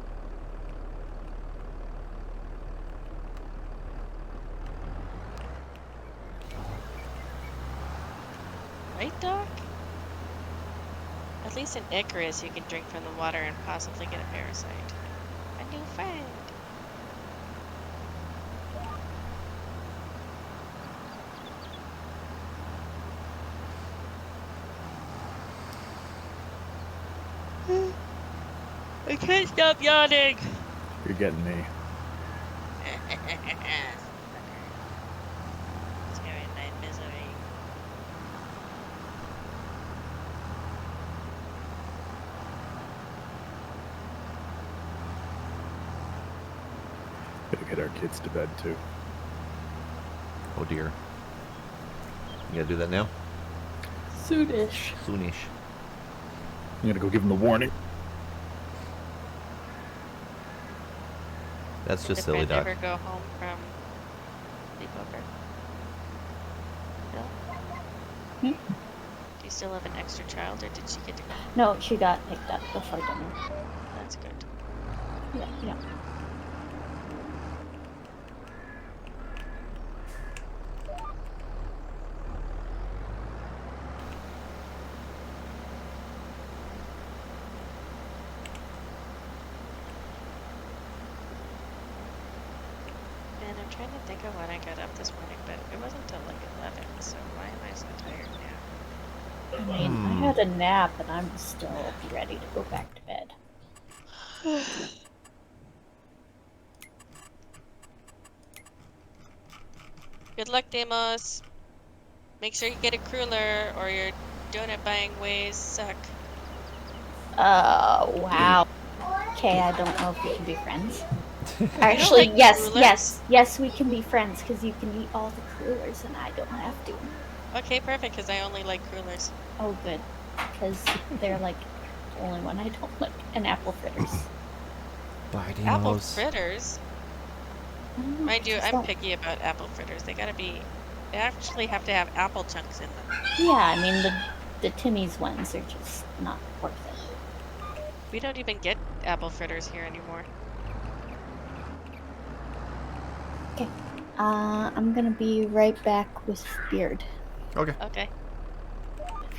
[SPEAKER 2] Right, Doc? At least in Icarus you can drink from the water and possibly get a parasite. A new friend. I can't stop yawning.
[SPEAKER 3] You're getting me.
[SPEAKER 2] Sharing my misery.
[SPEAKER 3] Gotta get our kids to bed too.
[SPEAKER 1] Oh dear. You gotta do that now?
[SPEAKER 4] Soonish.
[SPEAKER 1] Soonish.
[SPEAKER 3] You gotta go give them the warning.
[SPEAKER 1] That's just
[SPEAKER 2] Did
[SPEAKER 1] silly,
[SPEAKER 2] Brent
[SPEAKER 1] Doc.
[SPEAKER 2] ever go home from sleepover? No?
[SPEAKER 4] Hmm?
[SPEAKER 2] Do you still have an extra child, or did she get to go home?
[SPEAKER 4] No, she got picked up before dinner.
[SPEAKER 2] That's good.
[SPEAKER 4] Yeah, yeah.
[SPEAKER 2] trying to think of when I got up this morning, but it wasn't till like 11, so why am I so tired now?
[SPEAKER 4] I mean, I had a nap and I'm still ready to go back to bed.
[SPEAKER 2] Good luck, Demos. Make sure you get a cruller or your donut buying ways suck.
[SPEAKER 4] Wow. Okay, I don't know if we can be friends.
[SPEAKER 2] You
[SPEAKER 4] Actually,
[SPEAKER 2] don't like
[SPEAKER 4] yes, we can be friends because you can eat all the crullers and I don't have to.
[SPEAKER 2] Okay, perfect, because I only like crullers.
[SPEAKER 4] Oh, good. Because they're like the only one I don't like. And apple fritters.
[SPEAKER 1] Bye,
[SPEAKER 2] Apple
[SPEAKER 1] Demos.
[SPEAKER 2] fritters?
[SPEAKER 4] I don't know,
[SPEAKER 2] Mind you,
[SPEAKER 4] just
[SPEAKER 2] I'm
[SPEAKER 4] don't-
[SPEAKER 2] picky about apple fritters. They actually have to have apple chunks in them.
[SPEAKER 4] Yeah, I mean, the Timmy's ones are just not worth it.
[SPEAKER 2] We don't even get apple fritters here anymore.
[SPEAKER 4] Okay. I'm gonna be right back with Beard.
[SPEAKER 1] Okay.
[SPEAKER 2] Okay.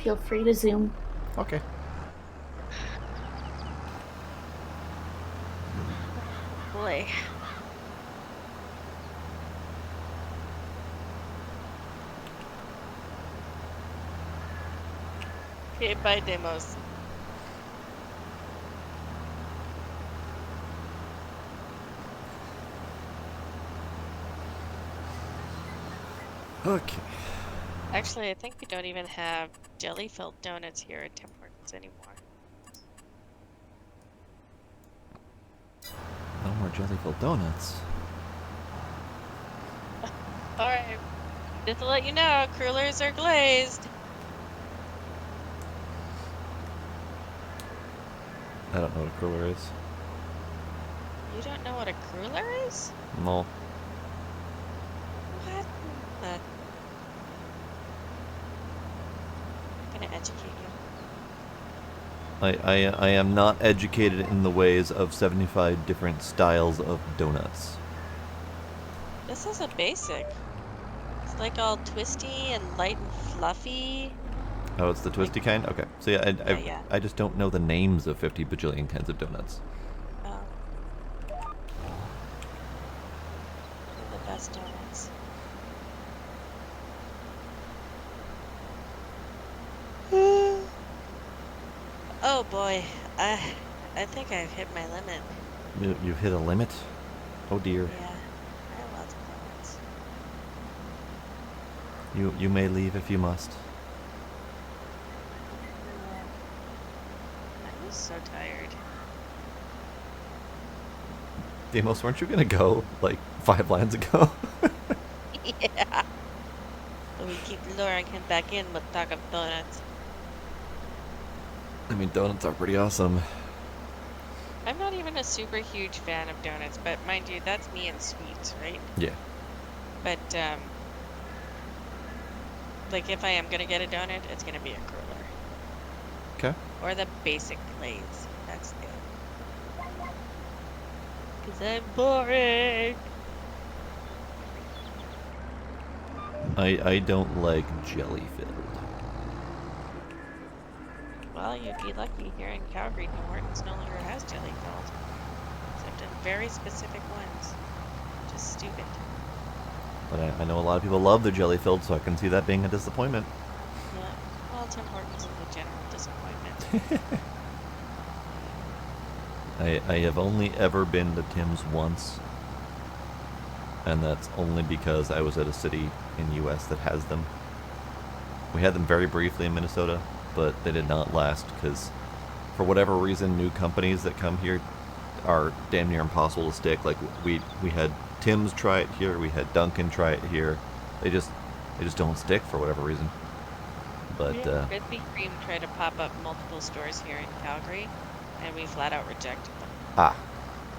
[SPEAKER 4] Feel free to zoom.
[SPEAKER 1] Okay.
[SPEAKER 2] Boy. Okay, bye, Demos.
[SPEAKER 1] Okay.
[SPEAKER 2] Actually, I think we don't even have jelly-filled donuts here at Tim Hortons anymore.
[SPEAKER 1] No more jelly-filled donuts.
[SPEAKER 2] Alright. Just to let you know, crullers are glazed.
[SPEAKER 1] I don't know what a cruller is.
[SPEAKER 2] You don't know what a cruller is?
[SPEAKER 1] No.
[SPEAKER 2] What? I'm gonna educate you.
[SPEAKER 1] I am not educated in the ways of 75 different styles of donuts.
[SPEAKER 2] This is a basic. It's like all twisty and light and fluffy.
[SPEAKER 1] Oh, it's the twisty kind? Okay. So yeah,
[SPEAKER 2] Yeah.
[SPEAKER 1] I just don't know the names of 50 bajillion kinds of donuts.
[SPEAKER 2] Oh. They're the best donuts. Oh boy, I think I've hit my limit.
[SPEAKER 1] You've hit a limit? Oh dear.
[SPEAKER 2] Yeah, I have lots of donuts.
[SPEAKER 1] You may leave if you must.
[SPEAKER 2] I'm just so tired.
[SPEAKER 1] Demos, weren't you gonna go like 5 lines ago?
[SPEAKER 2] Yeah. But we keep luring him back in with talk of donuts.
[SPEAKER 1] I mean, donuts are pretty awesome.
[SPEAKER 2] I'm not even a super huge fan of donuts, but mind you, that's me and sweets, right?
[SPEAKER 1] Yeah.
[SPEAKER 2] But, like if I am gonna get a donut, it's gonna be a cruller.
[SPEAKER 1] Okay.
[SPEAKER 2] Or the basic glaze. That's it. 'Cause I'm boring.
[SPEAKER 1] I don't like jelly filled.
[SPEAKER 2] Well, you'd be lucky here in Calgary. Tim Hortons no longer has jelly filled, except in very specific ones. Just stupid.
[SPEAKER 1] But I know a lot of people love their jelly filled, so I can see that being a disappointment.
[SPEAKER 2] Yeah. Well, Tim Hortons is a general disappointment.
[SPEAKER 1] I have only ever been to Tim's once, and that's only because I was at a city in the US that has them. We had them very briefly in Minnesota, but they did not last because for whatever reason new companies that come here are damn near impossible to stick. Like we had Tim's try it here, we had Dunkin' try it here. They just don't stick for whatever reason. But
[SPEAKER 2] Krispy Kreme tried to pop up multiple stores here in Calgary, and we flat out rejected them.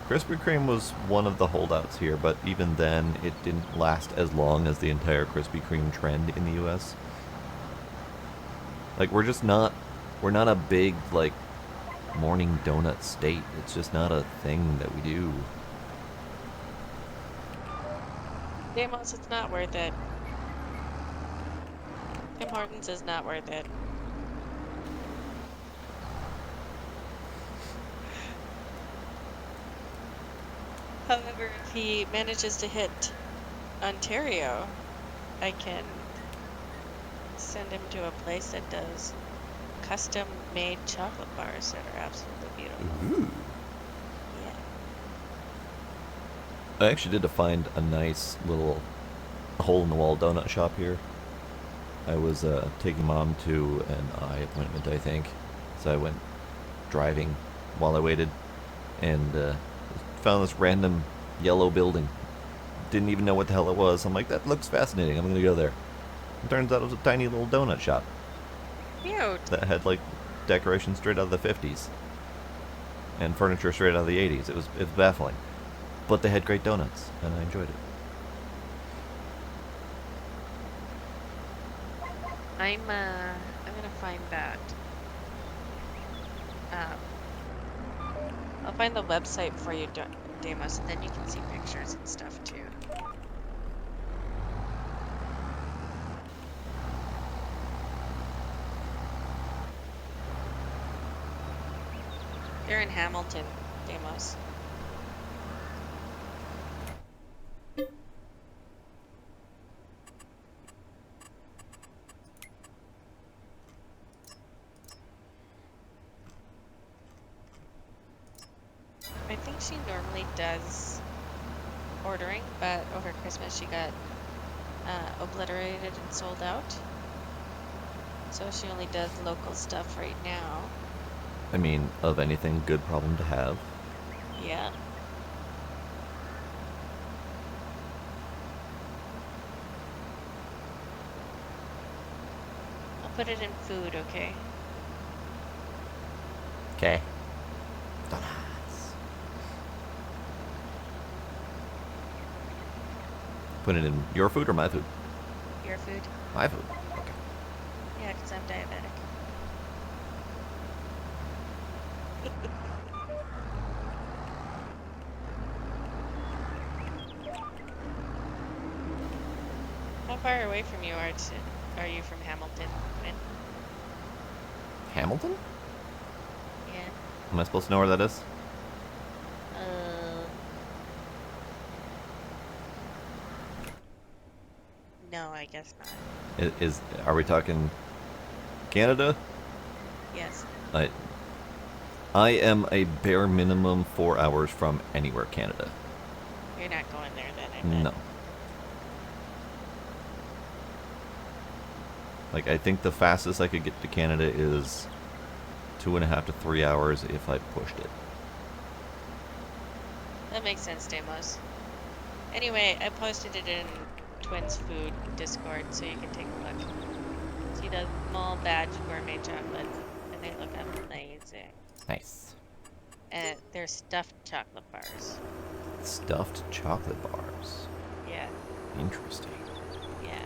[SPEAKER 1] Krispy Kreme was one of the holdouts here, but even then it didn't last as long as the entire Krispy Kreme trend in the US. Like we're not a big like morning donut state. It's just not a thing that we do.
[SPEAKER 2] Damos, it's not worth it. Tim Hortons is not worth it. However, if he manages to hit Ontario, I can send him to a place that does custom-made chocolate bars that are absolutely beautiful.
[SPEAKER 1] Ooh.
[SPEAKER 2] Yeah.
[SPEAKER 1] I actually did find a nice little hole-in-the-wall donut shop here. I was taking Mom to an eye appointment, I think. So I went driving while I waited and found this random yellow building. Didn't even know what the hell it was. I'm like, that looks fascinating. I'm going to go there. It turns out it was a tiny little donut shop
[SPEAKER 2] Cute.
[SPEAKER 1] that had like decorations straight out of the 50s and furniture straight out of the 80s. It was baffling. But they had great donuts, and I enjoyed it.
[SPEAKER 2] I'm gonna find that. I'll find the website for you, Damos, and then you can see pictures and stuff too. They're in Hamilton, Damos. I think she normally does ordering, but over Christmas she got obliterated and sold out. So she only does local stuff right now.
[SPEAKER 1] I mean, of anything, good problem to have.
[SPEAKER 2] Yeah. I'll put it in food, okay?
[SPEAKER 1] Okay. Donuts. Put it in your food or my food?
[SPEAKER 2] Your food?
[SPEAKER 1] My food. Okay.
[SPEAKER 2] Yeah, because I'm diabetic. How far away from you are you from Hamilton, Quinn?
[SPEAKER 1] Hamilton?
[SPEAKER 2] Yeah.
[SPEAKER 1] Am I supposed to know where that is?
[SPEAKER 2] No, I guess not.
[SPEAKER 1] Are we talking Canada?
[SPEAKER 2] Yes.
[SPEAKER 1] I am a bare minimum 4 hours from anywhere Canada.
[SPEAKER 2] You're not going there then, I bet.
[SPEAKER 1] No. Like, I think the fastest I could get to Canada is 2.5 to 3 hours if I pushed it.
[SPEAKER 2] That makes sense, Damos. Anyway, I posted it in Twins Food Discord so you can take a look. She does small batch gourmet chocolates and they look amazing.
[SPEAKER 1] Nice.
[SPEAKER 2] And they're stuffed chocolate bars.
[SPEAKER 1] Stuffed chocolate bars.
[SPEAKER 2] Yeah,
[SPEAKER 1] Interesting.
[SPEAKER 2] yeah.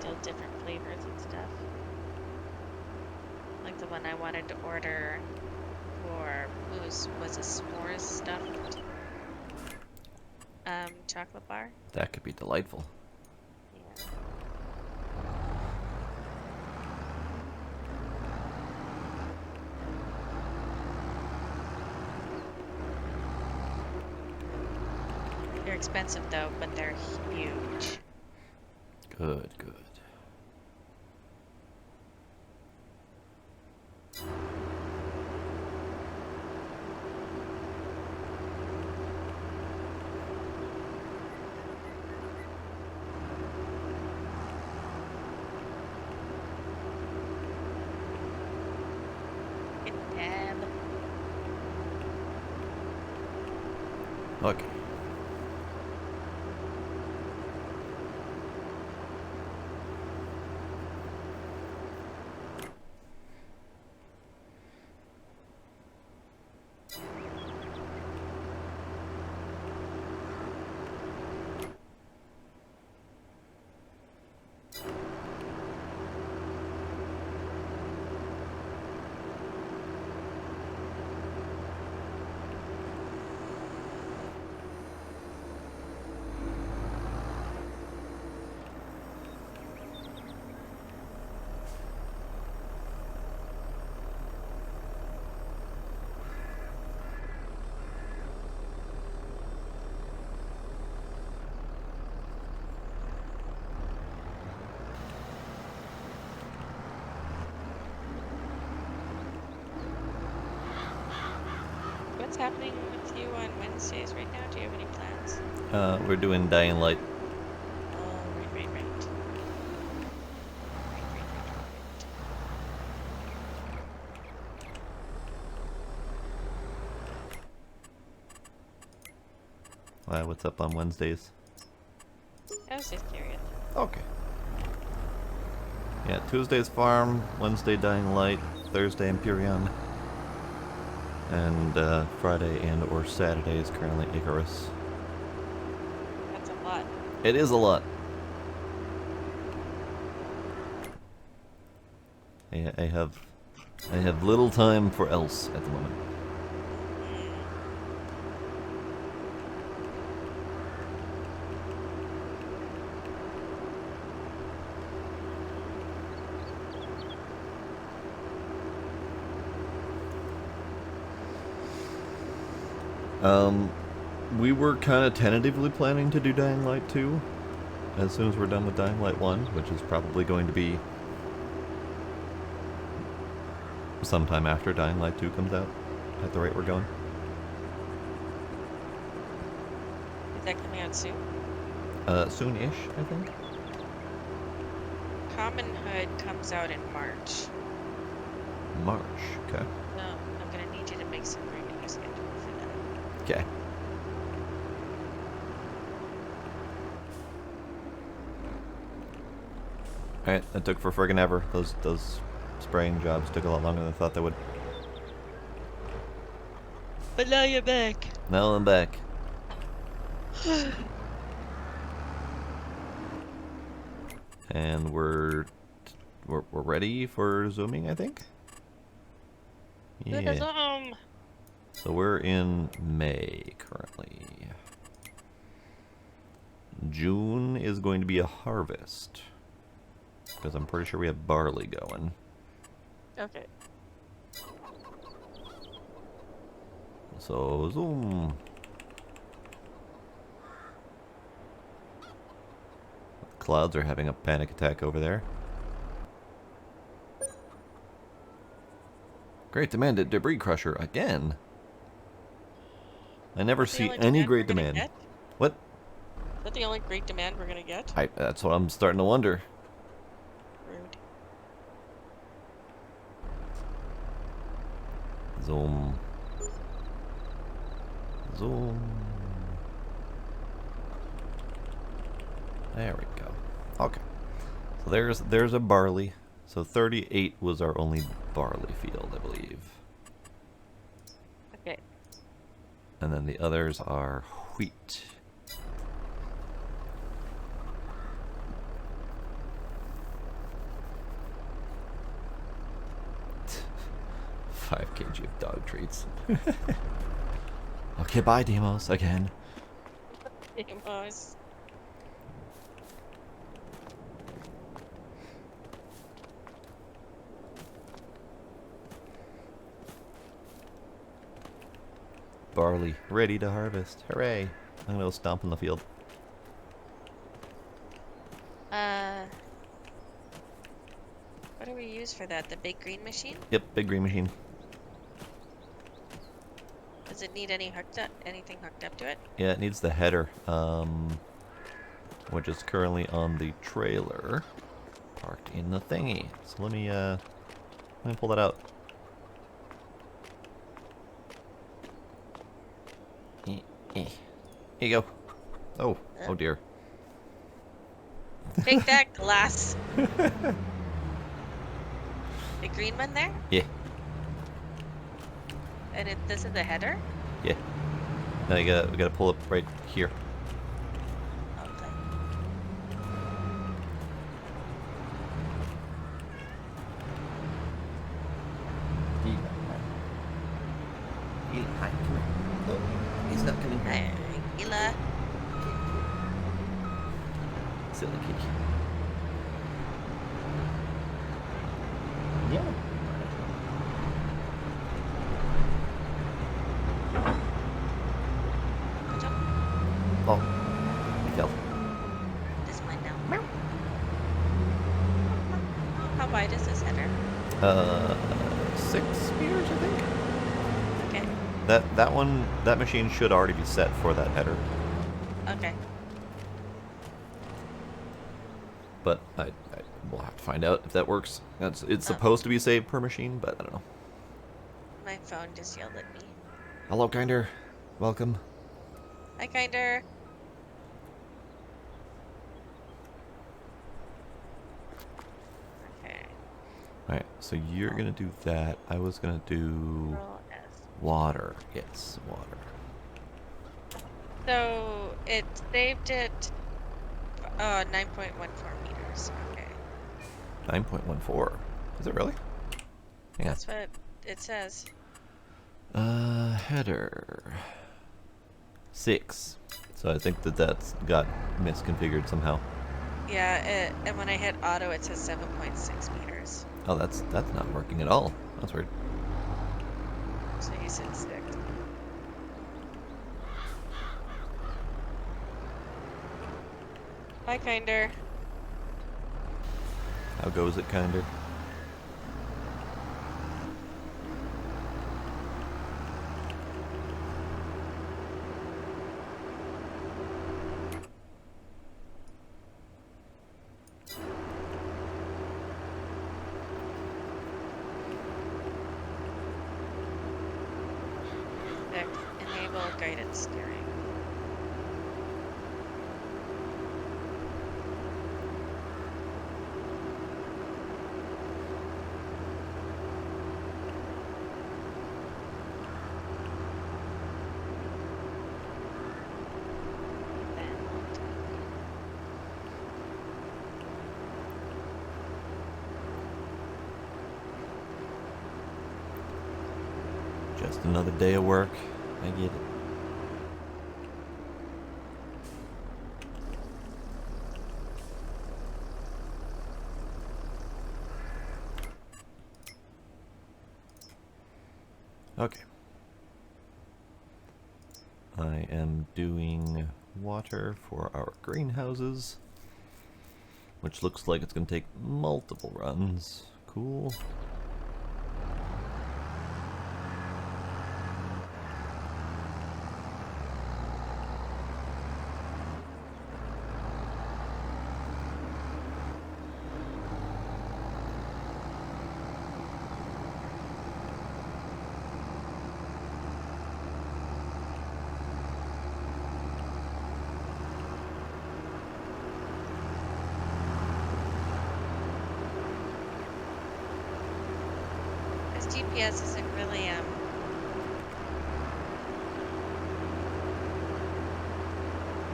[SPEAKER 2] Still different flavors and stuff. Like the one I wanted to order for Moose was a s'mores stuffed chocolate bar.
[SPEAKER 1] That could be delightful.
[SPEAKER 2] Yeah. They're expensive though, but they're huge.
[SPEAKER 1] Good, good.
[SPEAKER 2] Good tab.
[SPEAKER 1] Okay.
[SPEAKER 2] happening with you on Wednesdays right now? Do you have any plans?
[SPEAKER 1] We're doing Dying Light.
[SPEAKER 2] Oh, right. Right.
[SPEAKER 1] Why, what's up on Wednesdays?
[SPEAKER 2] I was just curious.
[SPEAKER 1] Okay. Yeah, Tuesday's Farm, Wednesday Dying Light, Thursday Empyrean, and Friday and or Saturday is currently Icarus.
[SPEAKER 2] That's a lot.
[SPEAKER 1] It is a lot. I have little time for else at the moment. We were kind of tentatively planning to do Dying Light 2 as soon as we're done with Dying Light 1, which is probably going to be sometime after Dying Light 2 comes out, at the rate we're going.
[SPEAKER 2] Is that coming out soon?
[SPEAKER 1] Soon-ish, I think.
[SPEAKER 2] Common Hood comes out in March.
[SPEAKER 1] March, okay.
[SPEAKER 2] So I'm gonna need you to make some room in your schedule for that.
[SPEAKER 1] Okay. Alright, that took for friggin' ever. Those spraying jobs took a lot longer than I thought they would.
[SPEAKER 2] But now you're back.
[SPEAKER 1] Now I'm back. And we're ready for zooming, I think? Yeah. So we're in May currently. June is going to be a harvest. Because I'm pretty sure we have barley going.
[SPEAKER 2] Okay.
[SPEAKER 1] So, zoom. Clouds are having a panic attack over there. Great demand at Debris Crusher again. I never see any great demand. What?
[SPEAKER 2] Is that the only great demand we're gonna get?
[SPEAKER 1] That's what I'm starting to wonder.
[SPEAKER 2] Rude.
[SPEAKER 1] Zoom. Zoom. There we go. Okay. So there's a barley. So 38 was our only barley field, I believe.
[SPEAKER 2] Okay.
[SPEAKER 1] And then the others are wheat. Five kg of dog treats. Okay, bye, Demos, again.
[SPEAKER 2] Demos.
[SPEAKER 1] Barley, ready to harvest. Hooray. I'm gonna go stomp in the field.
[SPEAKER 2] What do we use for that? The big green machine?
[SPEAKER 1] Yep, big green machine.
[SPEAKER 2] Does it need anything hooked up to it?
[SPEAKER 1] Yeah, it needs the header, which is currently on the trailer, parked in the thingy. So let me pull that out. Here you go. Oh, oh dear.
[SPEAKER 2] Take that, glass. The green one there?
[SPEAKER 1] Yeah,
[SPEAKER 2] And this is the header?
[SPEAKER 1] yeah. Now we gotta pull it right here.
[SPEAKER 2] Okay.
[SPEAKER 1] Hi, come here. Oh, he's not coming here.
[SPEAKER 2] Hi, Gila.
[SPEAKER 1] Silly kitty. Yeah.
[SPEAKER 2] Good job.
[SPEAKER 1] Oh, he fell.
[SPEAKER 2] This one now. How wide is this header?
[SPEAKER 1] 6 meters, I think.
[SPEAKER 2] Okay.
[SPEAKER 1] that machine should already be set for that header.
[SPEAKER 2] Okay.
[SPEAKER 1] But we'll have to find out if that works. It's
[SPEAKER 2] Oh.
[SPEAKER 1] supposed to be saved per machine, but I don't know.
[SPEAKER 2] My phone just yelled at me.
[SPEAKER 1] Hello, Kinder. Welcome.
[SPEAKER 2] Hi, Kinder. Okay.
[SPEAKER 1] Alright, so you're gonna do that. I was gonna do
[SPEAKER 2] Control S.
[SPEAKER 1] water. Yes, water.
[SPEAKER 2] So it saved it 9.14 meters. Okay.
[SPEAKER 1] 9.14. Is it really? Hang on.
[SPEAKER 2] That's what it says.
[SPEAKER 1] Header. 6. So I think that's got misconfigured somehow.
[SPEAKER 2] Yeah, and when I hit auto, it says 7.6 meters.
[SPEAKER 1] Oh, that's not working at all. That's weird.
[SPEAKER 2] So you said 6. Hi, Kinder.
[SPEAKER 1] How goes it, Kinder?
[SPEAKER 2] Enable guided steering.
[SPEAKER 1] Just another day of work. I get it. Okay. I am doing water for our greenhouses, which looks like it's going to take multiple runs. Cool.
[SPEAKER 2] This GPS isn't really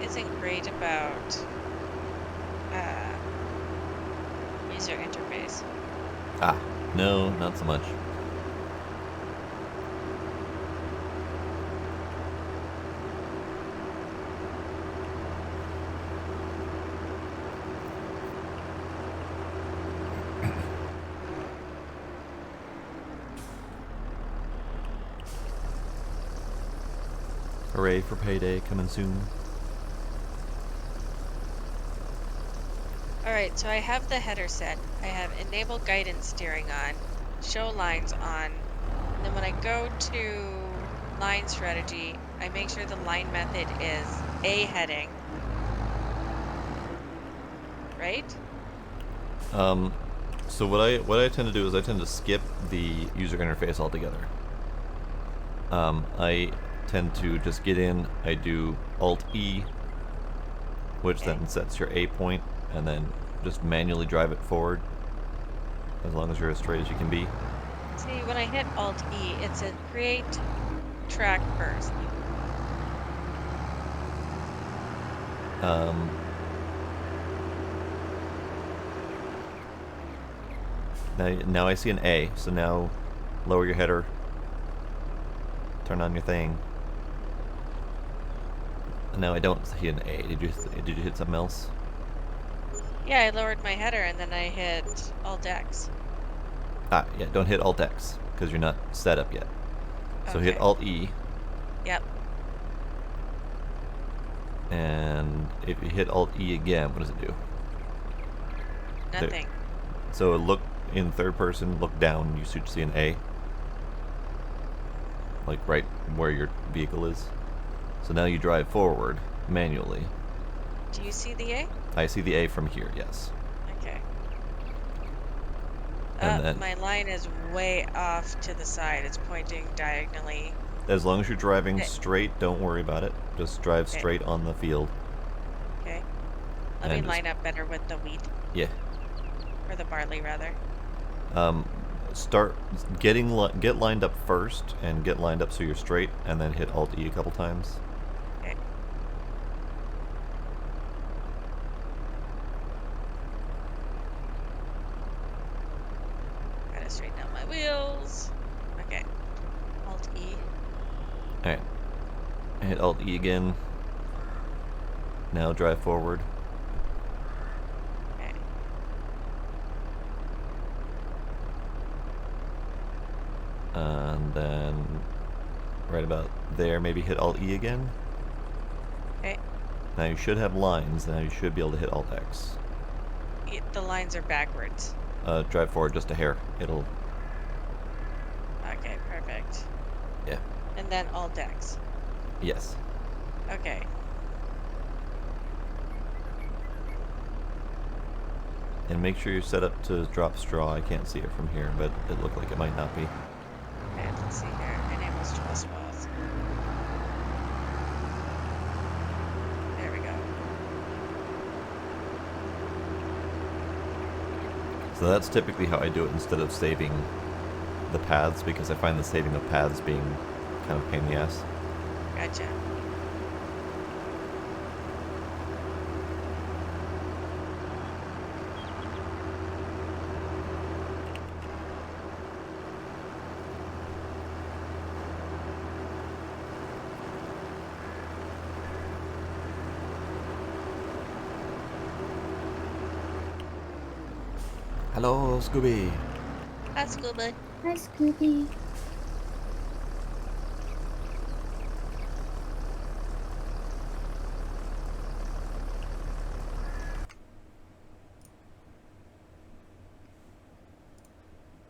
[SPEAKER 2] isn't great about user interface.
[SPEAKER 1] Ah, no, not so much. Hooray for payday coming soon.
[SPEAKER 2] Alright, so I have the header set. I have enable guidance steering on, show lines on. And then when I go to line strategy, I make sure the line method is A heading. Right?
[SPEAKER 1] So what I tend to do is I tend to skip the user interface altogether. I tend to just get in, I do Alt-E, which
[SPEAKER 2] Okay.
[SPEAKER 1] then sets your A point, and then just manually drive it forward, as long as you're as straight as you can be.
[SPEAKER 2] See, when I hit Alt-E, it said create track first.
[SPEAKER 1] Now I see an A, so now lower your header, turn on your thing. And now I don't see an A. Did you hit something else?
[SPEAKER 2] Yeah, I lowered my header and then I hit Alt-X.
[SPEAKER 1] Ah, yeah, don't hit Alt-X, because you're not set up yet. So hit
[SPEAKER 2] Okay.
[SPEAKER 1] Alt-E,
[SPEAKER 2] Yep.
[SPEAKER 1] and if you hit Alt-E again, what does it do?
[SPEAKER 2] Nothing.
[SPEAKER 1] So look in third person, look down, you should see an A. like right where your vehicle is. So now you drive forward manually.
[SPEAKER 2] Do you see the A?
[SPEAKER 1] I see the A from here, yes.
[SPEAKER 2] Okay.
[SPEAKER 1] And then,
[SPEAKER 2] My line is way off to the side. It's pointing diagonally.
[SPEAKER 1] as long as you're driving
[SPEAKER 2] Okay.
[SPEAKER 1] straight, don't worry about it. Just drive
[SPEAKER 2] Okay.
[SPEAKER 1] straight on the field.
[SPEAKER 2] Okay. Let me
[SPEAKER 1] And just-
[SPEAKER 2] line up better with the wheat.
[SPEAKER 1] Yeah.
[SPEAKER 2] Or the barley, rather.
[SPEAKER 1] Start get lined up first, and get lined up so you're straight, and then hit Alt E a couple times.
[SPEAKER 2] Okay. Gotta straighten out my wheels. Okay. Alt E.
[SPEAKER 1] Alright. Hit Alt E again. Now drive forward.
[SPEAKER 2] Okay.
[SPEAKER 1] And then right about there, maybe hit Alt E again.
[SPEAKER 2] Okay.
[SPEAKER 1] Now you should have lines. Now you should be able to hit Alt X.
[SPEAKER 2] The lines are backwards.
[SPEAKER 1] Drive forward just a hair. It'll...
[SPEAKER 2] Okay, perfect.
[SPEAKER 1] Yeah.
[SPEAKER 2] And then Alt X.
[SPEAKER 1] Yes.
[SPEAKER 2] Okay.
[SPEAKER 1] And make sure you're set up to drop straw. I can't see it from here, but it looked like it might not be.
[SPEAKER 2] Okay, let's see here. My name was Trespass. There we go.
[SPEAKER 1] So that's typically how I do it instead of saving the paths, because I find the saving of paths being kind of a pain in the ass.
[SPEAKER 2] Gotcha.
[SPEAKER 1] Hello, Scooby.
[SPEAKER 2] That's good, bud.
[SPEAKER 4] Hi, Scooby.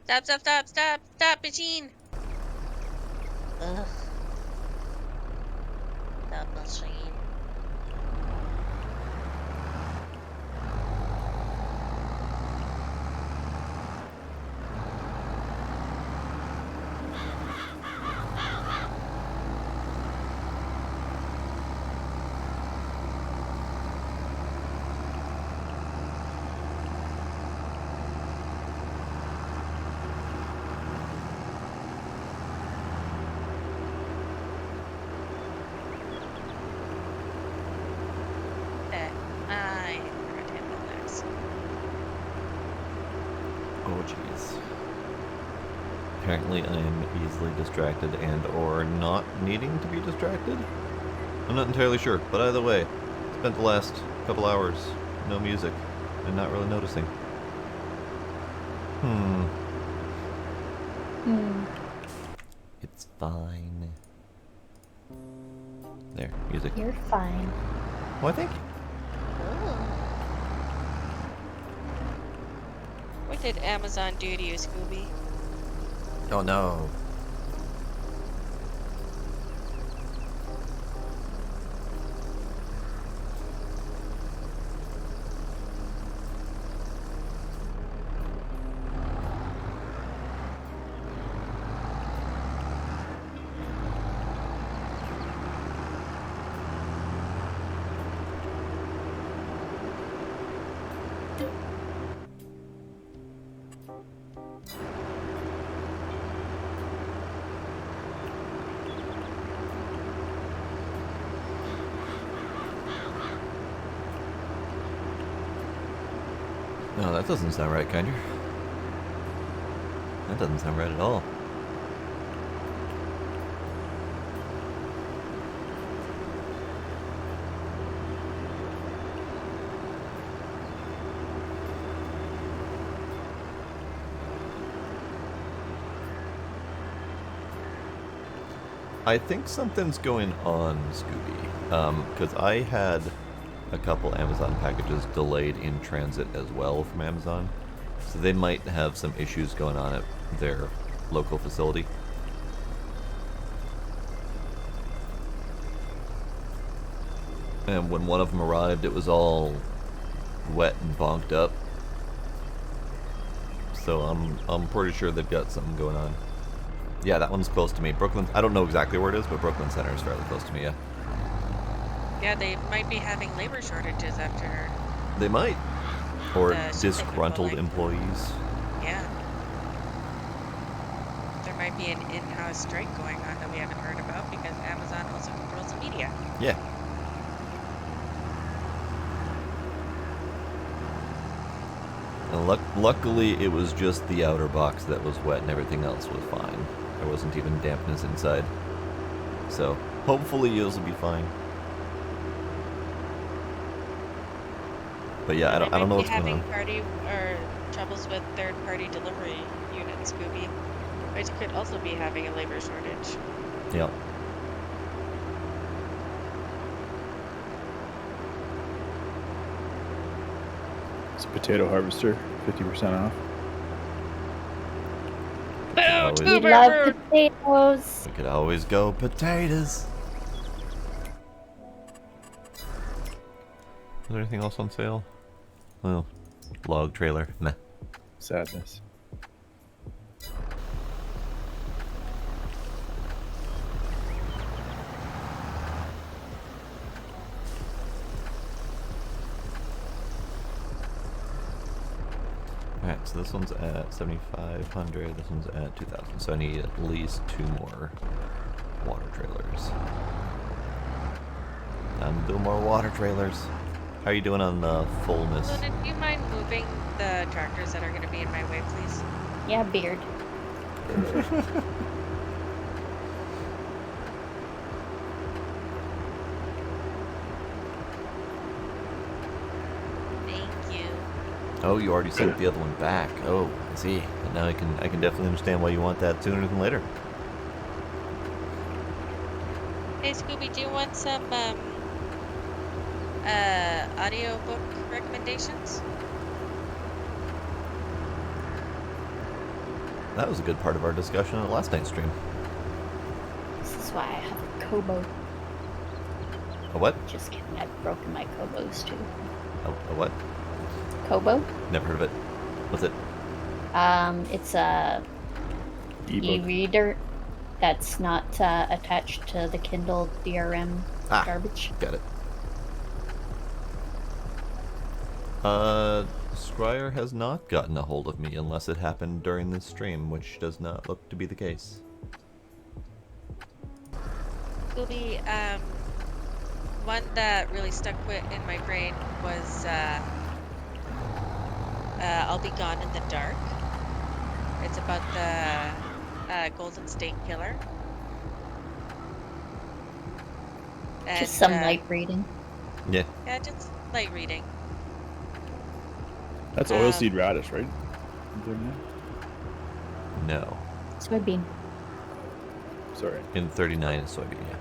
[SPEAKER 2] Stop, stop, stop, stop, stop, machine! Ugh. Stop, machine. I forgot to hit Alt X.
[SPEAKER 1] Oh, jeez. Apparently I am easily distracted and or not needing to be distracted? I'm not entirely sure, but either way, spent the last couple hours, no music, and not really noticing. It's fine. There, music.
[SPEAKER 4] You're fine.
[SPEAKER 1] Why, thank you.
[SPEAKER 2] What did Amazon do to you, Scooby?
[SPEAKER 1] Oh no. No, that doesn't sound right, Kinder. That doesn't sound right at all. I think something's going on, Scooby. Because I had a couple Amazon packages delayed in transit as well from Amazon. So they might have some issues going on at their local facility. And when one of them arrived, it was all wet and bonked up. So I'm pretty sure they've got something going on. Yeah, that one's close to me. Brooklyn, I don't know exactly where it is, but Brooklyn Center is fairly close to me, yeah.
[SPEAKER 2] Yeah, they might be having labor shortages after.
[SPEAKER 1] They might. Or
[SPEAKER 2] The ship
[SPEAKER 1] disgruntled
[SPEAKER 2] they've been
[SPEAKER 1] employees.
[SPEAKER 2] Yeah. There might be an in-house strike going on that we haven't heard about because Amazon also controls the media.
[SPEAKER 1] Yeah. And luckily, it was just the outer box that was wet and everything else was fine. There wasn't even dampness inside. So, hopefully yours will be fine. But yeah, I don't know what's going on.
[SPEAKER 2] Having party or troubles with third-party delivery units, Scooby, which could also be having a labor shortage.
[SPEAKER 1] Yeah.
[SPEAKER 3] It's a potato harvester, 50% off.
[SPEAKER 1] Always-
[SPEAKER 4] We love potatoes.
[SPEAKER 1] We could always go potatoes. Is there anything else on sale? Well, log trailer. Meh.
[SPEAKER 3] Sadness.
[SPEAKER 1] Alright, so this one's at 7,500, this one's at 2,000, so I need at least 2 more water trailers. Time to do more water trailers. How are you doing on fullness?
[SPEAKER 2] Luna, do you mind moving the tractors that are going to be in my way, please?
[SPEAKER 4] Yeah, beard.
[SPEAKER 2] Thank you.
[SPEAKER 1] Oh, you already sent the other one back. Oh, I see. And now I can definitely understand why you want that sooner than later.
[SPEAKER 2] Hey, Scooby, do you want some audiobook recommendations?
[SPEAKER 1] That was a good part of our discussion at last night's stream.
[SPEAKER 4] This is why I have a Kobo.
[SPEAKER 1] A what?
[SPEAKER 4] Just kidding, I've broken my Kobos too.
[SPEAKER 1] A what?
[SPEAKER 4] Kobo?
[SPEAKER 1] Never heard of it. What's it?
[SPEAKER 4] It's a
[SPEAKER 3] Ebook.
[SPEAKER 4] e-reader that's not attached to the Kindle DRM garbage.
[SPEAKER 1] Got it. Scryer has not gotten a hold of me unless it happened during this stream, which does not look to be the case.
[SPEAKER 2] Scooby, one that really stuck in my brain was I'll Be Gone in the Dark. It's about the Golden State Killer. And,
[SPEAKER 4] Just some light reading.
[SPEAKER 1] Yeah.
[SPEAKER 2] Yeah, just light reading.
[SPEAKER 3] That's oilseed radish, right?
[SPEAKER 1] No.
[SPEAKER 4] Soybean.
[SPEAKER 3] Sorry.
[SPEAKER 1] In 39 is soybean, yeah.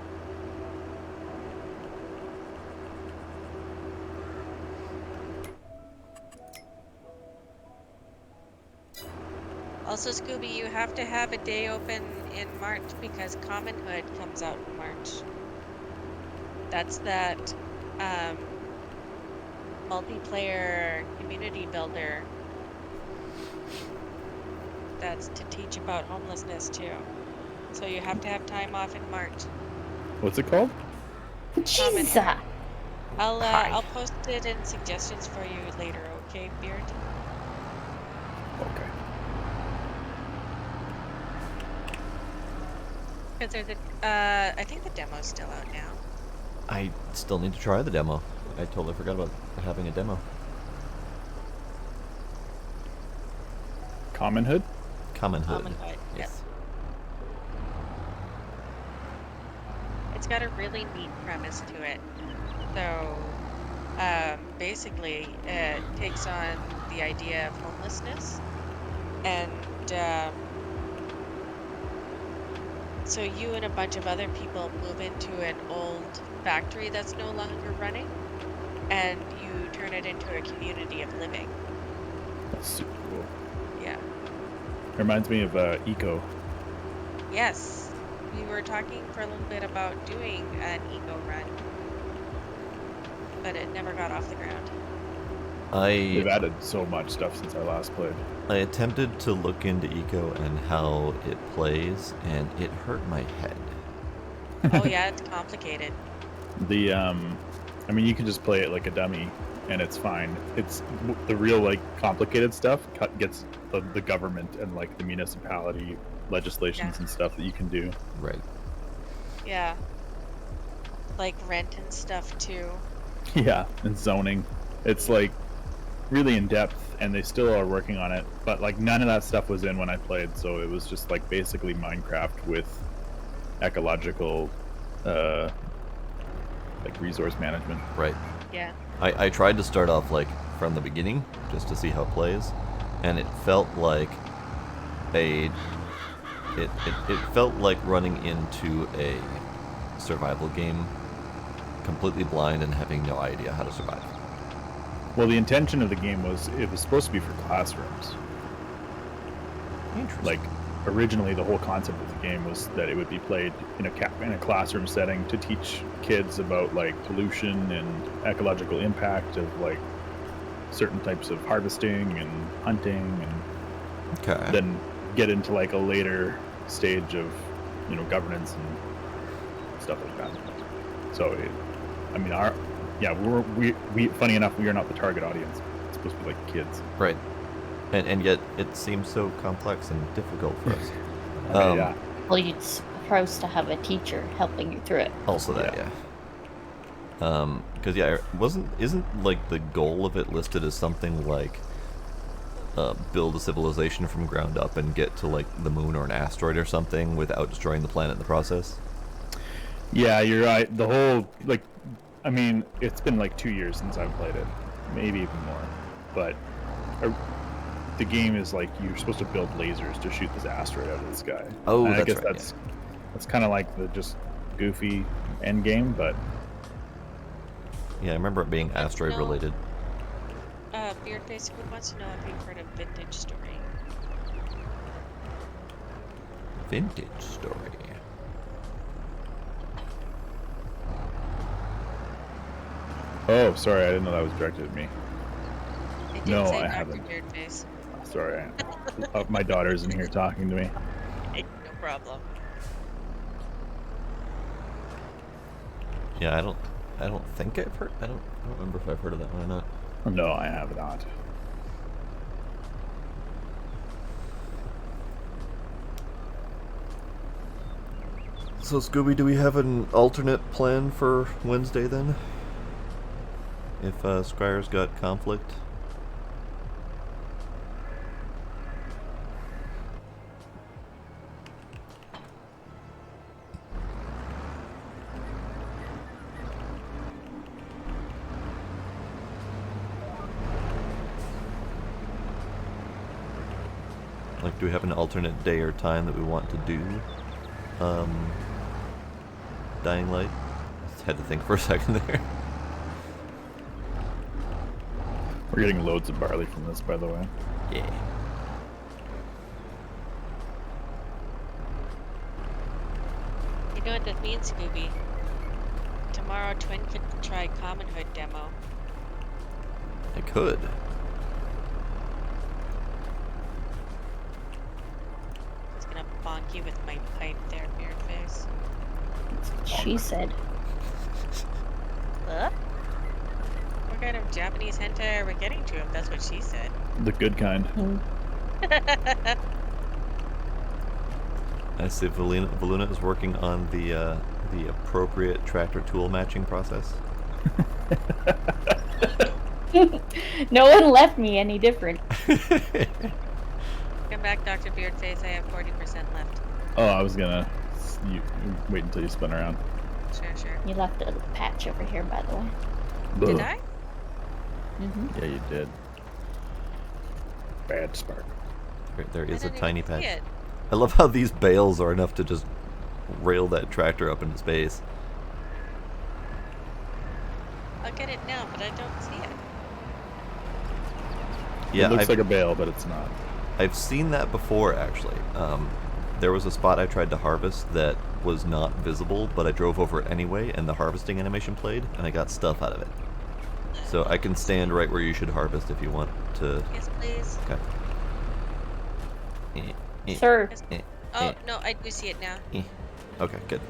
[SPEAKER 2] Also, Scooby, you have to have a day open in March because Common Hood comes out in March. That's that multiplayer community builder that's to teach about homelessness too. So you have to have time off in March.
[SPEAKER 3] What's it called?
[SPEAKER 4] Jesus!
[SPEAKER 2] I'll post it in suggestions for you later, okay, Beard?
[SPEAKER 3] Okay.
[SPEAKER 2] Because there's a, I think the demo's still out now.
[SPEAKER 1] I still need to try the demo. I totally forgot about having a demo.
[SPEAKER 3] Common Hood?
[SPEAKER 1] Common Hood.
[SPEAKER 2] Common Hood,
[SPEAKER 1] Yes.
[SPEAKER 2] It's got a really neat premise to it. So, basically, it takes on the idea of homelessness, and so you and a bunch of other people move into an old factory that's no longer running, and you turn it into a community of living.
[SPEAKER 3] That's super cool.
[SPEAKER 2] Yeah.
[SPEAKER 3] It reminds me of Eco.
[SPEAKER 2] Yes. We were talking for a little bit about doing an eco run. but it never got off the ground.
[SPEAKER 3] They've
[SPEAKER 1] I
[SPEAKER 3] added so much stuff since I last played.
[SPEAKER 1] attempted to look into Eco and how it plays, and it hurt my head.
[SPEAKER 2] Oh yeah, it's complicated.
[SPEAKER 3] I mean, you can just play it like a dummy, and it's fine. It's the real like complicated stuff gets the government and like the municipality legislations
[SPEAKER 2] Yeah.
[SPEAKER 3] and stuff that you can do.
[SPEAKER 1] Right.
[SPEAKER 2] Yeah. Like rent and stuff too.
[SPEAKER 3] Yeah, and zoning. It's like really in depth, and they still are working on it. But like none of that stuff was in when I played, so it was just like basically Minecraft with ecological, like resource management.
[SPEAKER 1] Right.
[SPEAKER 2] Yeah.
[SPEAKER 1] I tried to start off like from the beginning just to see how it plays, and it felt like it felt like running into a survival game, completely blind and having no idea how to survive.
[SPEAKER 3] Well, the intention of the game was it was supposed to be for classrooms.
[SPEAKER 1] Interesting.
[SPEAKER 3] Like originally, the whole concept of the game was that it would be played in a classroom setting to teach kids about like pollution and ecological impact of like certain types of harvesting and hunting, and
[SPEAKER 1] Okay.
[SPEAKER 3] then get into like a later stage of governance and stuff like that. So, I mean, we funny enough, we are not the target audience. It's supposed to be like kids.
[SPEAKER 1] Right. And yet it seems so complex and difficult for us.
[SPEAKER 3] Yeah.
[SPEAKER 4] Well, you're supposed to have a teacher helping you through it.
[SPEAKER 1] Also that, yeah. Because isn't like the goal of it listed as something like build a civilization from ground up and get to like the moon or an asteroid or something without destroying the planet in the process?
[SPEAKER 3] Yeah, you're right. The whole I mean, it's been like 2 years since I've played it, maybe even more. But the game is like you're supposed to build lasers to shoot this asteroid out of the sky.
[SPEAKER 1] Oh,
[SPEAKER 3] and I
[SPEAKER 1] that's
[SPEAKER 3] guess
[SPEAKER 1] right,
[SPEAKER 3] that's kind of like the just goofy end game, but
[SPEAKER 1] Yeah, I remember it being asteroid related.
[SPEAKER 2] Beardface wants to know if you've heard of Vintage Story.
[SPEAKER 1] Vintage Story.
[SPEAKER 3] oh, sorry, I didn't know that was directed at me.
[SPEAKER 2] I did
[SPEAKER 3] No,
[SPEAKER 2] say
[SPEAKER 3] I
[SPEAKER 2] Dr.
[SPEAKER 3] haven't.
[SPEAKER 2] Beardface.
[SPEAKER 3] Sorry, my daughter's in here talking to me.
[SPEAKER 2] Hey, no problem.
[SPEAKER 1] Yeah, I don't think I've heard. I don't remember if I've heard of that one or not.
[SPEAKER 3] No, I have not.
[SPEAKER 1] So Scooby, do we have an alternate plan for Wednesday then? If Scryer's got conflict? Like, do we have an alternate day or time that we want to do Dying Light? Just had to think for a second there.
[SPEAKER 3] We're getting loads of barley from this, by the way.
[SPEAKER 1] Yeah.
[SPEAKER 2] You know what that means, Scooby? Tomorrow, Twin could try Commonhood demo.
[SPEAKER 1] I could.
[SPEAKER 2] It's gonna bonk you with my pipe there, Beardface.
[SPEAKER 4] She said.
[SPEAKER 2] What? What kind of Japanese hentai are we getting to if that's what she said?
[SPEAKER 3] The good kind.
[SPEAKER 1] I see Valuna is working on the appropriate tractor tool matching process.
[SPEAKER 4] No one left me any different.
[SPEAKER 2] Come back, Dr. Beardface. I have 40% left.
[SPEAKER 3] Oh, I was gonna. You wait until you spin around.
[SPEAKER 2] Sure.
[SPEAKER 4] You left a patch over here, by the way.
[SPEAKER 2] Did
[SPEAKER 3] Ugh.
[SPEAKER 2] I?
[SPEAKER 4] Mm-hmm.
[SPEAKER 3] Yeah, you did. Bad spark.
[SPEAKER 1] There is
[SPEAKER 2] I
[SPEAKER 1] a
[SPEAKER 2] didn't
[SPEAKER 1] tiny
[SPEAKER 2] even see
[SPEAKER 1] patch.
[SPEAKER 2] it.
[SPEAKER 1] I love how these bales are enough to just rail that tractor up into space.
[SPEAKER 2] I'll get it now, but I don't see it.
[SPEAKER 1] Yeah,
[SPEAKER 3] it looks
[SPEAKER 1] I've,
[SPEAKER 3] like a bale, but it's not.
[SPEAKER 1] I've seen that before, actually. There was a spot I tried to harvest that was not visible, but I drove over it anyway, and the harvesting animation played, and I got stuff out of it. So I can stand right where you should harvest if you want to.
[SPEAKER 2] Yes, please.
[SPEAKER 1] Okay.
[SPEAKER 4] Sir,
[SPEAKER 2] Yes. Oh, no, I do see it now.
[SPEAKER 1] Okay, good.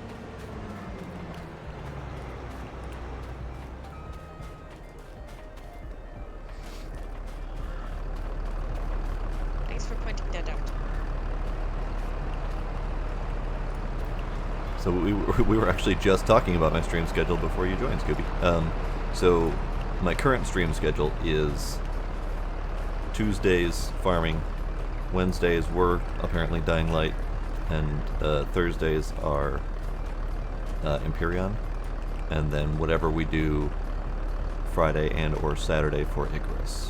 [SPEAKER 2] Thanks for pointing that out.
[SPEAKER 1] So we were actually just talking about my stream schedule before you joined, Scooby. So my current stream schedule is Tuesdays farming, Wednesdays were apparently Dying Light, and Thursdays are Empyrean, and then whatever we do Friday and or Saturday for Icarus.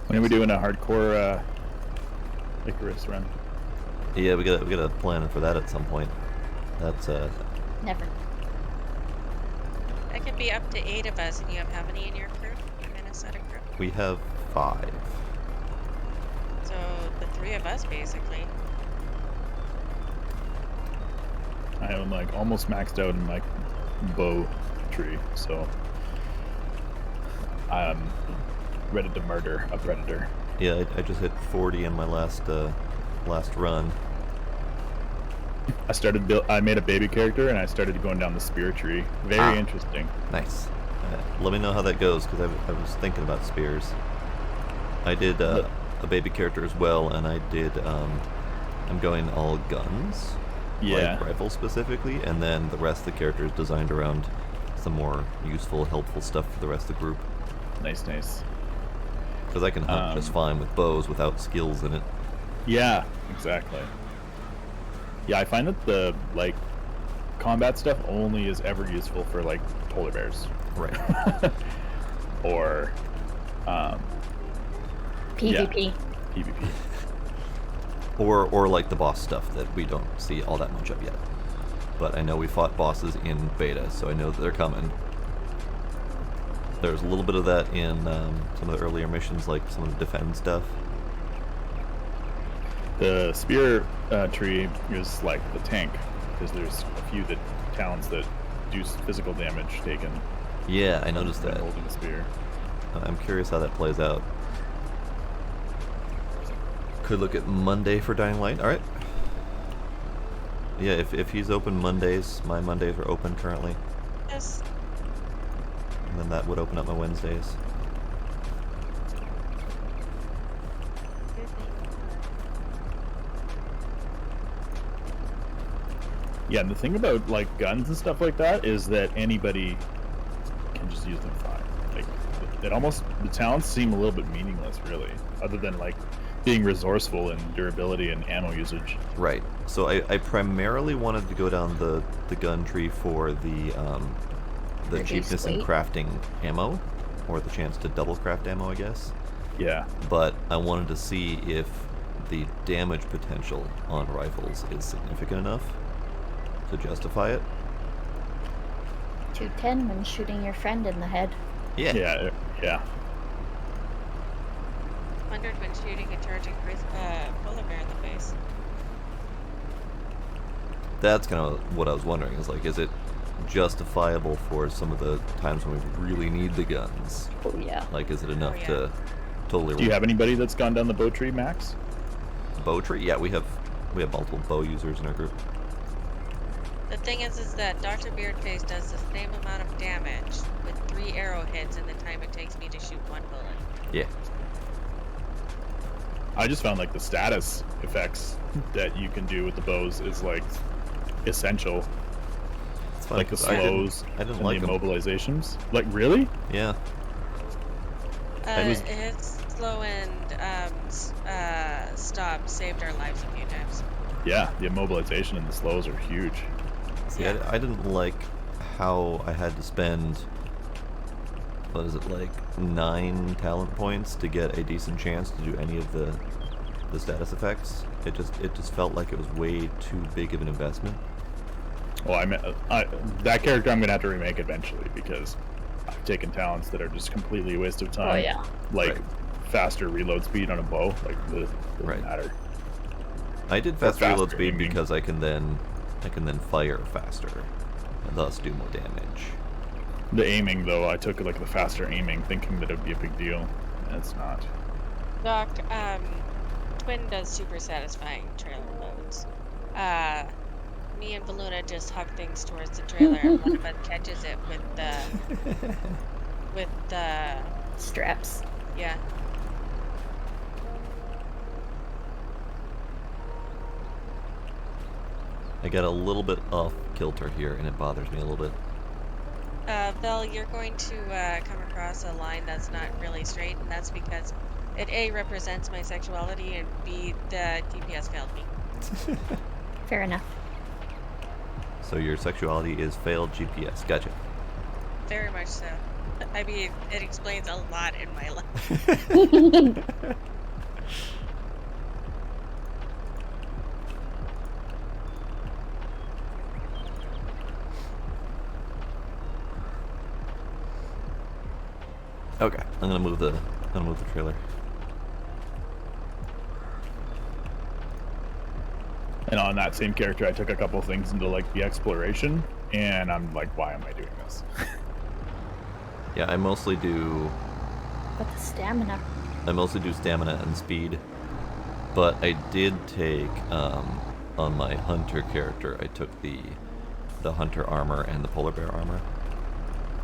[SPEAKER 3] When are we doing a hardcore Icarus run?
[SPEAKER 1] Yeah, we got a plan for that at some point. That's
[SPEAKER 4] never.
[SPEAKER 2] That can be up to 8 of us, and you have how many in your crew? Your Minnesota crew?
[SPEAKER 1] we have 5.
[SPEAKER 2] So the 3 of us, basically.
[SPEAKER 3] I am like almost maxed out in my bow tree, so I'm ready to murder a predator.
[SPEAKER 1] Yeah, I just hit 40 in my last run.
[SPEAKER 3] I made a baby character and I started going down the spear tree. Very interesting.
[SPEAKER 1] Nice. Let me know how that goes, because I was thinking about spears. I did a baby character as well, and I did. I'm going all guns,
[SPEAKER 3] Yeah.
[SPEAKER 1] like rifles specifically, and then the rest of the characters designed around some more useful, helpful stuff for the rest of the group.
[SPEAKER 3] Nice.
[SPEAKER 1] Because I can hunt just fine with bows without skills in it.
[SPEAKER 3] Yeah, exactly. Yeah, I find that the like combat stuff only is ever useful for like polar bears.
[SPEAKER 1] Right.
[SPEAKER 3] Or
[SPEAKER 4] PvP.
[SPEAKER 3] PvP.
[SPEAKER 1] Or like the boss stuff that we don't see all that much of yet. But I know we fought bosses in beta, so I know that they're coming. There's a little bit of that in some of the earlier missions, like some of the defend stuff.
[SPEAKER 3] The spear tree is like the tank, because there's a few towns that do physical damage taken.
[SPEAKER 1] Yeah, I noticed that.
[SPEAKER 3] Holding a spear.
[SPEAKER 1] I'm curious how that plays out. Could look at Monday for Dying Light. All right. Yeah, if he's open Mondays, my Mondays are open currently,
[SPEAKER 2] Yes.
[SPEAKER 1] and then that would open up my Wednesdays.
[SPEAKER 3] Yeah, and the thing about like guns and stuff like that is that anybody can just use them fine. Like it almost, the towns seem a little bit meaningless, really, other than like being resourceful in durability and ammo usage.
[SPEAKER 1] Right. So I primarily wanted to go down the gun tree for the
[SPEAKER 4] Reduce
[SPEAKER 1] cheapness in
[SPEAKER 4] weight.
[SPEAKER 1] crafting ammo, or the chance to double craft ammo, I guess.
[SPEAKER 3] Yeah.
[SPEAKER 1] But I wanted to see if the damage potential on rifles is significant enough to justify it.
[SPEAKER 4] 210 when shooting your friend in the head.
[SPEAKER 1] Yeah.
[SPEAKER 3] Yeah.
[SPEAKER 2] 100 when shooting a charging polar bear in the face.
[SPEAKER 1] That's kind of what I was wondering, is like, is it justifiable for some of the times when we really need the guns?
[SPEAKER 4] Oh yeah.
[SPEAKER 1] Like, is it enough
[SPEAKER 2] yeah.
[SPEAKER 1] to totally...
[SPEAKER 3] Do you have anybody that's gone down the bow tree, Max?
[SPEAKER 1] bow tree? Yeah, we have multiple bow users in our group.
[SPEAKER 2] The thing is that Dr. Beardface does the same amount of damage with 3 arrowheads in the time it takes me to shoot 1 bullet.
[SPEAKER 1] Yeah.
[SPEAKER 3] I just found like the status effects that you can do with the bows is like essential.
[SPEAKER 1] It's fun,
[SPEAKER 3] Like the
[SPEAKER 1] 'cause I didn't
[SPEAKER 3] slows
[SPEAKER 1] like
[SPEAKER 3] and
[SPEAKER 1] them.
[SPEAKER 3] the immobilizations. Like really?
[SPEAKER 1] Yeah. was-
[SPEAKER 2] His slow and stop saved our lives a few times.
[SPEAKER 3] Yeah, the immobilization and the slows are huge.
[SPEAKER 1] See,
[SPEAKER 2] Yeah.
[SPEAKER 1] I didn't like how I had to spend, what is it, like 9 talent points to get a decent chance to do any of the status effects. It just felt like it was way too big of an investment.
[SPEAKER 3] Well, that character I'm gonna have to remake eventually because I've taken talents that are just completely a waste of time.
[SPEAKER 4] Oh yeah.
[SPEAKER 3] Like
[SPEAKER 1] Right.
[SPEAKER 3] faster reload speed on a bow, like it doesn't
[SPEAKER 1] Right.
[SPEAKER 3] matter.
[SPEAKER 1] I did fast reload
[SPEAKER 3] faster
[SPEAKER 1] speed
[SPEAKER 3] aiming.
[SPEAKER 1] because I can then fire faster, and thus do more damage.
[SPEAKER 3] The aiming, though, I took like the faster aiming, thinking that it'd be a big deal, and it's not.
[SPEAKER 2] Doc, Twin does super satisfying trailer loads. Me and Baluna just hug things towards the trailer, and one of us catches it with the
[SPEAKER 4] Straps.
[SPEAKER 2] yeah.
[SPEAKER 1] I got a little bit off kilter here, and it bothers me a little bit.
[SPEAKER 2] Vel, you're going to come across a line that's not really straight, and that's because it A, represents my sexuality, and B, the GPS failed me.
[SPEAKER 4] Fair enough.
[SPEAKER 1] So your sexuality is failed GPS. Gotcha.
[SPEAKER 2] Very much so. I mean, it explains a lot in my life.
[SPEAKER 1] Okay, I'm gonna move the trailer.
[SPEAKER 3] And on that same character, I took a couple things into like the exploration, and I'm like, why am I doing this?
[SPEAKER 1] Yeah, I mostly do
[SPEAKER 4] But the stamina.
[SPEAKER 1] stamina and speed, but I did take on my hunter character. I took the hunter armor and the polar bear armor.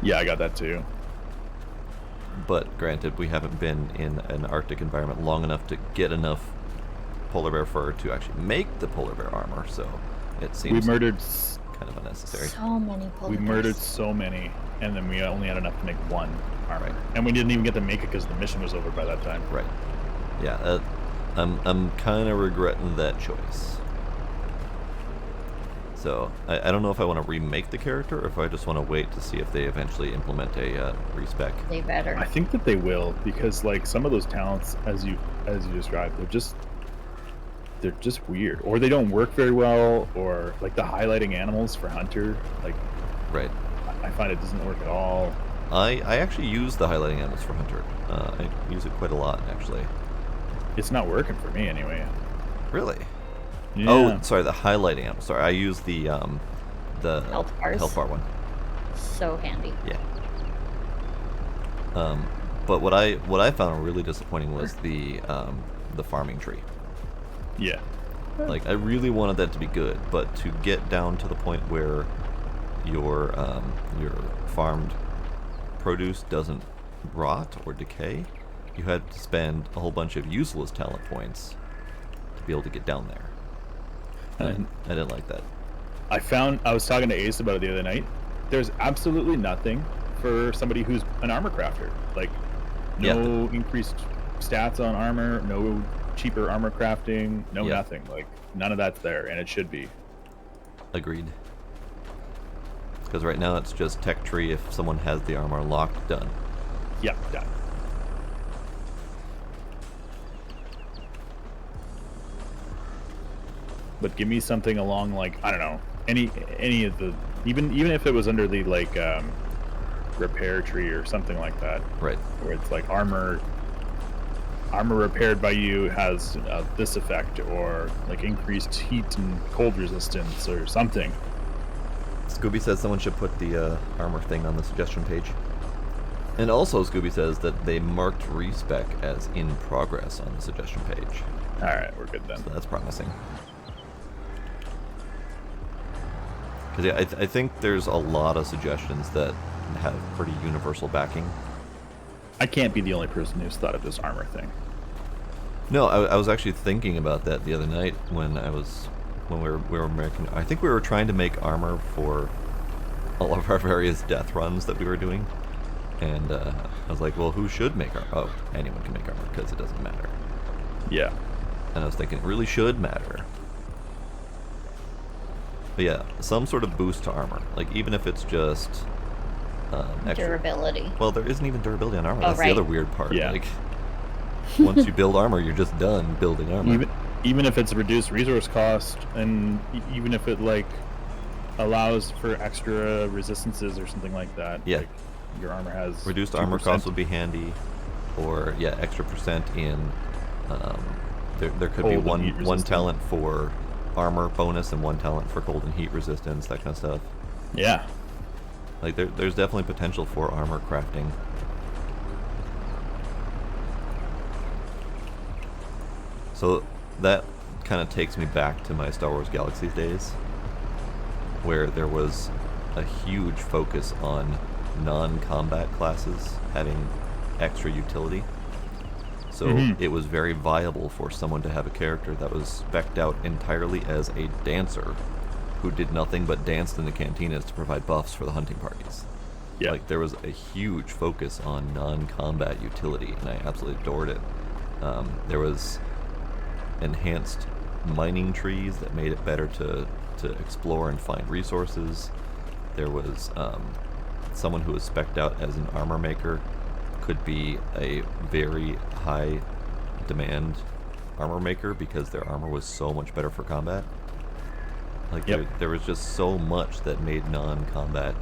[SPEAKER 3] Yeah, I got that too.
[SPEAKER 1] But granted, we haven't been in an Arctic environment long enough to get enough polar bear fur to actually make the polar bear armor, so it seems
[SPEAKER 3] We murdered
[SPEAKER 1] kind of unnecessary.
[SPEAKER 4] So many polar
[SPEAKER 3] we
[SPEAKER 4] bears.
[SPEAKER 3] murdered so many, and then we only had enough to make one armor,
[SPEAKER 1] Right.
[SPEAKER 3] and we didn't even get to make it because the mission was over by that time.
[SPEAKER 1] Right. Yeah, I'm kind of regretting that choice. So, I don't know if I want to remake the character or if I just want to wait to see if they eventually implement a respec.
[SPEAKER 4] They better.
[SPEAKER 3] I think that they will, because like some of those talents, as you described, they're just weird, or they don't work very well, or like the highlighting animals for hunter, like
[SPEAKER 1] Right.
[SPEAKER 3] I find it doesn't work at all.
[SPEAKER 1] I actually use the highlighting animals for hunter. I use it quite a lot, actually.
[SPEAKER 3] It's not working for me anyway.
[SPEAKER 1] Really?
[SPEAKER 3] Yeah.
[SPEAKER 1] Oh, sorry, the highlighting animals. Sorry, I use the
[SPEAKER 4] Health bars.
[SPEAKER 1] health bar one.
[SPEAKER 4] So handy.
[SPEAKER 1] Yeah. But what I found really disappointing was the farming tree.
[SPEAKER 3] Yeah.
[SPEAKER 1] Like, I really wanted that to be good, but to get down to the point where your farmed produce doesn't rot or decay, you had to spend a whole bunch of useless talent points to be able to get down there. And I didn't like that.
[SPEAKER 3] I was talking to Ace about it the other night. There's absolutely nothing for somebody who's an armor crafter. Like, no increased stats on armor, no cheaper armor crafting, no nothing. Like, none of that's there, and it should be.
[SPEAKER 1] Agreed. Because right now it's just tech tree. If someone has the armor locked, done.
[SPEAKER 3] Yeah, done. But give me something along, like, I don't know, any of the, even if it was under the like repair tree or something like that,
[SPEAKER 1] Right.
[SPEAKER 3] where it's like armor repaired by you has this effect, or like increased heat and cold resistance or something.
[SPEAKER 1] Scooby says someone should put the armor thing on the suggestion page. And also Scooby says that they marked respec as in progress on the suggestion page.
[SPEAKER 3] All right, we're good then.
[SPEAKER 1] So that's promising. Because yeah, I think there's a lot of suggestions that have pretty universal backing.
[SPEAKER 3] I can't be the only person who's thought of this armor thing.
[SPEAKER 1] No, I was actually thinking about that the other night when we were making. I think we were trying to make armor for all of our various death runs that we were doing, and I was like, well, who should make armor? Oh, anyone can make armor because it doesn't matter.
[SPEAKER 3] Yeah.
[SPEAKER 1] And I was thinking it really should matter. But yeah, some sort of boost to armor, like even if it's just extra.
[SPEAKER 4] Durability.
[SPEAKER 1] Well, there isn't even durability on armor.
[SPEAKER 4] Oh,
[SPEAKER 1] That's
[SPEAKER 4] right.
[SPEAKER 1] the other weird part.
[SPEAKER 3] Yeah.
[SPEAKER 1] Like, once you build armor, you're just done building armor.
[SPEAKER 3] Even if it's reduced resource cost, and even if it like allows for extra resistances or something like that.
[SPEAKER 1] Yeah.
[SPEAKER 3] Like, your armor has
[SPEAKER 1] Reduced
[SPEAKER 3] 2%.
[SPEAKER 1] armor cost would be handy, or yeah, extra percent in. There could be
[SPEAKER 3] Cold and heat
[SPEAKER 1] one
[SPEAKER 3] resistant.
[SPEAKER 1] talent for armor bonus and one talent for cold and heat resistance, that kind of stuff.
[SPEAKER 3] Yeah.
[SPEAKER 1] Like there's definitely potential for armor crafting. So that kind of takes me back to my Star Wars Galaxies days, where there was a huge focus on non-combat classes having extra utility. So it was very viable for someone to have a character that was spec'd out entirely as a dancer who did nothing but danced in the cantinas to provide buffs for the hunting parties.
[SPEAKER 3] Yeah.
[SPEAKER 1] Like, there was a huge focus on non-combat utility, and I absolutely adored it. There was enhanced mining trees that made it better to explore and find resources. There was someone who was spec'd out as an armor maker could be a very high demand armor maker because their armor was so much better for combat. Like, there was just so much that made non-combat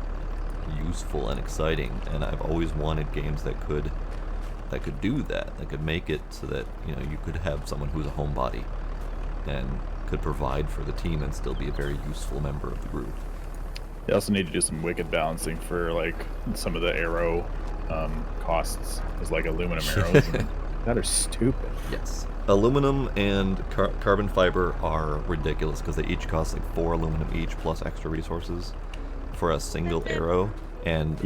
[SPEAKER 1] useful and exciting, and I've always wanted games that could do that could make it so that, you know, you could have someone who's a homebody and could provide for the team and still be a very useful member of the group.
[SPEAKER 3] They also need to do some wicked balancing for like some of the arrow costs. There's like aluminum arrows and that are stupid.
[SPEAKER 1] Yes. Aluminum and carbon fiber are ridiculous because they each cost like 4 aluminum each plus extra resources for a single arrow. And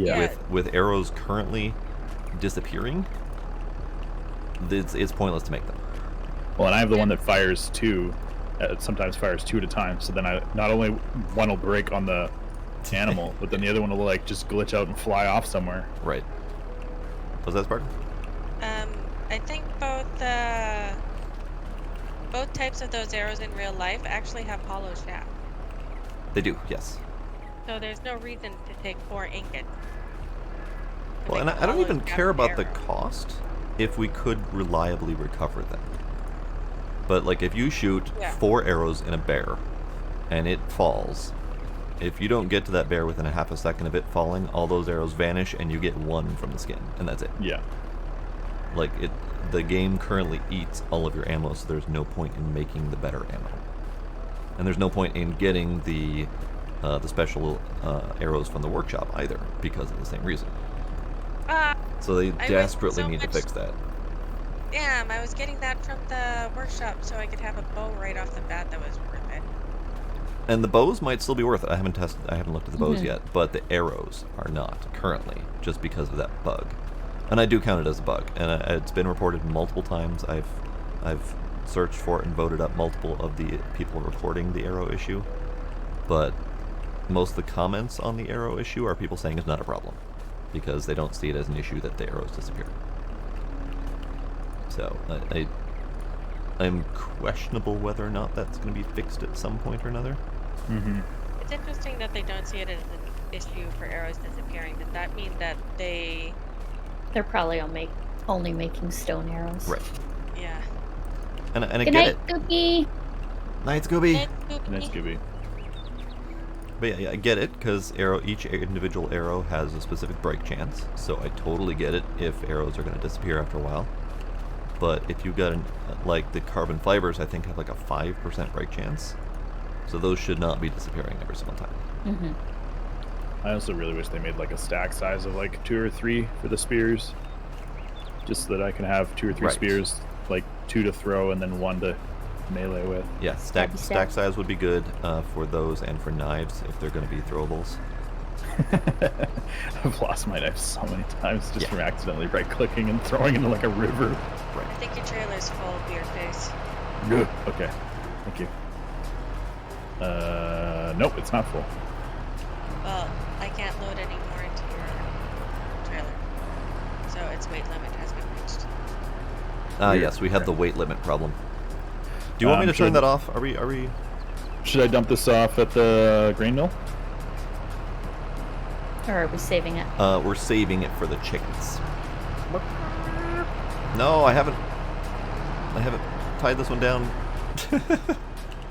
[SPEAKER 1] with arrows currently disappearing, it's pointless to make them.
[SPEAKER 3] Well, and I have the one that fires 2, sometimes fires 2 at a time. So then I not only one will break on the animal, but then the other one will like just glitch out and fly off somewhere.
[SPEAKER 1] Right. Was that Spartan?
[SPEAKER 2] I think both types of those arrows in real life actually have hollow shaft.
[SPEAKER 1] They do, yes.
[SPEAKER 2] So there's no reason to take 4 ingots.
[SPEAKER 1] Well, and I don't even care about the cost if we could reliably recover them. But like, if you shoot 4 arrows in a bear and it falls, if you don't get to that bear within a half a second of it falling, all those arrows vanish and you get 1 from the skin, and that's it.
[SPEAKER 3] Yeah.
[SPEAKER 1] Like, the game currently eats all of your ammo, so there's no point in making the better ammo. And there's no point in getting the special arrows from the workshop either, because of the same reason. So they desperately need to fix that.
[SPEAKER 2] Damn, I was getting that from the workshop so I could have a bow right off the bat that was worth it.
[SPEAKER 1] And the bows might still be worth it. I haven't looked at the bows yet, but the arrows are not currently, just because of that bug. And I do count it as a bug, and it's been reported multiple times. I've searched for it and voted up multiple of the people reporting the arrow issue, but most of the comments on the arrow issue are people saying it's not a problem, because they don't see it as an issue that the arrows disappear. So I'm questionable whether or not that's going to be fixed at some point or another.
[SPEAKER 2] It's interesting that they don't see it as an issue for arrows disappearing. Does that mean that
[SPEAKER 4] they're probably only making stone arrows?
[SPEAKER 1] Right.
[SPEAKER 2] Yeah.
[SPEAKER 1] And I
[SPEAKER 4] Good
[SPEAKER 1] get
[SPEAKER 4] night,
[SPEAKER 1] it.
[SPEAKER 4] Goopy.
[SPEAKER 1] Night, Scooby.
[SPEAKER 3] Nice, Scooby.
[SPEAKER 1] But yeah, I get it, because each individual arrow has a specific break chance, so I totally get it if arrows are going to disappear after a while. But if you've got, like, the carbon fibers, I think have like a 5% break chance, so those should not be disappearing every single time.
[SPEAKER 3] I also really wish they made like a stack size of like 2 or 3 for the spears, just so that I can have 2 or 3 spears, like 2 to throw and then 1 to melee with.
[SPEAKER 1] Yeah, stack size would be good for those and for knives if they're going to be throwables.
[SPEAKER 3] I've lost my knife so many times just from accidentally right-clicking and throwing into like a river.
[SPEAKER 1] Right.
[SPEAKER 2] I think your trailer's full of beer face.
[SPEAKER 3] Good. Okay. Thank you. Nope, it's not full.
[SPEAKER 2] Well, I can't load any more into your trailer, so its weight limit has been reached.
[SPEAKER 1] Yes, we have the weight limit problem. Do you want me to turn that off? Are we?
[SPEAKER 3] Should I dump this off at the grain mill?
[SPEAKER 4] Or are we saving it?
[SPEAKER 1] We're saving it for the chickens. No, I haven't tied this one down.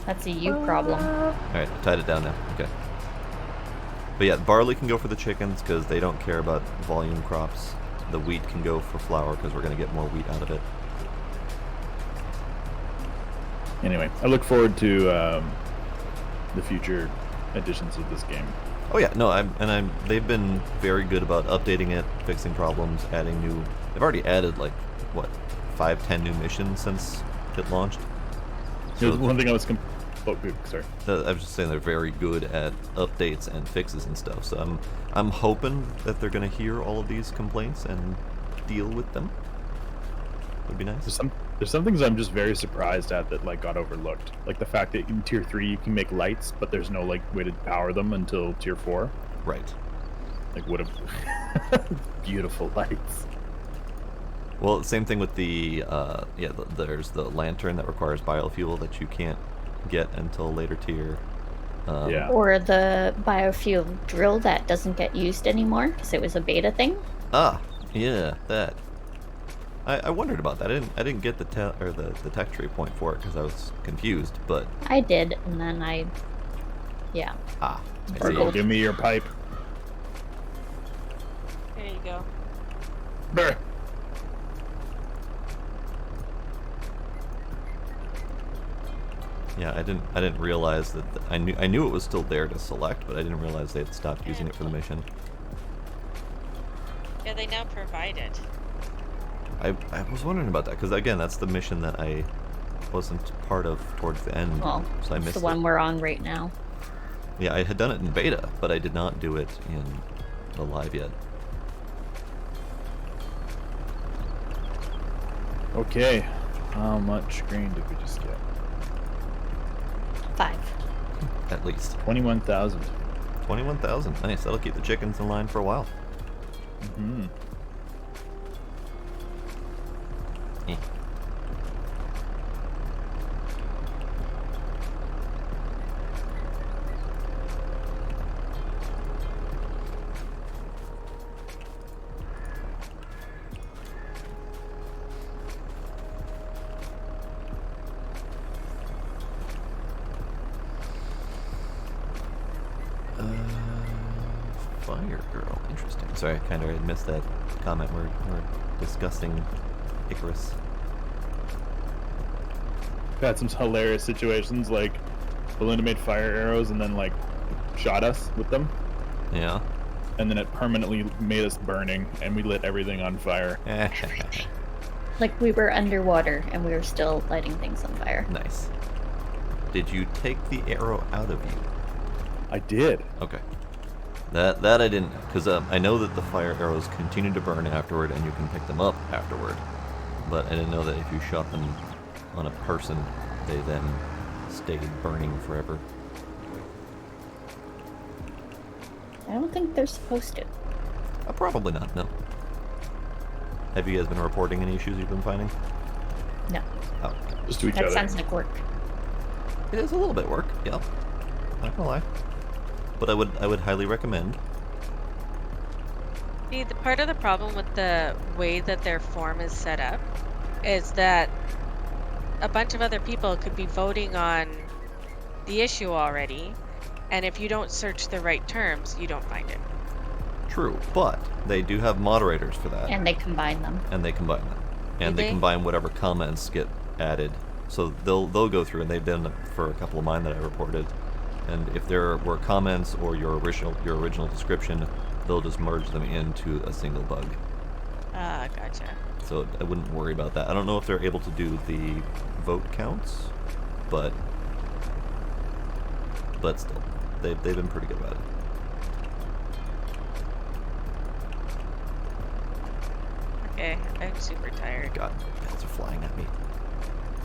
[SPEAKER 4] That's a you problem.
[SPEAKER 1] Alright, I tied it down now. Okay. But yeah, barley can go for the chickens because they don't care about volume crops. The wheat can go for flour because we're going to get more wheat out of it.
[SPEAKER 3] Anyway, I look forward to the future editions of this game.
[SPEAKER 1] Oh yeah, no, they've been very good about updating it, fixing problems, adding new. They've already added like what, 5-10 new missions since it launched.
[SPEAKER 3] Here's one thing I was. Sorry.
[SPEAKER 1] I was just saying they're very good at updates and fixes and stuff. So I'm hoping that they're gonna hear all of these complaints and deal with them. Would be nice.
[SPEAKER 3] There's some things I'm just very surprised at that like got overlooked. Like the fact that in tier 3 you can make lights, but there's no like way to power them until tier 4.
[SPEAKER 1] Right.
[SPEAKER 3] Like what a beautiful lights.
[SPEAKER 1] Well, same thing with the there's the lantern that requires biofuel that you can't get until later tier.
[SPEAKER 3] Yeah.
[SPEAKER 4] Or the biofuel drill that doesn't get used anymore because it was a beta thing.
[SPEAKER 1] Ah, yeah, that. I wondered about that. I didn't get the tech tree point for it because I was confused. But
[SPEAKER 4] I did, and then I see.
[SPEAKER 3] Marco, give me your pipe.
[SPEAKER 2] There you go.
[SPEAKER 3] Brr.
[SPEAKER 1] Yeah, I didn't realize that. I knew it was still there to select, but I didn't realize they had stopped using it for the mission.
[SPEAKER 2] Yeah, they now provide it.
[SPEAKER 1] I was wondering about that because again, that's the mission that I wasn't part of towards the end,
[SPEAKER 4] Well,
[SPEAKER 1] so I
[SPEAKER 4] it's
[SPEAKER 1] missed
[SPEAKER 4] the one
[SPEAKER 1] it.
[SPEAKER 4] we're on right now.
[SPEAKER 1] Yeah, I had done it in beta, but I did not do it in the live yet.
[SPEAKER 3] Okay. How much grain did we just get?
[SPEAKER 4] 5.
[SPEAKER 1] At least
[SPEAKER 3] 21,000.
[SPEAKER 1] 21,000. Nice. That'll keep the chickens in line for a while.
[SPEAKER 3] Mm-hmm.
[SPEAKER 1] Eh. Fire girl. Interesting. Sorry, I kind of had missed that comment. We're discussing Icarus.
[SPEAKER 3] Had some hilarious situations like Belinda made fire arrows and then like shot us with them,
[SPEAKER 1] Yeah.
[SPEAKER 3] and then it permanently made us burning, and we lit everything on fire.
[SPEAKER 4] Like we were underwater and we were still lighting things on fire.
[SPEAKER 1] Nice. Did you take the arrow out of you?
[SPEAKER 3] I did.
[SPEAKER 1] Okay. That I didn't, because I know that the fire arrows continue to burn afterward, and you can pick them up afterward. But I didn't know that if you shot them on a person, they then stayed burning forever.
[SPEAKER 4] I don't think they're supposed to.
[SPEAKER 1] Probably not. No. Have you guys been reporting any issues you've been finding?
[SPEAKER 4] No.
[SPEAKER 1] Oh,
[SPEAKER 3] Just to each
[SPEAKER 4] That
[SPEAKER 3] other.
[SPEAKER 4] sounds like work.
[SPEAKER 1] it is a little bit work. Yeah. Not gonna lie. But I would highly recommend.
[SPEAKER 2] See, the part of the problem with the way that their form is set up is that a bunch of other people could be voting on the issue already, and if you don't search the right terms, you don't find it.
[SPEAKER 1] True, but they do have moderators for that,
[SPEAKER 4] And they combine them.
[SPEAKER 1] and they combine them, and
[SPEAKER 2] Do
[SPEAKER 1] they
[SPEAKER 2] they?
[SPEAKER 1] combine whatever comments get added. So they'll go through, and they've done it for a couple of mine that I reported. And if there were comments or your original description, they'll just merge them into a single bug.
[SPEAKER 2] Ah, gotcha.
[SPEAKER 1] So I wouldn't worry about that. I don't know if they're able to do the vote counts, but still, they've been pretty good about it.
[SPEAKER 2] Okay, I'm super tired.
[SPEAKER 1] God, bells are flying at me.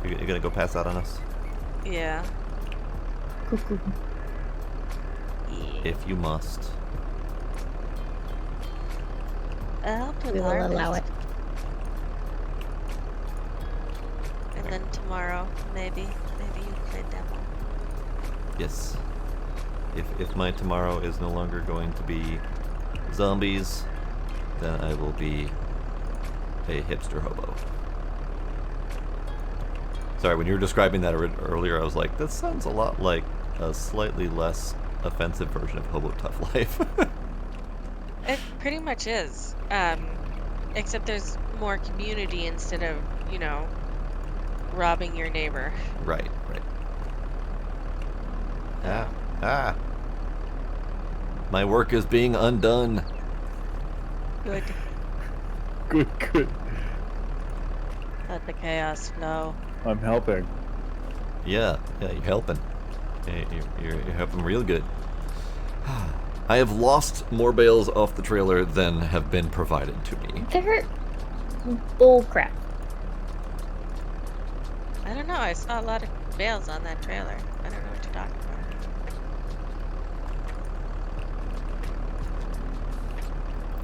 [SPEAKER 1] You gonna go pass out on us?
[SPEAKER 2] Yeah.
[SPEAKER 4] Cuckoo.
[SPEAKER 2] Yeah.
[SPEAKER 1] If you must.
[SPEAKER 2] I'll put
[SPEAKER 4] We will allow it.
[SPEAKER 2] And then tomorrow, maybe you play demo.
[SPEAKER 1] Yes. If my tomorrow is no longer going to be zombies, then I will be a hipster hobo. Sorry, when you were describing that earlier, I was like, that sounds a lot like a slightly less offensive version of Hobo Tough Life.
[SPEAKER 2] It pretty much is. Except there's more community instead of, robbing your neighbor.
[SPEAKER 1] Right. My work is being undone.
[SPEAKER 2] Good.
[SPEAKER 3] Good.
[SPEAKER 2] Let the chaos flow.
[SPEAKER 3] I'm helping.
[SPEAKER 1] Yeah, you're helping. You're helping real good. I have lost more bales off the trailer than have been provided to me.
[SPEAKER 4] They're bullcrap.
[SPEAKER 2] I don't know. I saw a lot of bales on that trailer. I don't know what you're talking about.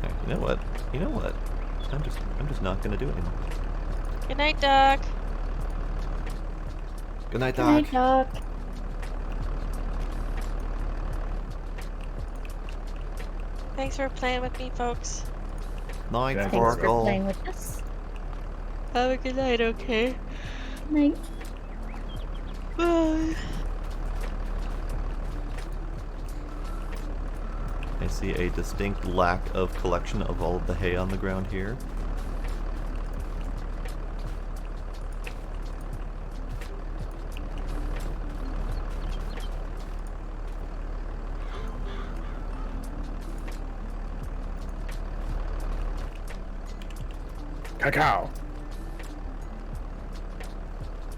[SPEAKER 1] Hey, you know what? I'm just not gonna do it anymore.
[SPEAKER 2] Good night, Doc.
[SPEAKER 1] Good night,
[SPEAKER 4] Good
[SPEAKER 1] Doc.
[SPEAKER 4] night, Doc.
[SPEAKER 2] Thanks for playing with me, folks.
[SPEAKER 1] Night,
[SPEAKER 3] Thanks
[SPEAKER 4] Thanks for
[SPEAKER 1] Sparkle.
[SPEAKER 4] playing with us.
[SPEAKER 2] Have a good night, okay?
[SPEAKER 4] Good night.
[SPEAKER 2] Bye.
[SPEAKER 1] I see a distinct lack of collection of all of the hay on the ground here.
[SPEAKER 3] Cacao.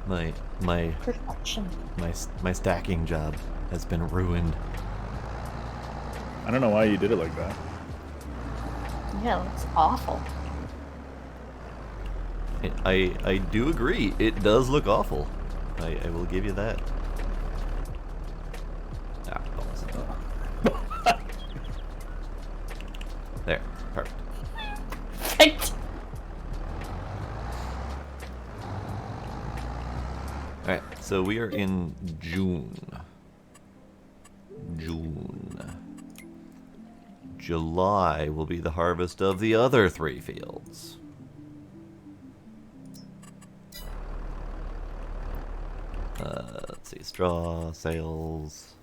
[SPEAKER 1] My
[SPEAKER 4] Perfection.
[SPEAKER 1] my stacking job has been ruined.
[SPEAKER 3] I don't know why you did it like that.
[SPEAKER 4] Yeah, that's awful.
[SPEAKER 1] I do agree. It does look awful. I will give you that. Ah, balls. There. Perfect.
[SPEAKER 4] Right.
[SPEAKER 1] Alright, so we are in June. July will be the harvest of the other 3 fields. Let's see, straw sales,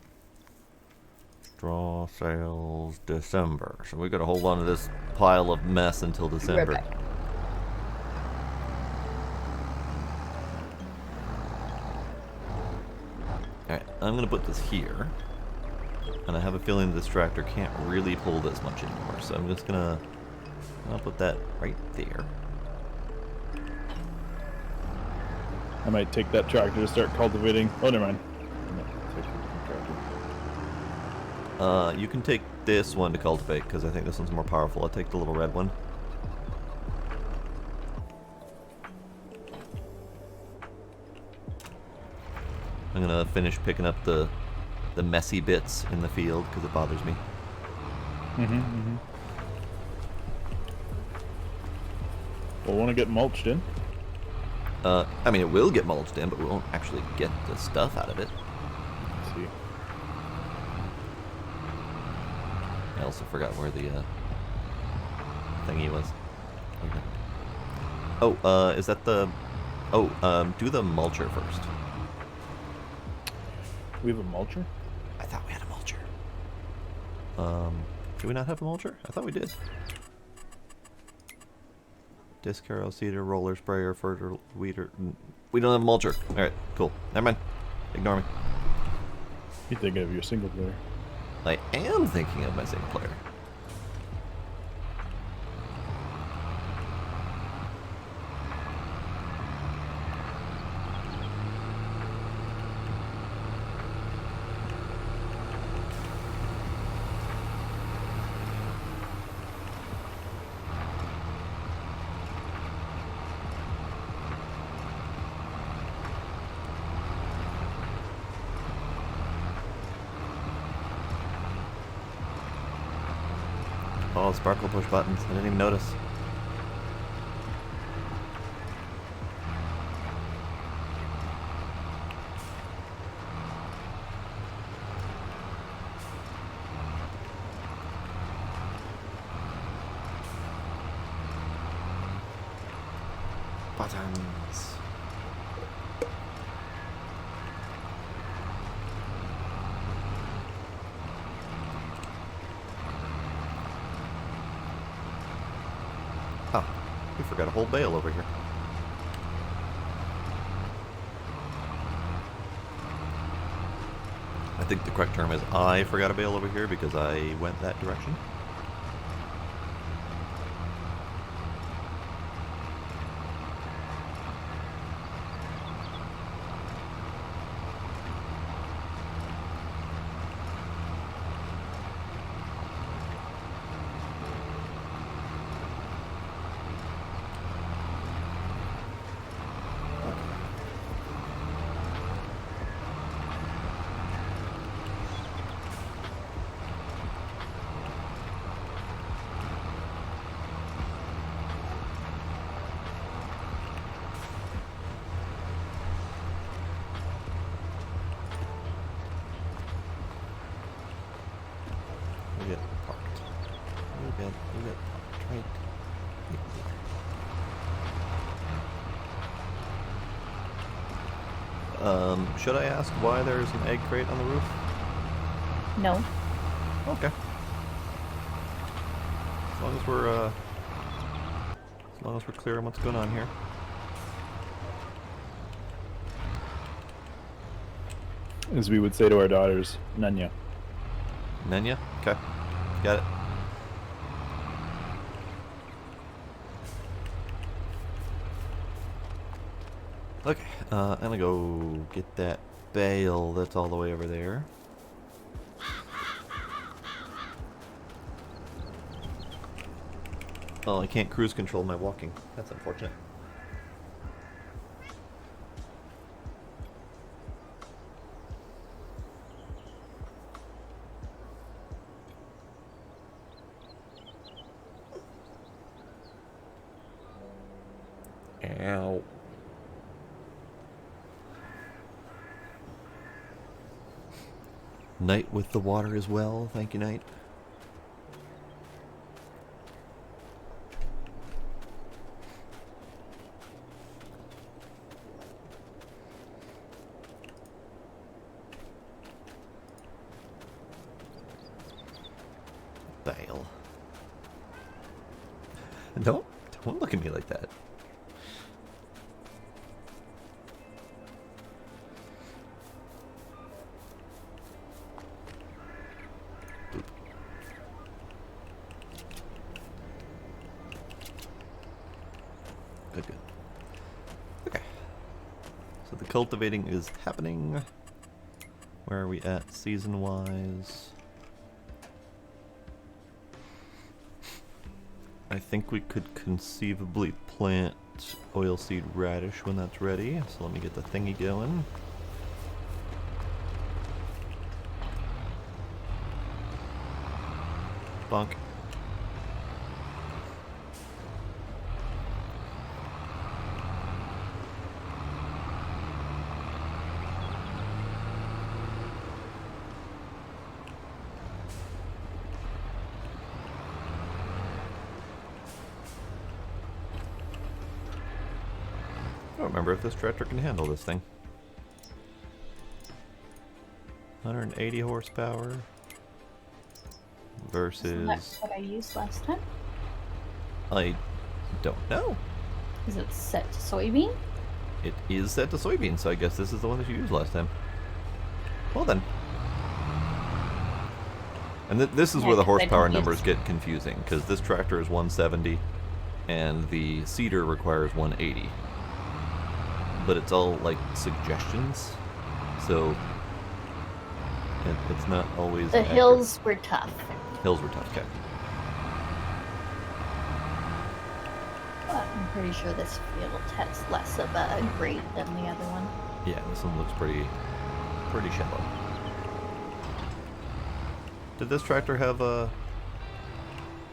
[SPEAKER 1] December. So we gotta hold on to this pile of mess until December.
[SPEAKER 4] Right back.
[SPEAKER 1] Alright, I'm gonna put this here. And I have a feeling this tractor can't really pull this much anymore, so I'm just gonna I'll put that right there.
[SPEAKER 3] I might take that tractor to start cultivating. Oh, never mind.
[SPEAKER 1] You can take this one to cultivate, because I think this one's more powerful. I'll take the little red one. I'm gonna finish picking up the messy bits in the field, because it bothers me.
[SPEAKER 3] We'll want to get mulched in.
[SPEAKER 1] I mean, it will get mulched in, but we won't actually get the stuff out of it.
[SPEAKER 3] Let's see.
[SPEAKER 1] I also forgot where the thingy was. Okay. Oh, is that the... Oh, do the mulcher first.
[SPEAKER 3] We have a mulcher?
[SPEAKER 1] I thought we had a mulcher. Do we not have a mulcher? I thought we did. Disc harrow, seeder, roller, sprayer, fertile, weeder. We don't have a mulcher. Alright, cool. Never mind. Ignore me.
[SPEAKER 3] You thinking of your single player?
[SPEAKER 1] I am thinking of my single player. Oh, sparkle push buttons. I didn't even notice. Buttons. Oh, we forgot a whole bale over here. I think the correct term is I forgot a bale over here because I went that direction. We get parked. We get parked right here. Should I ask why there's an egg crate on the roof?
[SPEAKER 4] No.
[SPEAKER 1] Okay. As long as we're clear on what's going on here.
[SPEAKER 3] As we would say to our daughters, Nanya.
[SPEAKER 1] Nenya? Okay. Got it. Okay, I'm gonna go get that bale that's all the way over there. Oh, I can't cruise control my walking. That's unfortunate. Ow. Night with the water as well. Thank you, Night. Bale. Don't look at me like that. Good. Okay. So the cultivating is happening. Where are we at season-wise? I think we could conceivably plant oilseed radish when that's ready. So let me get the thingy going. Bonk. I don't remember if this tractor can handle this thing. 180 horsepower versus...
[SPEAKER 4] That's what I used last time.
[SPEAKER 1] I don't know.
[SPEAKER 4] Is it set to soybean?
[SPEAKER 1] It is set to soybean, so I guess this is the one that you used last time. Well then. And this is
[SPEAKER 4] Yeah,
[SPEAKER 1] where the
[SPEAKER 4] 'cause I
[SPEAKER 1] horsepower
[SPEAKER 4] don't use-
[SPEAKER 1] numbers get confusing, because this tractor is 170 and the seeder requires 180. But it's all like suggestions, so it's not always
[SPEAKER 4] The
[SPEAKER 1] accurate.
[SPEAKER 4] hills were tough.
[SPEAKER 1] Hills were tough, okay.
[SPEAKER 4] But I'm pretty sure this field has less of a grade than the other one.
[SPEAKER 1] Yeah, this one looks pretty shallow. Did this tractor have a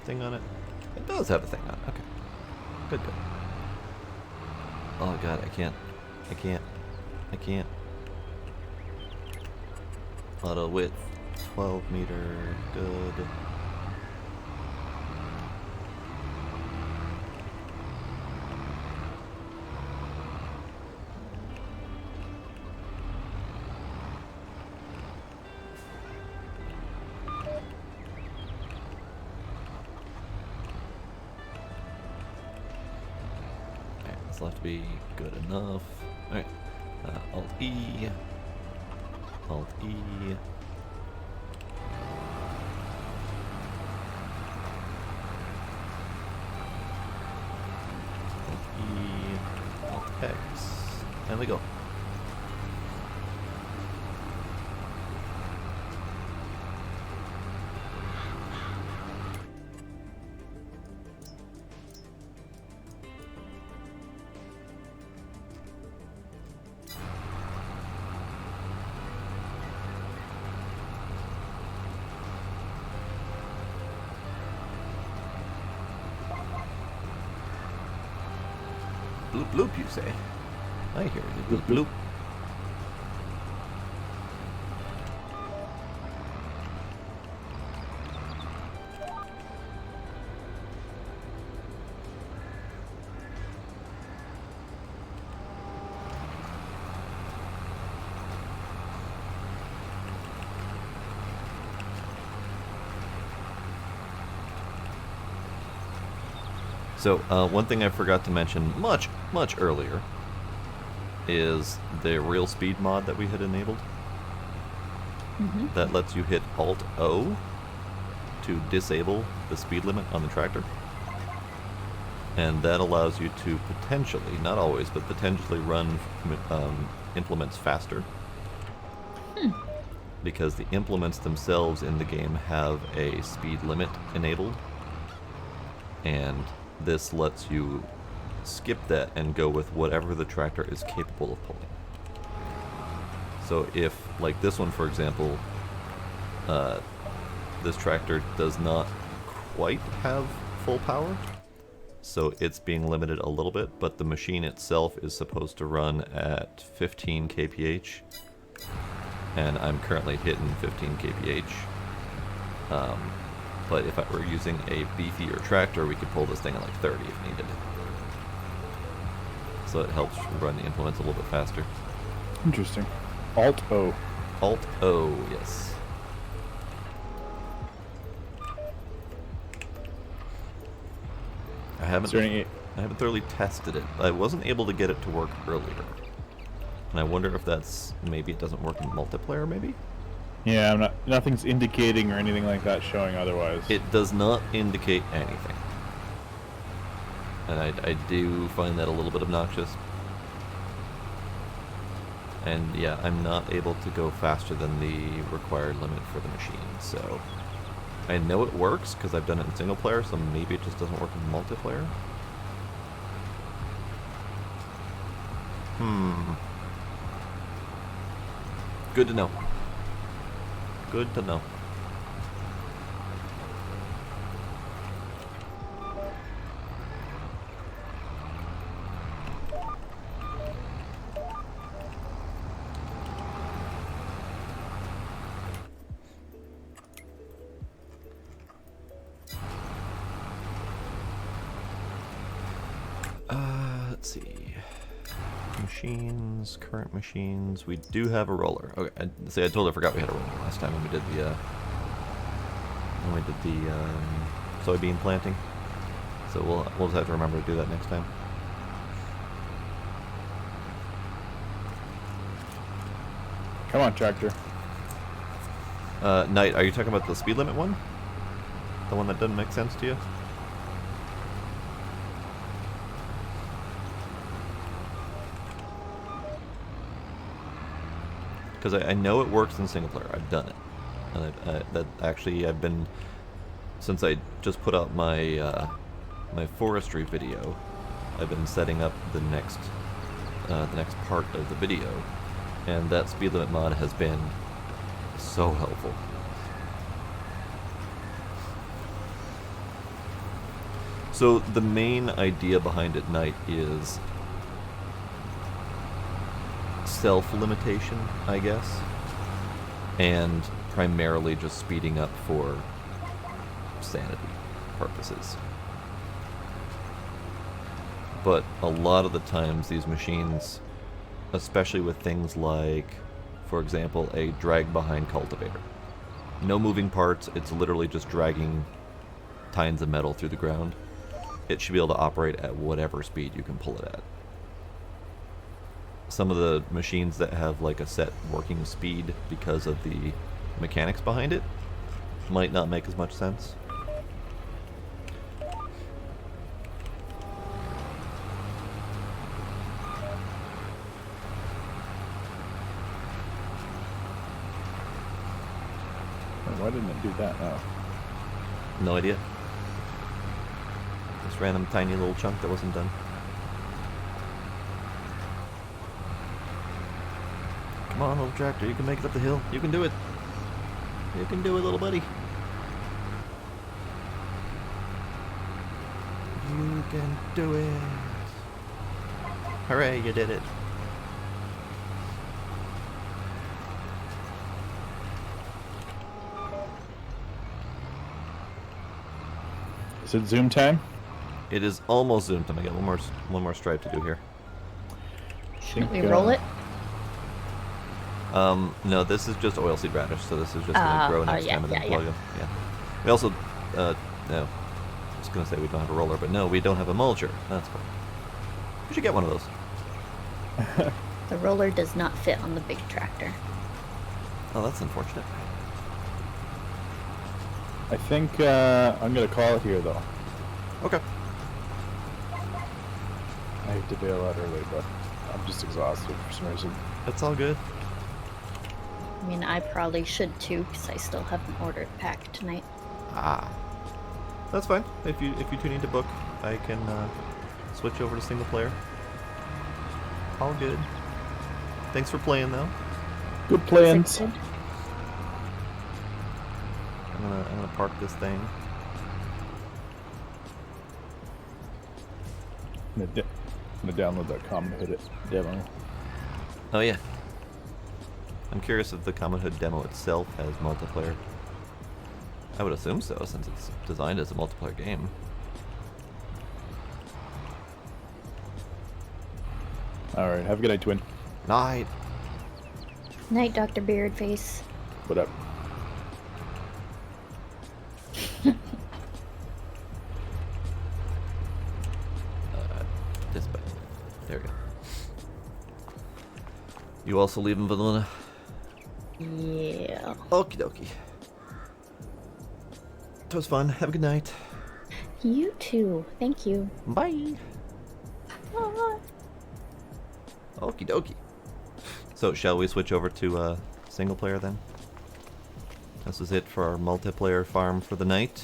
[SPEAKER 1] thing on it? It does have a thing on it. Okay. Good. Oh god, I can't. Auto width, 12 meter, good. Alright, this will have to be good enough. Alright, Alt E. Alt E. X. And we go. Bloop bloop, you say? I hear you. Bloop bloop. So, one thing I forgot to mention much earlier is the real speed mod that we had enabled. That lets you hit Alt-O to disable the speed limit on the tractor. And that allows you to potentially, not always, but potentially run implements faster. Because the implements themselves in the game have a speed limit enabled. And this lets you skip that and go with whatever the tractor is capable of pulling. So if, like this one for example, this tractor does not quite have full power, so it's being limited a little bit, but the machine itself is supposed to run at 15 kph, and I'm currently hitting 15 kph. But if I were using a beefier tractor, we could pull this thing at like 30 if needed. So it helps run the implements a little bit faster.
[SPEAKER 3] Interesting. Alt-O.
[SPEAKER 1] Alt-O, yes. I haven't thoroughly tested it. I wasn't able to get it to work earlier. And I wonder if that's, maybe it doesn't work in multiplayer, maybe?
[SPEAKER 3] Yeah, nothing's indicating or anything like that showing otherwise.
[SPEAKER 1] It does not indicate anything. And I do find that a little bit obnoxious. And yeah, I'm not able to go faster than the required limit for the machine, so... I know it works, because I've done it in single player, so maybe it just doesn't work in multiplayer. Good to know. Good to know. Let's see. Machines, current machines. We do have a roller. Okay, I totally forgot we had a roller last time when we did the soybean planting. So we'll just have to remember to do that next time.
[SPEAKER 3] Come on, tractor.
[SPEAKER 1] Knight, are you talking about the speed limit one? The one that doesn't make sense to you? Because I know it works in single player. I've done it, and I've been, since I just put out my my forestry video, I've been setting up the next part of the video, and that speed limit mod has been so helpful. So the main idea behind it, Knight, is self-limitation, I guess, and primarily just speeding up for sanity purposes. But a lot of the times these machines, especially with things like, for example, a drag behind cultivator, no moving parts, it's literally just dragging tines of metal through the ground, it should be able to operate at whatever speed you can pull it at. Some of the machines that have like a set working speed because of the mechanics behind it might not make as much sense.
[SPEAKER 3] Why didn't it do that now?
[SPEAKER 1] No idea. This random tiny little chunk that wasn't done. Come on, little tractor, you can make it up the hill. You can do it. You can do it, little buddy. You can do it. Hooray, you did it.
[SPEAKER 3] Is it zoom time?
[SPEAKER 1] It is almost zoom time. I got one more stripe to do here.
[SPEAKER 4] Shouldn't we roll it?
[SPEAKER 1] No, this is just oilseed radish, so this is just gonna grow next time and then plug them. Yeah. We also, no, I was gonna say we don't have a roller, but no, we don't have a mulcher. That's fine. We should get one of those.
[SPEAKER 4] The roller does not fit on the big tractor.
[SPEAKER 1] Oh, that's unfortunate.
[SPEAKER 3] I think I'm gonna call it here though.
[SPEAKER 1] Okay.
[SPEAKER 3] I hate to bail out early, but I'm just exhausted for some reason.
[SPEAKER 1] That's all good.
[SPEAKER 4] I mean, I probably should too, because I still haven't ordered pack tonight.
[SPEAKER 1] Ah. That's fine. If you do need to book, I can switch over to single player. All good. Thanks for playing though.
[SPEAKER 3] Good plans.
[SPEAKER 4] Good.
[SPEAKER 1] I'm gonna park this thing.
[SPEAKER 3] I'm gonna download that Common Hood demo.
[SPEAKER 1] Oh yeah. I'm curious if the Common Hood demo itself has multiplayer. I would assume so, since it's designed as a multiplayer game.
[SPEAKER 3] Alright, have a good night, Twin.
[SPEAKER 1] Night.
[SPEAKER 4] Night, Dr. Beardface.
[SPEAKER 3] What up?
[SPEAKER 1] This button. There we go. You also leaving, Valuna?
[SPEAKER 4] Yeah.
[SPEAKER 1] Okie dokie. It was fun. Have a good night.
[SPEAKER 4] You too. Thank you.
[SPEAKER 1] Bye.
[SPEAKER 4] Bye.
[SPEAKER 1] Okie dokie. So, shall we switch over to single player then? This is it for our multiplayer farm for the night.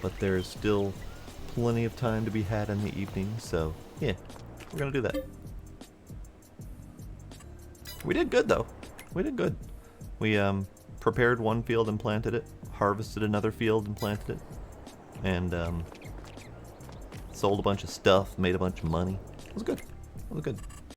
[SPEAKER 1] But there's still plenty of time to be had in the evening, so yeah, we're gonna do that. We did good though. We did good. We prepared one field and planted it, harvested another field and planted it, and sold a bunch of stuff, made a bunch of money. It was good. It was good.